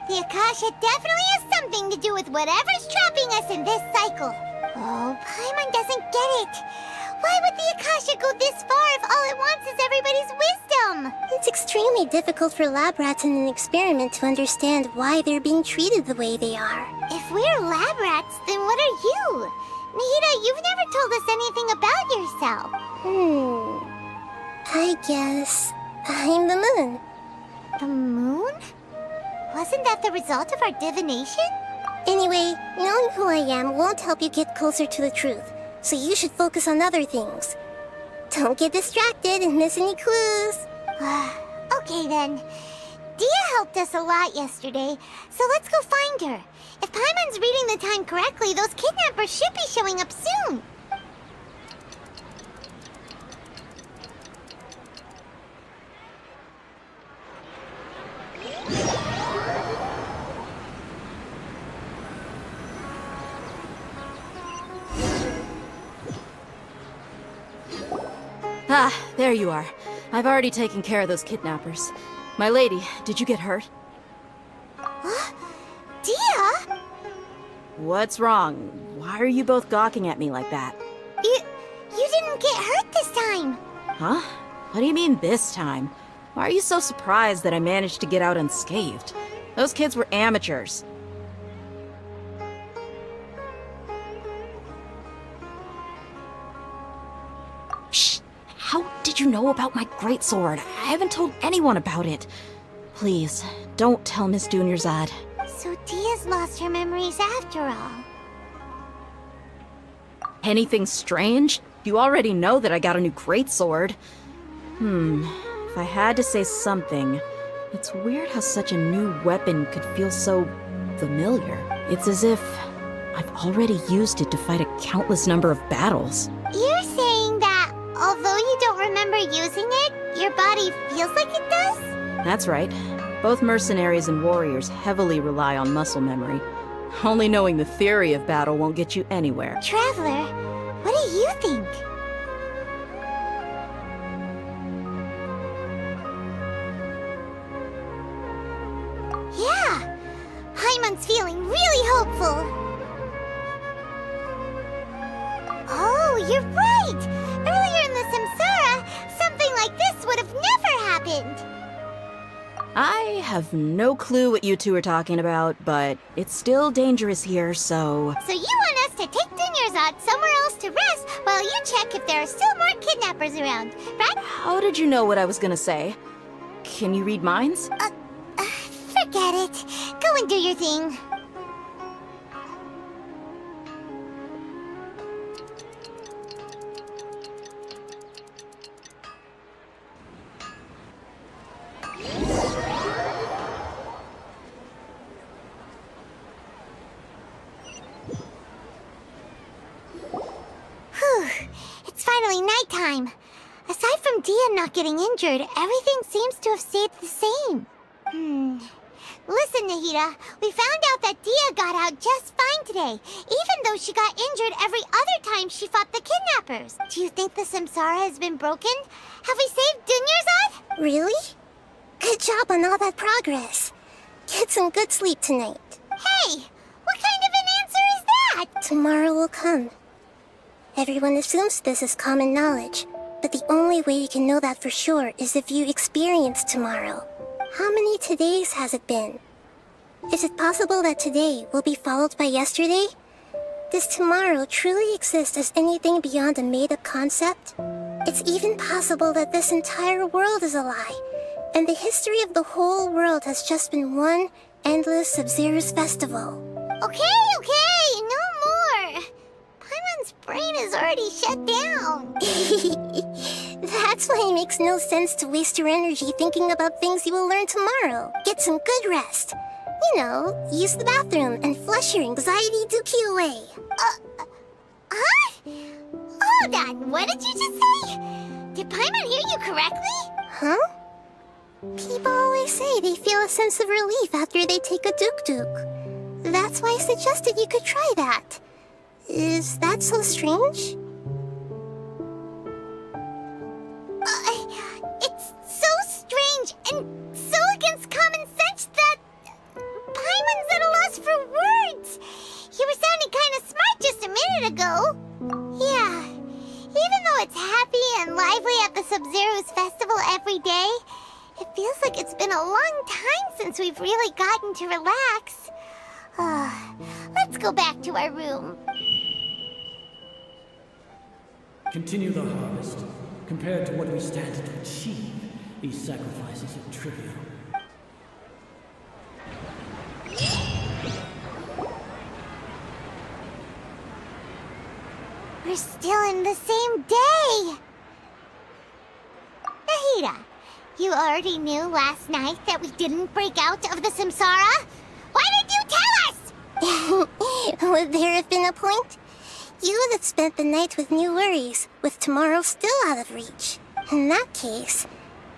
The Akasha definitely has something to do with whatever's trapping us in this cycle. Oh, Paimon doesn't get it. Why would the Akasha go this far if all it wants is everybody's wisdom? It's extremely difficult for lab rats in an experiment to understand why they're being treated the way they are. If we're lab rats, then what are you? Nahida, you've never told us anything about yourself. I guess I'm the moon. The moon? Wasn't that the result of our divination? Anyway, knowing who I am won't help you get closer to the truth, so you should focus on other things. Don't get distracted and miss any clues. Okay then. Dia helped us a lot yesterday, so let's go find her. If Paimon's reading the time correctly, those kidnappers should be showing up soon. Ah, there you are. I've already taken care of those kidnappers. My lady, did you get hurt? Dia? What's wrong? Why are you both gawking at me like that? You didn't get hurt this time. Huh? What do you mean this time? Why are you so surprised that I managed to get out unscathed? Those kids were amateurs. Shh! How did you know about my greatsword? I haven't told anyone about it. Please, don't tell Miss Dunyarzad. So Dia's lost her memories after all. Anything strange? You already know that I got a new greatsword. If I had to say something, it's weird how such a new weapon could feel so familiar. It's as if I've already used it to fight a countless number of battles. You're saying that although you don't remember using it, your body feels like it does? That's right. Both mercenaries and warriors heavily rely on muscle memory. Only knowing the theory of battle won't get you anywhere. Traveler, what do you think? Yeah! Paimon's feeling really hopeful. Oh, you're right! Earlier in the Samsara, something like this would have never happened. I have no clue what you two are talking about, but it's still dangerous here, so... So you want us to take Dunyarzad somewhere else to rest while you check if there are still more kidnappers around, right? How did you know what I was gonna say? Can you read minds? Forget it. Go and do your thing. It's finally nighttime. Aside from Dia not getting injured, everything seems to have stayed the same. Listen, Nahida, we found out that Dia got out just fine today, even though she got injured every other time she fought the kidnappers. Do you think the Samsara has been broken? Have we saved Dunyarzad? Really? Good job on all that progress. Get some good sleep tonight. Hey, what kind of an answer is that? Tomorrow will come. Everyone assumes this is common knowledge, but the only way you can know that for sure is if you experience tomorrow. How many todays has it been? Is it possible that today will be followed by yesterday? Does tomorrow truly exist as anything beyond a made-up concept? It's even possible that this entire world is a lie, and the history of the whole world has just been one endless Sub-Zero's festival. Okay, no more. Paimon's brain is already shut down. That's why it makes no sense to waste your energy thinking about things you will learn tomorrow. Get some good rest. You know, use the bathroom and flush your anxiety dookie away. Huh? Hold on, what did you just say? Did Paimon hear you correctly? Huh? People always say they feel a sense of relief after they take a duk-duk. That's why I suggested you could try that. Is that so strange? It's so strange and so against common sense that Paimon's at a loss for words. You were sounding kind of smart just a minute ago. Yeah, even though it's happy and lively at the Sub-Zero's festival every day, it feels like it's been a long time since we've really gotten to relax. Let's go back to our room. Continue the harvest. Compared to what we stand to achieve, these sacrifices are trivial. We're still in the same day! Nahida, you already knew last night that we didn't break out of the Samsara? Why did you tell us? Would there have been a point? You would have spent the night with new worries, with tomorrow still out of reach. In that case,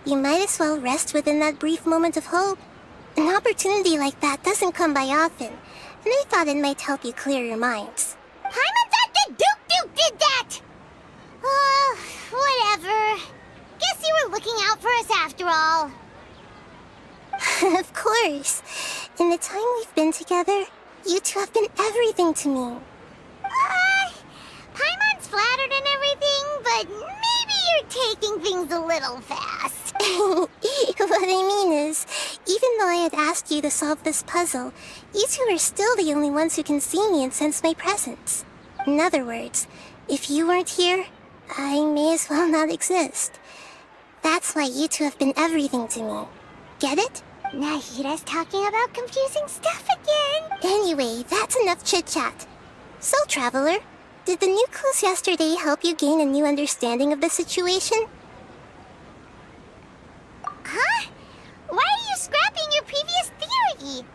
you might as well rest within that brief moment of hope. An opportunity like that doesn't come by often, and I thought it might help you clear your minds. Paimon thought the Duke did that! Whatever. Guess you were looking out for us after all. Of course. In the time we've been together, you two have been everything to me. Paimon's flattered and everything, but maybe you're taking things a little fast. What I mean is, even though I had asked you to solve this puzzle, you two are still the only ones who can see me and sense my presence. In other words, if you weren't here, I may as well not exist. That's why you two have been everything to me. Get it? Nahida's talking about confusing stuff again. Anyway, that's enough chit-chat. So, Traveler, did the new clues yesterday help you gain a new understanding of the situation? Huh? Why are you scrapping your previous theory?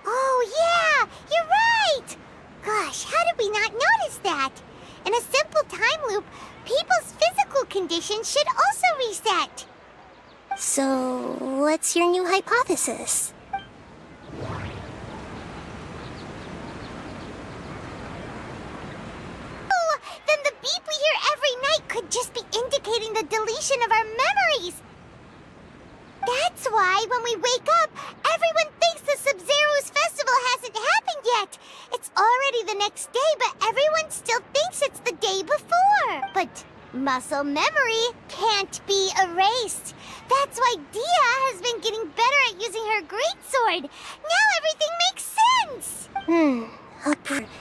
Oh yeah, you're right! Gosh, how did we not notice that? In a simple time loop, people's physical conditions should also reset. So, what's your new hypothesis? Then the beep we hear every night could just be indicating the deletion of our memories. That's why when we wake up, everyone thinks the Sub-Zero's festival hasn't happened yet. It's already the next day, but everyone still thinks it's the day before. But Muscle memory can't be erased. That's why Dia has been getting better at using her greatsword. Now everything makes sense!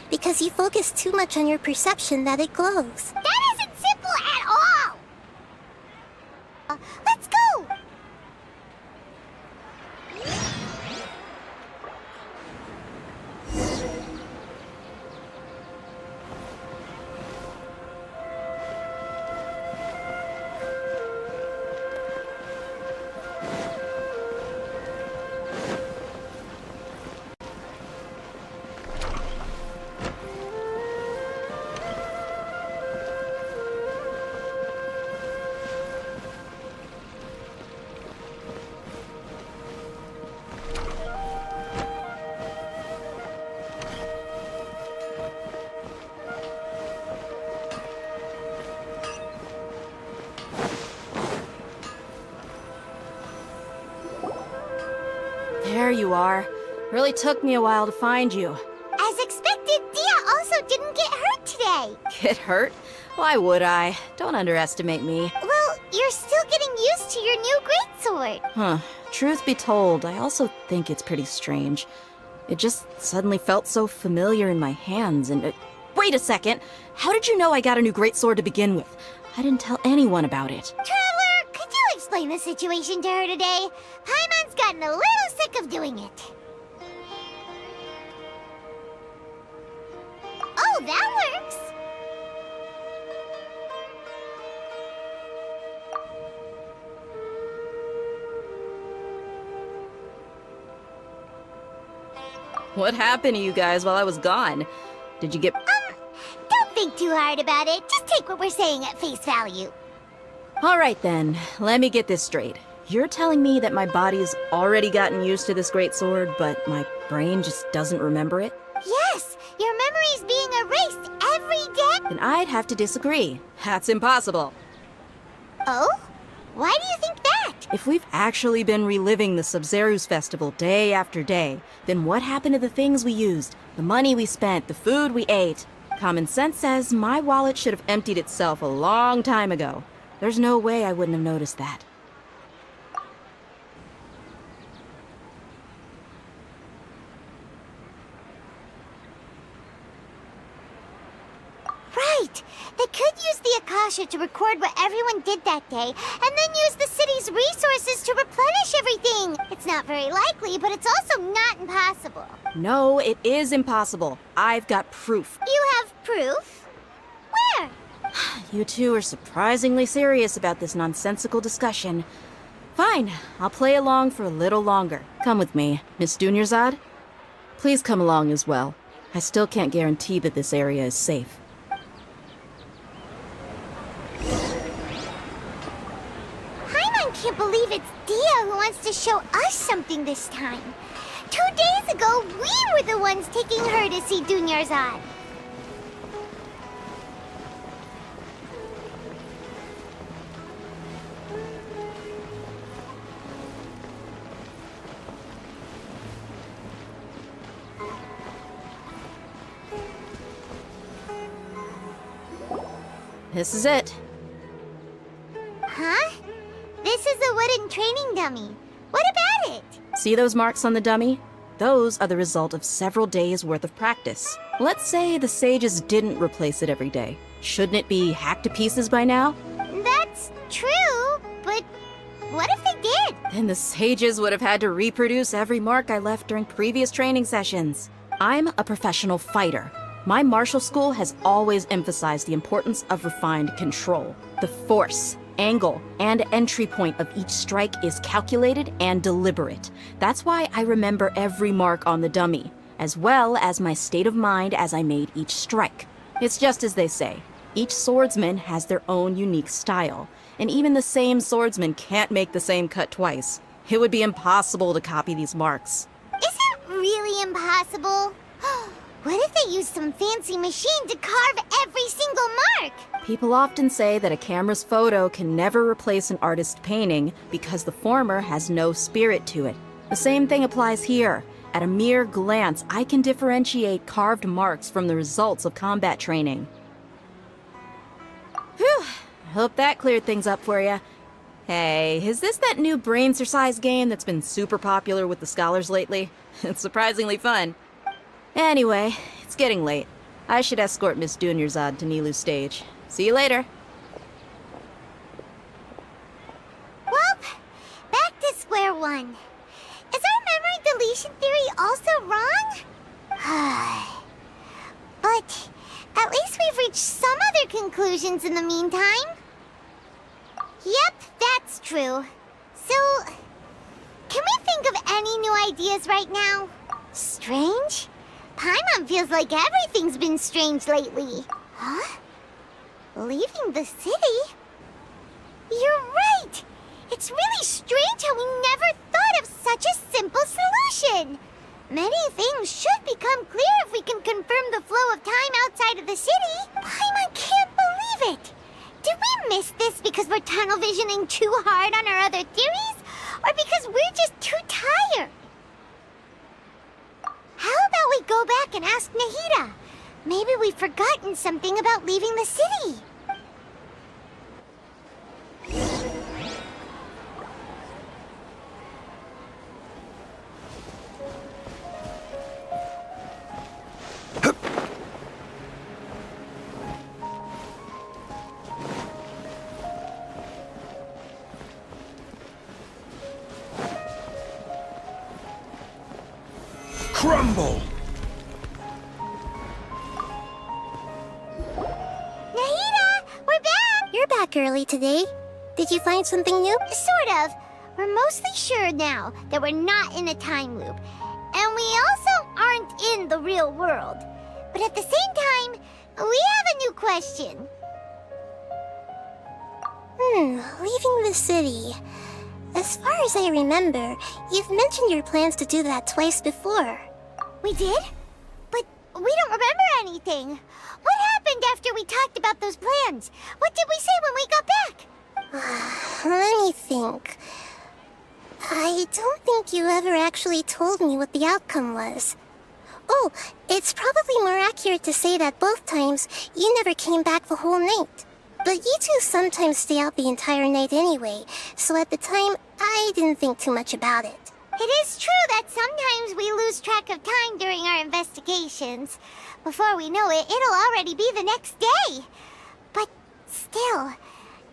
Because you focus too much on your perception that it glows. That isn't simple at all! Let's go! There you are. Really took me a while to find you. As expected, Dia also didn't get hurt today. Get hurt? Why would I? Don't underestimate me. Well, you're still getting used to your new greatsword. Huh. Truth be told, I also think it's pretty strange. It just suddenly felt so familiar in my hands and... Wait a second! How did you know I got a new greatsword to begin with? I didn't tell anyone about it. Traveler, could you explain the situation to her today? Paimon's gotten a little sick of doing it. Oh, that works! What happened to you guys while I was gone? Did you get... Don't think too hard about it. Just take what we're saying at face value. Alright then, let me get this straight. You're telling me that my body's already gotten used to this greatsword, but my brain just doesn't remember it? Yes! Your memory's being erased every day! Then I'd have to disagree. That's impossible. Oh? Why do you think that? If we've actually been reliving the Sub-Zeru's festival day after day, then what happened to the things we used, the money we spent, the food we ate? Common sense says my wallet should have emptied itself a long time ago. There's no way I wouldn't have noticed that. Right! They could use the Akasha to record what everyone did that day, and then use the city's resources to replenish everything! It's not very likely, but it's also not impossible. No, it is impossible. I've got proof. You have proof? Where? You two are surprisingly serious about this nonsensical discussion. Fine, I'll play along for a little longer. Come with me, Miss Dunyarzad. Please come along as well. I still can't guarantee that this area is safe. I can't believe it's Dia who wants to show us something this time. 2 days ago, we were the ones taking her to see Dunyarzad. This is it. Huh? This is a wooden training dummy. What about it? See those marks on the dummy? Those are the result of several days' worth of practice. Let's say the sages didn't replace it every day. Shouldn't it be hacked to pieces by now? That's true, but what if they did? Then the sages would have had to reproduce every mark I left during previous training sessions. I'm a professional fighter. My martial school has always emphasized the importance of refined control. The force, angle, and entry point of each strike is calculated and deliberate. That's why I remember every mark on the dummy, as well as my state of mind as I made each strike. It's just as they say, each swordsman has their own unique style, and even the same swordsman can't make the same cut twice. It would be impossible to copy these marks. Is it really impossible? What if they used some fancy machine to carve every single mark? People often say that a camera's photo can never replace an artist's painting because the former has no spirit to it. The same thing applies here. At a mere glance, I can differentiate carved marks from the results of combat training. Whew, hope that cleared things up for you. Hey, is this that new brain-exercise game that's been super popular with the scholars lately? It's surprisingly fun. Anyway, it's getting late. I should escort Miss Dunyarzad to Nilu's stage. See you later. Well, back to square one. Is our memory deletion theory also wrong? But at least we've reached some other conclusions in the meantime. Yep, that's true. So, can we think of any new ideas right now? Strange? Paimon feels like everything's been strange lately. Huh? Leaving the city? You're right! It's really strange how we never thought of such a simple solution! Many things should become clear if we can confirm the flow of time outside of the city. Paimon can't believe it! Did we miss this because we're tunnel visioning too hard on our other theories? Or because we're just too tired? How about we go back and ask Nahida? Maybe we've forgotten something about leaving the city. Crumble! Nahida, we're back! You're back early today. Did you find something new? Sort of. We're mostly sure now that we're not in a time loop. And we also aren't in the real world. But at the same time, we have a new question. Leaving the city. As far as I remember, you've mentioned your plans to do that twice before. We did? But we don't remember anything. What happened after we talked about those plans? What did we say when we got back? Let me think. I don't think you ever actually told me what the outcome was. Oh, it's probably more accurate to say that both times you never came back the whole night. But you two sometimes stay out the entire night anyway, so at the time, I didn't think too much about it. It is true that sometimes we lose track of time during our investigations. Before we know it, it'll already be the next day. But still,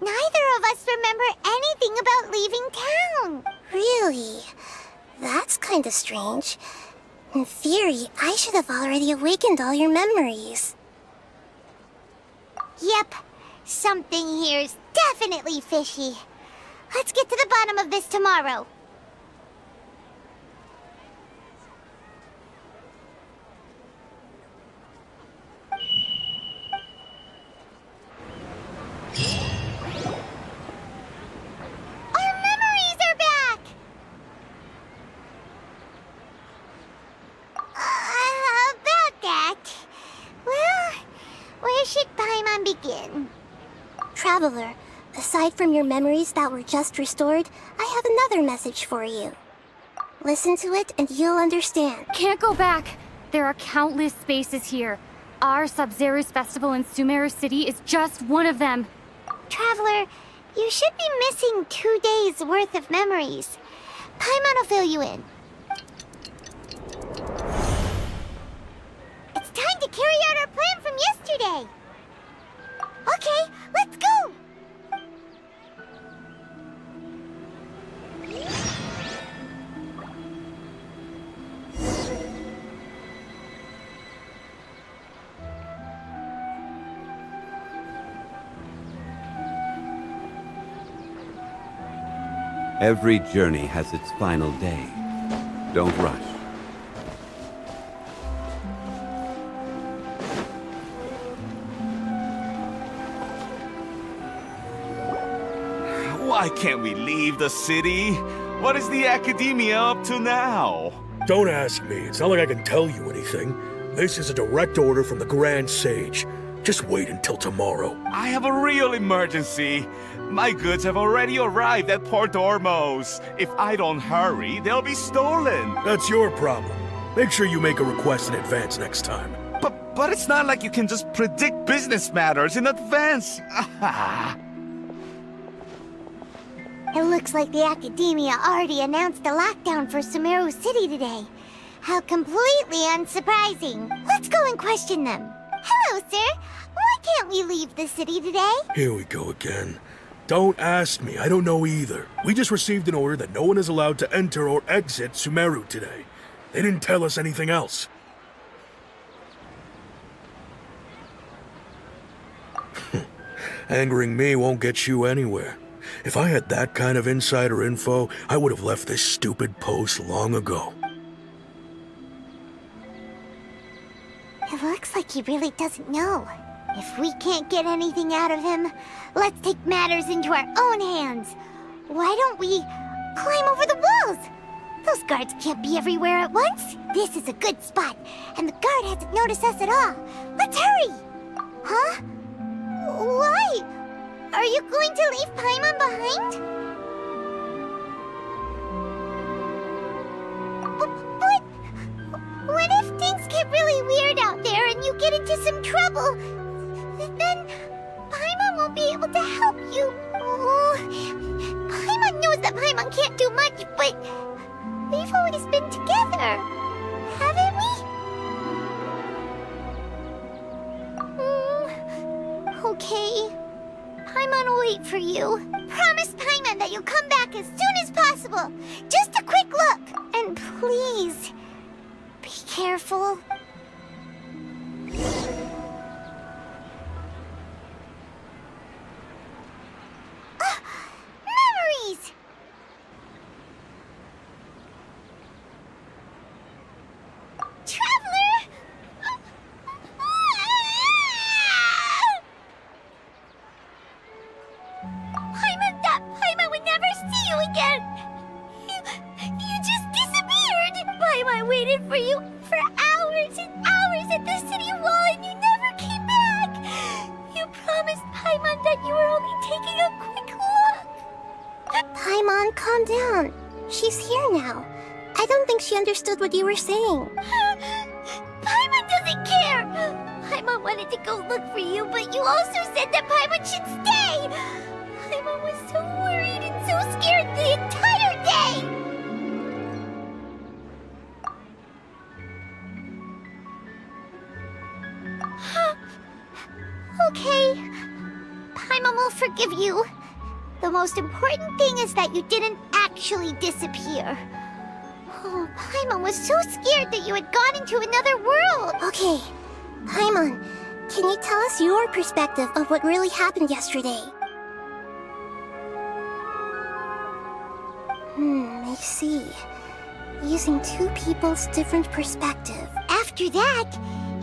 neither of us remember anything about leaving town. Really? That's kinda strange. In theory, I should have already awakened all your memories. Yep, something here's definitely fishy. Let's get to the bottom of this tomorrow. Our memories are back! About that... Well, where should Paimon begin? Traveler, aside from your memories that were just restored, I have another message for you. Listen to it and you'll understand. Can't go back. There are countless spaces here. Our Sub-Zero's festival in Sumeru City is just one of them. Traveler, you should be missing 2 days worth of memories. Paimon will fill you in. It's time to carry out our plan from yesterday. Okay, let's go! Every journey has its final day. Don't rush. Why can't we leave the city? What is the Academia up to now? Don't ask me. It's not like I can tell you anything. This is a direct order from the Grand Sage. Just wait until tomorrow. I have a real emergency. My goods have already arrived at Port Ormos. If I don't hurry, they'll be stolen. That's your problem. Make sure you make a request in advance next time. But it's not like you can just predict business matters in advance. It looks like the Academia already announced a lockdown for Sumeru City today. How completely unsurprising. Let's go and question them. Hello, sir. Why can't we leave the city today? Here we go again. Don't ask me, I don't know either. We just received an order that no one is allowed to enter or exit Sumeru today. They didn't tell us anything else. Angering me won't get you anywhere. If I had that kind of insider info, I would have left this stupid post long ago. It looks like he really doesn't know. If we can't get anything out of him, let's take matters into our own hands. Why don't we climb over the walls? Those guards can't be everywhere at once. This is a good spot, and the guard hasn't noticed us at all. Let's hurry! Huh? Why? Are you going to leave Paimon behind? But what if things get really weird out there and you get into some trouble? Then Paimon won't be able to help you. Oh, Paimon knows that Paimon can't do much, but we've always been together, haven't we? Okay. Paimon will wait for you. Promise Paimon that you'll come back as soon as possible. Just a quick look. And please, be careful. Memories! Traveler! Paimon would never see you again! You just disappeared! Paimon waited for you for hours and hours at the city wall and you never came back! You promised Paimon that you were only taking a quick look! Paimon, calm down. She's here now. I don't think she understood what you were saying. Paimon doesn't care! Paimon wanted to go look for you, but you also said that Paimon should stay! Paimon was so worried and so scared the entire day! Okay. Paimon will forgive you. The most important thing is that you didn't actually disappear. Oh, Paimon was so scared that you had gone into another world! Okay, Paimon, can you tell us your perspective of what really happened yesterday? I see. Using two people's different perspective. After that,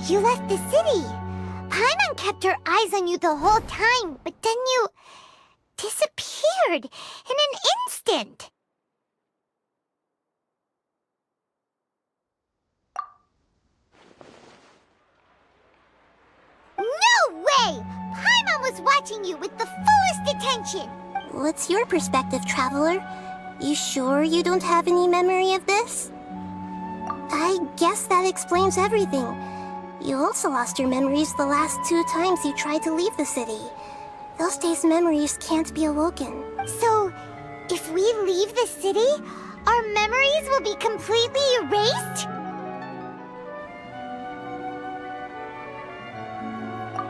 you left the city. Paimon kept her eyes on you the whole time, but then you disappeared in an instant. No way! Paimon was watching you with the fullest attention. What's your perspective, Traveler? You sure you don't have any memory of this? I guess that explains everything. You also lost your memories the last 2 times you tried to leave the city. Those days' memories can't be awoken. So, if we leave the city, our memories will be completely erased?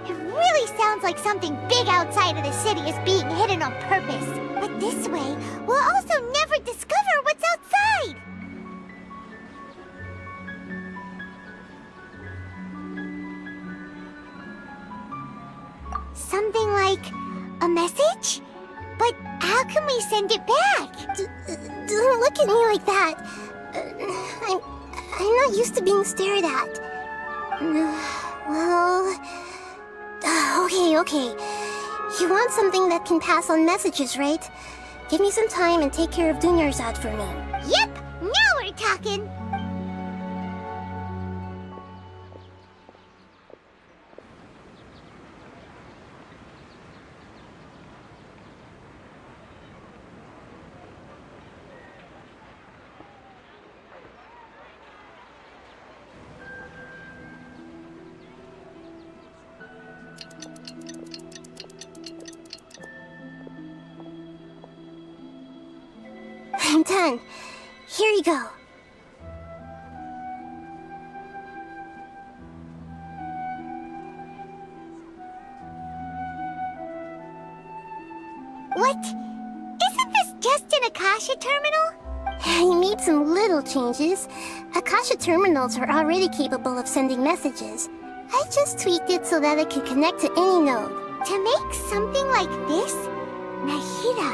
It really sounds like something big outside of the city is being hidden on purpose. But this way, we'll also never discover what's outside! Something like a message? But how can we send it back? Don't look at me like that. I'm not used to being stared at. Well... Okay. You want something that can pass on messages, right? Give me some time and take care of Dunyarzad for me. Yep! Now we're talking! done. Here you go. What? Isn't this just an Akasha terminal? He made some little changes. Akasha terminals are already capable of sending messages. I just tweaked it so that it could connect to any node. To make something like this? Nahida,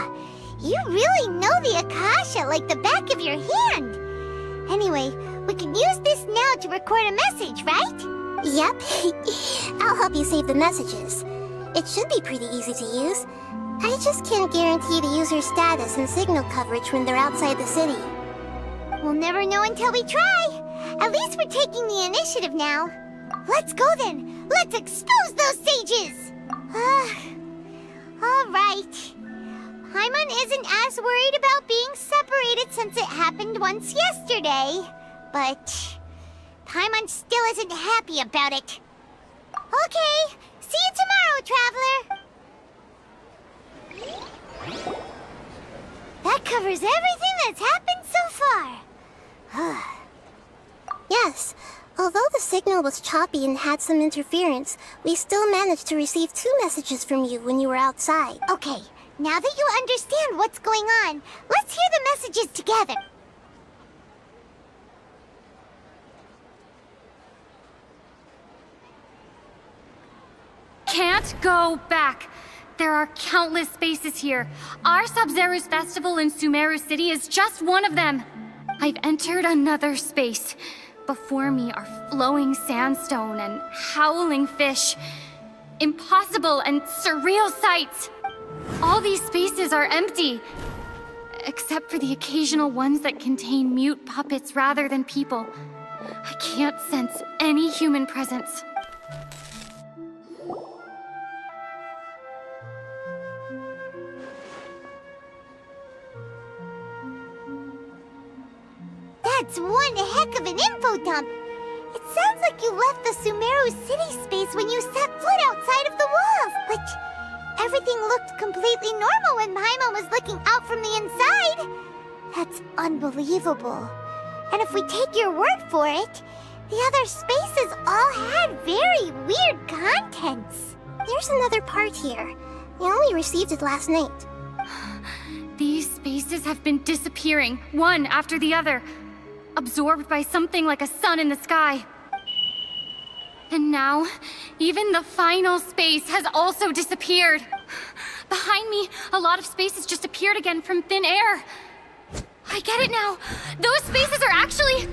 you really know the Akasha like the back of your hand. Anyway, we can use this now to record a message, right? Yep. I'll help you save the messages. It should be pretty easy to use. I just can't guarantee the user's status and signal coverage when they're outside the city. We'll never know until we try. At least we're taking the initiative now. Let's go then. Let's expose those sages. All right. Paimon isn't as worried about being separated since it happened once yesterday. But Paimon still isn't happy about it. Okay. See you tomorrow, Traveler. That covers everything that's happened so far. Yes, although the signal was choppy and had some interference, we still managed to receive 2 messages from you when you were outside. Okay, now that you understand what's going on, let's hear the messages together. Can't go back. There are countless spaces here. Our Sub-Zero's festival in Sumeru City is just one of them. I've entered another space. Before me are flowing sandstone and howling fish. Impossible and surreal sights. All these spaces are empty, except for the occasional ones that contain mute puppets rather than people. I can't sense any human presence. That's one heck of an info dump. It sounds like you left the Sumeru city space when you set foot outside of the walls, but everything looked completely normal when Paimon was looking out from the inside. That's unbelievable. And if we take your word for it, the other spaces all had very weird contents. There's another part here. We only received it last night. These spaces have been disappearing, one after the other, absorbed by something like a sun in the sky. And now, even the final space has also disappeared. Behind me, a lot of spaces just appeared again from thin air. I get it now. Those spaces are actually...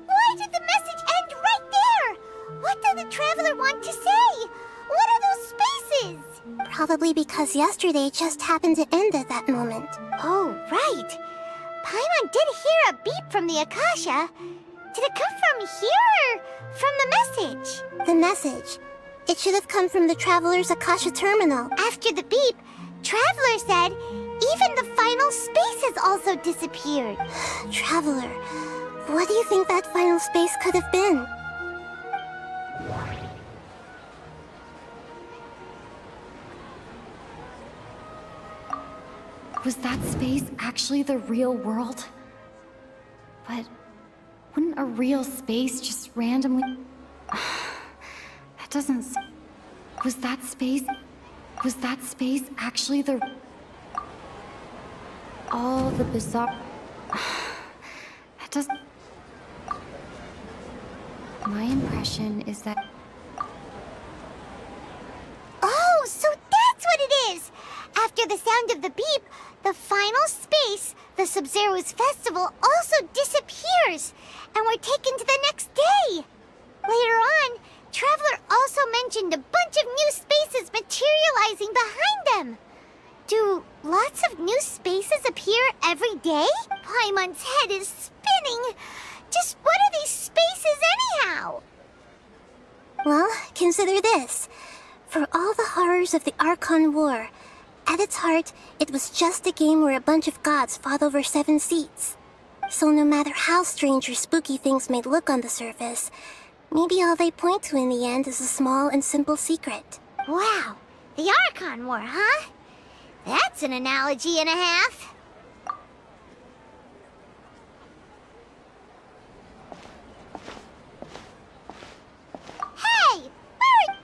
Why did the message end right there? What did the Traveler want to say? What are those spaces? Probably because yesterday just happened to end at that moment. Oh, right. Paimon did hear a beep from the Akasha. Did it come from here or from the message? The message. It should have come from the Traveler's Akasha terminal. After the beep, Traveler said even the final space has also disappeared. Traveler, what do you think that final space could have been? Was that space actually the real world? But wouldn't a real space just randomly... That doesn't... Was that space actually the... All the bizarre... That doesn't... My impression is that... Oh, so that's what it is! After the sound of the beep, the final space, the Sub-Zero's festival, also disappears, and we're taken to the next day. Later on, Traveler also mentioned a bunch of new spaces materializing behind them. Do lots of new spaces appear every day? Paimon's head is spinning. Just what are these spaces anyhow? Well, consider this. For all the horrors of the Archon War, at its heart, it was just a game where a bunch of gods fought over 7 seats. So no matter how strange or spooky things may look on the surface, Maybe all they point to in the end is a small and simple secret. Wow, the Archon War, huh? That's an analogy and a half. Hey, bird!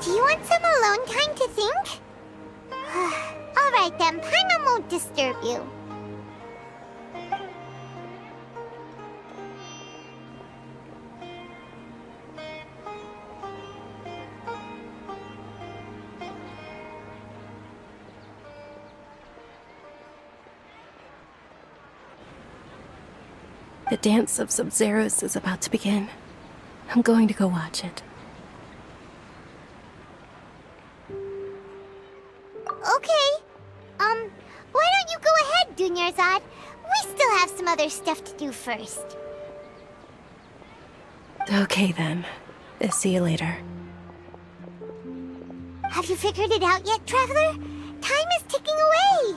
Do you want some alone time to think? Alright then, Paimon won't disturb you. The dance of Sub-Zeros is about to begin. I'm going to go watch it. Okay. Why don't you go ahead, Dunyarzad? We still have some other stuff to do first. Okay then. See you later. Have you figured it out yet, Traveler? Time is ticking away.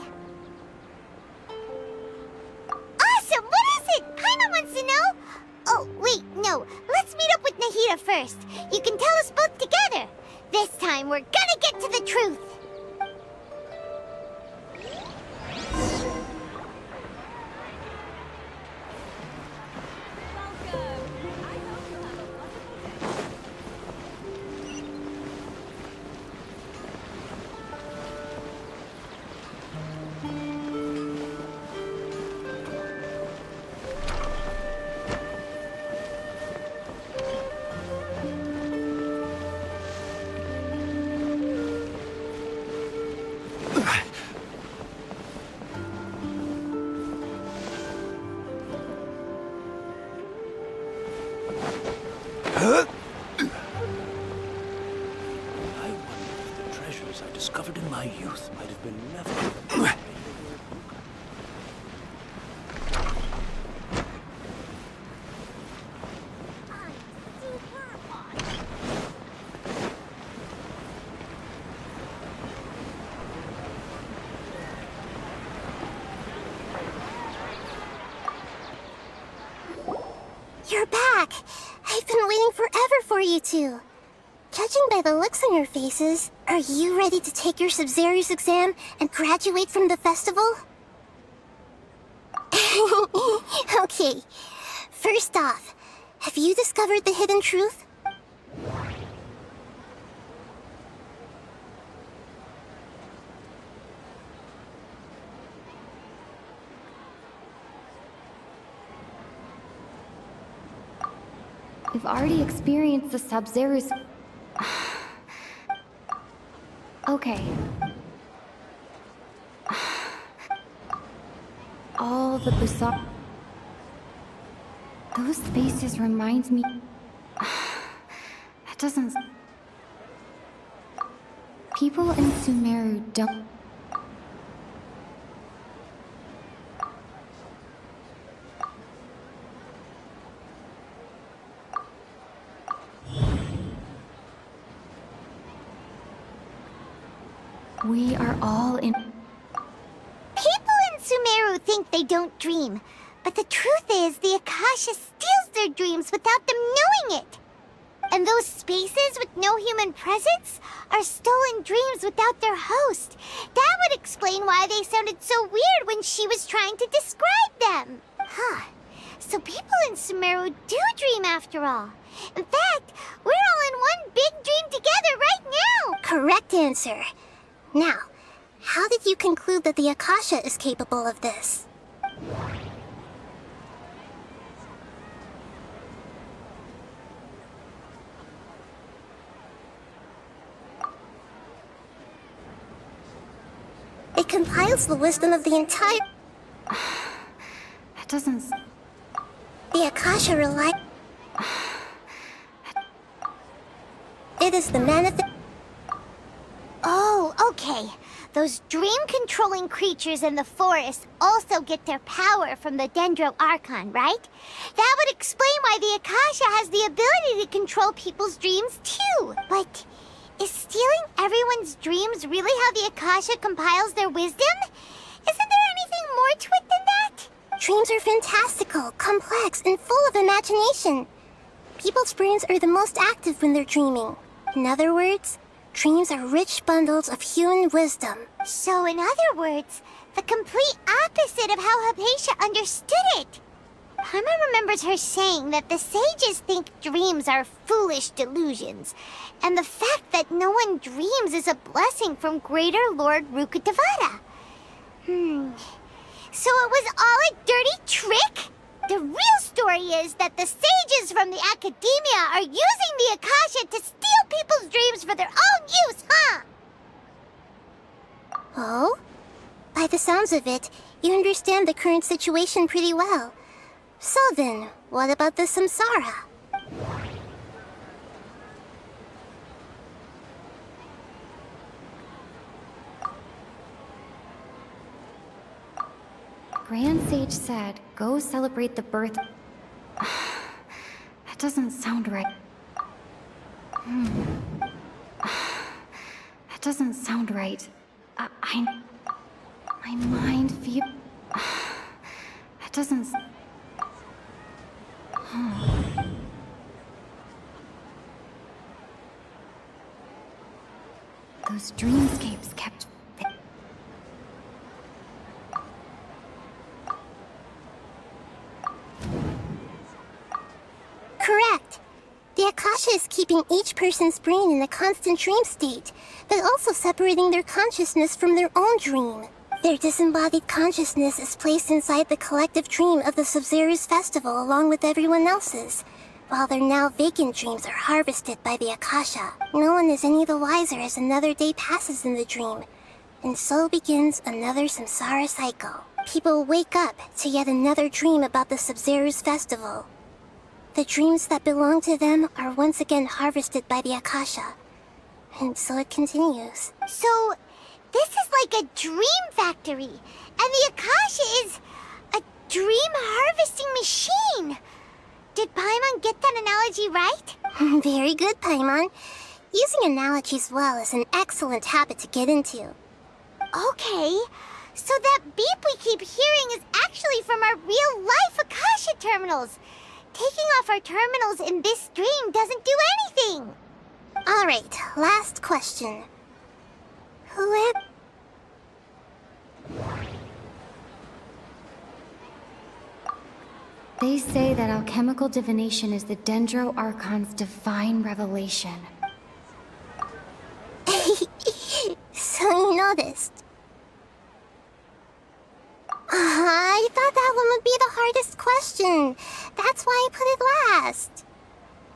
Awesome! What is it? Paimon wants to know. Oh, wait, no. Let's meet up with Nahida first. You can tell us both together. This time, we're gonna get to the truth. Discovered in my youth might have been left. You're back! I've been waiting forever for you two. Judging by the looks on your faces, are you ready to take your Sub-Zero's exam and graduate from the festival? Okay, first off, have you discovered the hidden truth? We've already experienced the Sub-Zero's... Okay. All the bizarre... Those faces remind me... That doesn't... People in Sumeru don't... We are all in... People in Sumeru think they don't dream, but the truth is the Akasha steals their dreams without them knowing it. And those spaces with no human presence are stolen dreams without their host. That would explain why they sounded so weird when she was trying to describe them. Huh. So people in Sumeru do dream after all. In fact, we're all in one big dream together right now. Correct answer. Now, how did you conclude that the Akasha is capable of this? It compiles the wisdom of the entire... That doesn't... The Akasha rely... It is the manifest... Oh, okay. Those dream-controlling creatures in the forest also get their power from the Dendro Archon, right? That would explain why the Akasha has the ability to control people's dreams, too. But is stealing everyone's dreams really how the Akasha compiles their wisdom? Isn't there anything more to it than that? Dreams are fantastical, complex, and full of imagination. People's brains are the most active when they're dreaming. In other words, dreams are rich bundles of human wisdom. So in other words, the complete opposite of how Hypatia understood it. Paimon remembers her saying that the sages think dreams are foolish delusions, and the fact that no one dreams is a blessing from Greater Lord Rukkhadevata. So it was all a dirty trick? The real story is that the sages from the Academia are using the Akasha to steal people's dreams for their own use, huh? Oh? By the sounds of it, you understand the current situation pretty well. So then, what about the Samsara? Grand Sage said, go celebrate the birth... That doesn't sound right. That doesn't sound right. My mind feel... That doesn't... Those dreamscapes kept... Correct. The Akasha is keeping each person's brain in a constant dream state, but also separating their consciousness from their own dream. Their disembodied consciousness is placed inside the collective dream of the Sub-Zero's festival along with everyone else's, while their now vacant dreams are harvested by the Akasha. No one is any the wiser as another day passes in the dream, and so begins another samsara cycle. People wake up to yet another dream about the Sub-Zero's festival. The dreams that belong to them are once again harvested by the Akasha, and so it continues. So, this is like a dream factory, and the Akasha is a dream harvesting machine. Did Paimon get that analogy right? Very good, Paimon. Using analogies well is an excellent habit to get into. Okay, so that beep we keep hearing is actually from our real-life Akasha terminals. Taking off our terminals in this dream doesn't do anything. Alright, last question. Who They say that alchemical divination is the Dendro Archon's divine revelation. So you noticed. I thought that one would be the hardest question. That's why I put it last.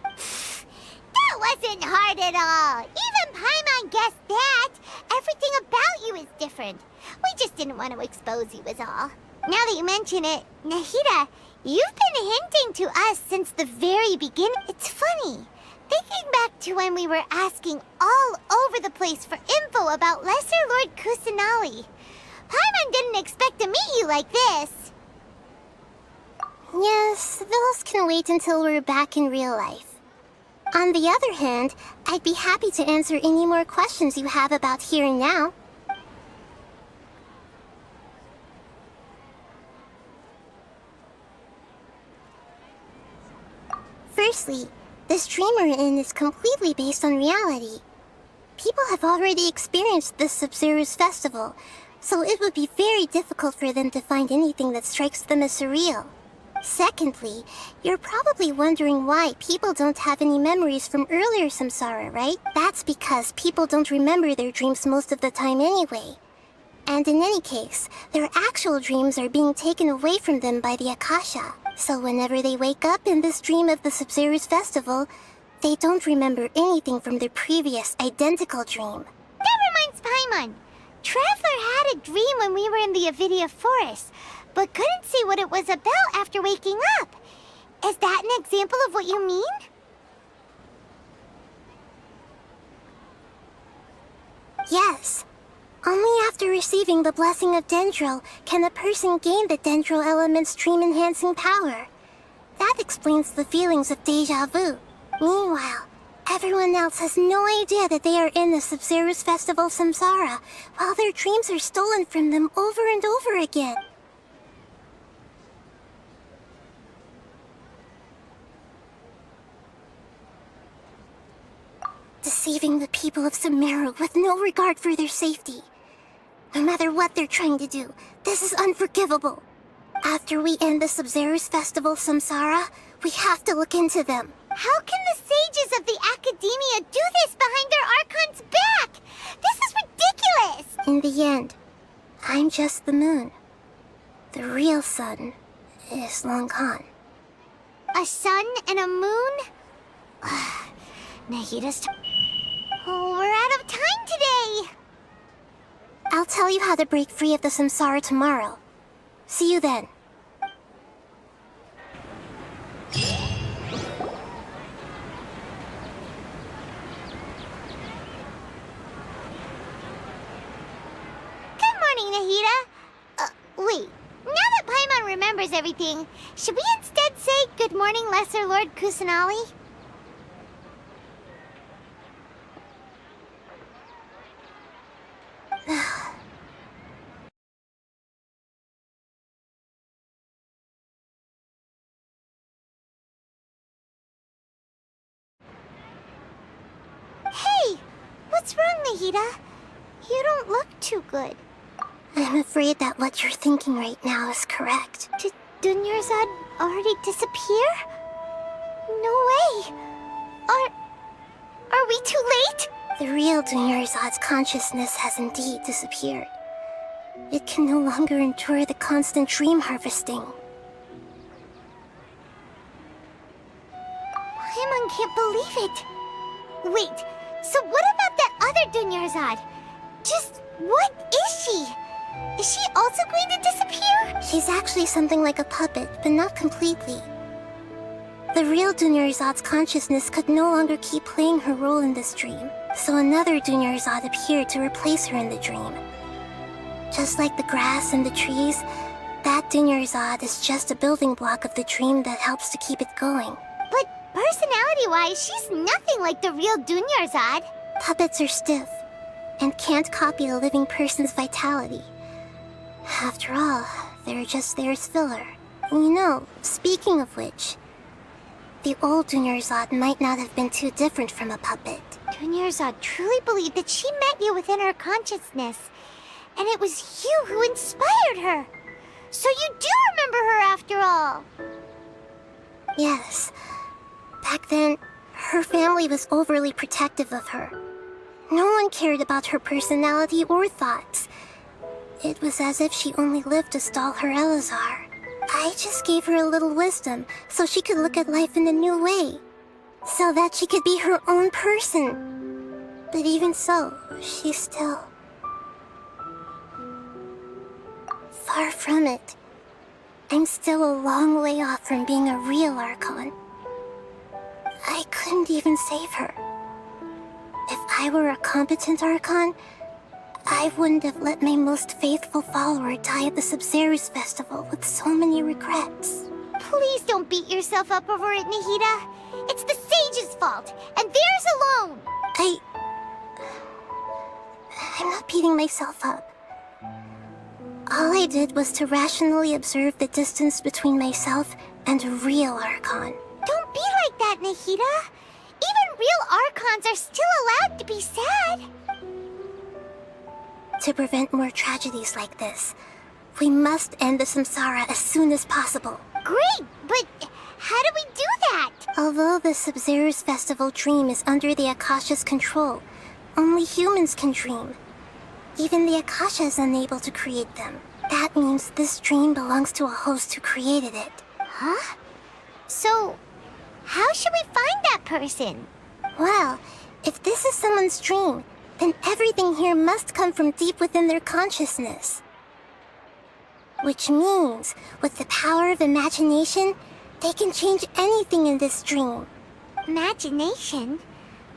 That wasn't hard at all. Even Paimon guessed that. Everything about you is different. We just didn't want to expose you is all. Now that you mention it, Nahida, you've been hinting to us since the very beginning. It's funny. Thinking back to when we were asking all over the place for info about Lesser Lord Kusanali. Paimon didn't expect to meet you like this. Yes, those can wait until we're back in real life. On the other hand, I'd be happy to answer any more questions you have about here and now. Firstly, this dream we're in is completely based on reality. People have already experienced this Sub-Zero's festival, so it would be very difficult for them to find anything that strikes them as surreal. Secondly, you're probably wondering why people don't have any memories from earlier samsara, right? That's because people don't remember their dreams most of the time anyway. And in any case, their actual dreams are being taken away from them by the Akasha. So whenever they wake up in this dream of the Sabzeruz festival, they don't remember anything from their previous identical dream. That reminds Paimon. Traveler had a dream when we were in the Avidia forest, but couldn't see what it was about after waking up. Is that an example of what you mean? Yes. Only after receiving the blessing of Dendro can a person gain the Dendro element's dream-enhancing power. That explains the feelings of déjà vu. Meanwhile, everyone else has no idea that they are in the Sabzeruz Festival Samsara, while their dreams are stolen from them over and over again. Deceiving the people of Sumeru with no regard for their safety. No matter what they're trying to do, this is unforgivable. After we end the Sabzeruz Festival Samsara, we have to look into them. How can the sages of the Academia do this behind their Archon's back? This is ridiculous! In the end, I'm just the moon. The real sun is long gone. A sun and a moon? Nahida's Oh, we're out of time today! I'll tell you how to break free of the samsara tomorrow. See you then. Good morning, Nahida. Wait. Now that Paimon remembers everything, should we instead say good morning, Lesser Lord Kusanali? Hey! What's wrong, Nahida? You don't look too good. I'm afraid that what you're thinking right now is correct. Did Dunyarzad already disappear? No way! Are we too late? The real Dunyarzad's consciousness has indeed disappeared. It can no longer endure the constant dream harvesting. Paimon can't believe it. Wait, so what about that other Dunyarzad? Just what is she? Is she also going to disappear? She's actually something like a puppet, but not completely. The real Dunyarzad's consciousness could no longer keep playing her role in this dream, so another Dunyarzad appeared to replace her in the dream. Just like the grass and the trees, that Dunyarzad is just a building block of the dream that helps to keep it going. But personality-wise, she's nothing like the real Dunyarzad. Puppets are stiff, and can't copy a living person's vitality. After all, they're just there as filler. You know, speaking of which, the old Dunyarzad might not have been too different from a puppet. Dunyarzad truly believed that she met you within her consciousness, and it was you who inspired her. So you do remember her after all. Yes. Back then, her family was overly protective of her. No one cared about her personality or thoughts. It was as if she only lived to stall her Elazar. I just gave her a little wisdom so she could look at life in a new way. So that she could be her own person. But even so, she's still... far from it. I'm still a long way off from being a real Archon. I couldn't even save her. If I were a competent Archon, I wouldn't have let my most faithful follower die at the Sabzeruz Festival with so many regrets. Please don't beat yourself up over it, Nahida. It's the sage's fault, and theirs alone. I'm not beating myself up. All I did was to rationally observe the distance between myself and a real Archon. Don't be like that, Nahida. Even real Archons are still allowed to be sad. To prevent more tragedies like this, we must end the samsara as soon as possible. Great, but how do we do that? Although the Sabzeruz Festival dream is under the Akasha's control, only humans can dream. Even the Akasha is unable to create them. That means this dream belongs to a host who created it. Huh? So, how should we find that person? Well, if this is someone's dream, then everything here must come from deep within their consciousness. Which means, with the power of imagination, they can change anything in this dream. Imagination?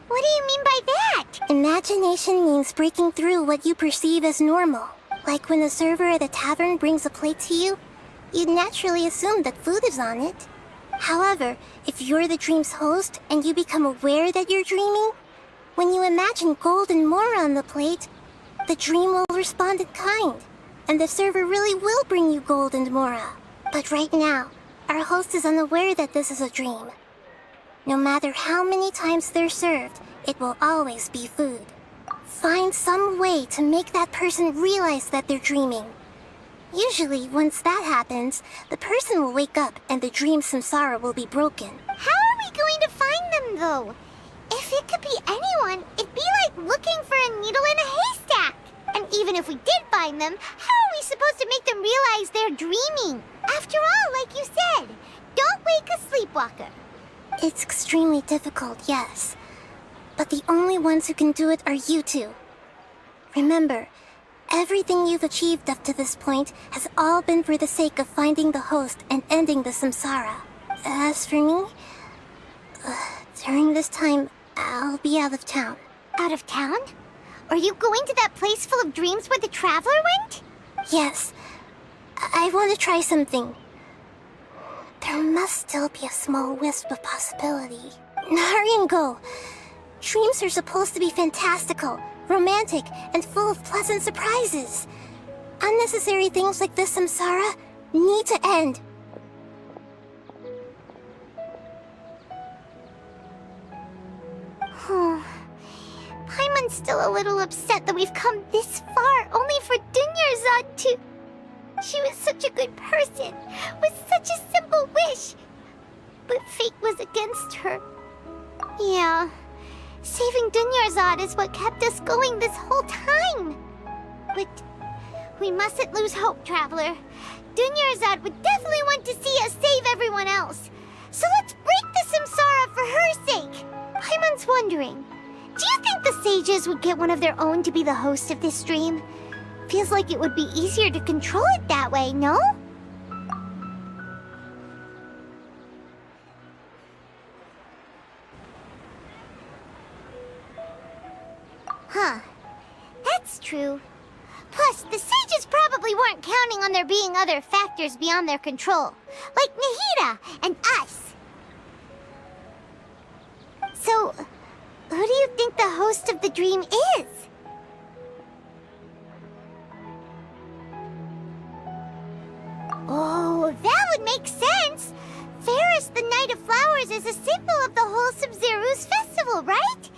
What do you mean by that? Imagination means breaking through what you perceive as normal. Like when a server at a tavern brings a plate to you, you'd naturally assume that food is on it. However, if you're the dream's host and you become aware that you're dreaming, when you imagine gold and more on the plate, the dream will respond in kind, and the server really will bring you gold and mora. But right now, our host is unaware that this is a dream. No matter how many times they're served, it will always be food. Find some way to make that person realize that they're dreaming. Usually, once that happens, the person will wake up and the dream samsara will be broken. How are we going to find them, though? If it could be anyone, it'd be like looking for a needle in a haystack. And even if we did find them, how are we supposed to make them realize they're dreaming? After all, like you said, don't wake a sleepwalker. It's extremely difficult, yes. But the only ones who can do it are you two. Remember, everything you've achieved up to this point has all been for the sake of finding the host and ending the samsara. As for me, during this time, I'll be out of town. Out of town? Are you going to that place full of dreams where the traveler went? Yes. I want to try something. There must still be a small wisp of possibility. Hurry and go. Dreams are supposed to be fantastical, romantic, and full of pleasant surprises. Unnecessary things like this samsara need to end. Paimon's still a little upset that we've come this far only for Dunyarzad to... She was such a good person, with such a simple wish. But fate was against her. Yeah, saving Dunyarzad is what kept us going this whole time. But we mustn't lose hope, Traveler. Dunyarzad would definitely want to see us save everyone else. So let's break the samsara for her sake. Paimon's wondering, do you think the sages would get one of their own to be the host of this stream? Feels like it would be easier to control it that way, no? Huh. That's true. Plus, the sages probably weren't counting on there being other factors beyond their control, like Nahida and us. So, who do you think the host of the dream is? Oh, that would make sense! Ferris, the Knight of Flowers, is a symbol of the whole Sub-Zeru's festival, right?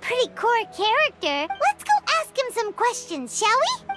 Pretty core character. Let's go ask him some questions, shall we?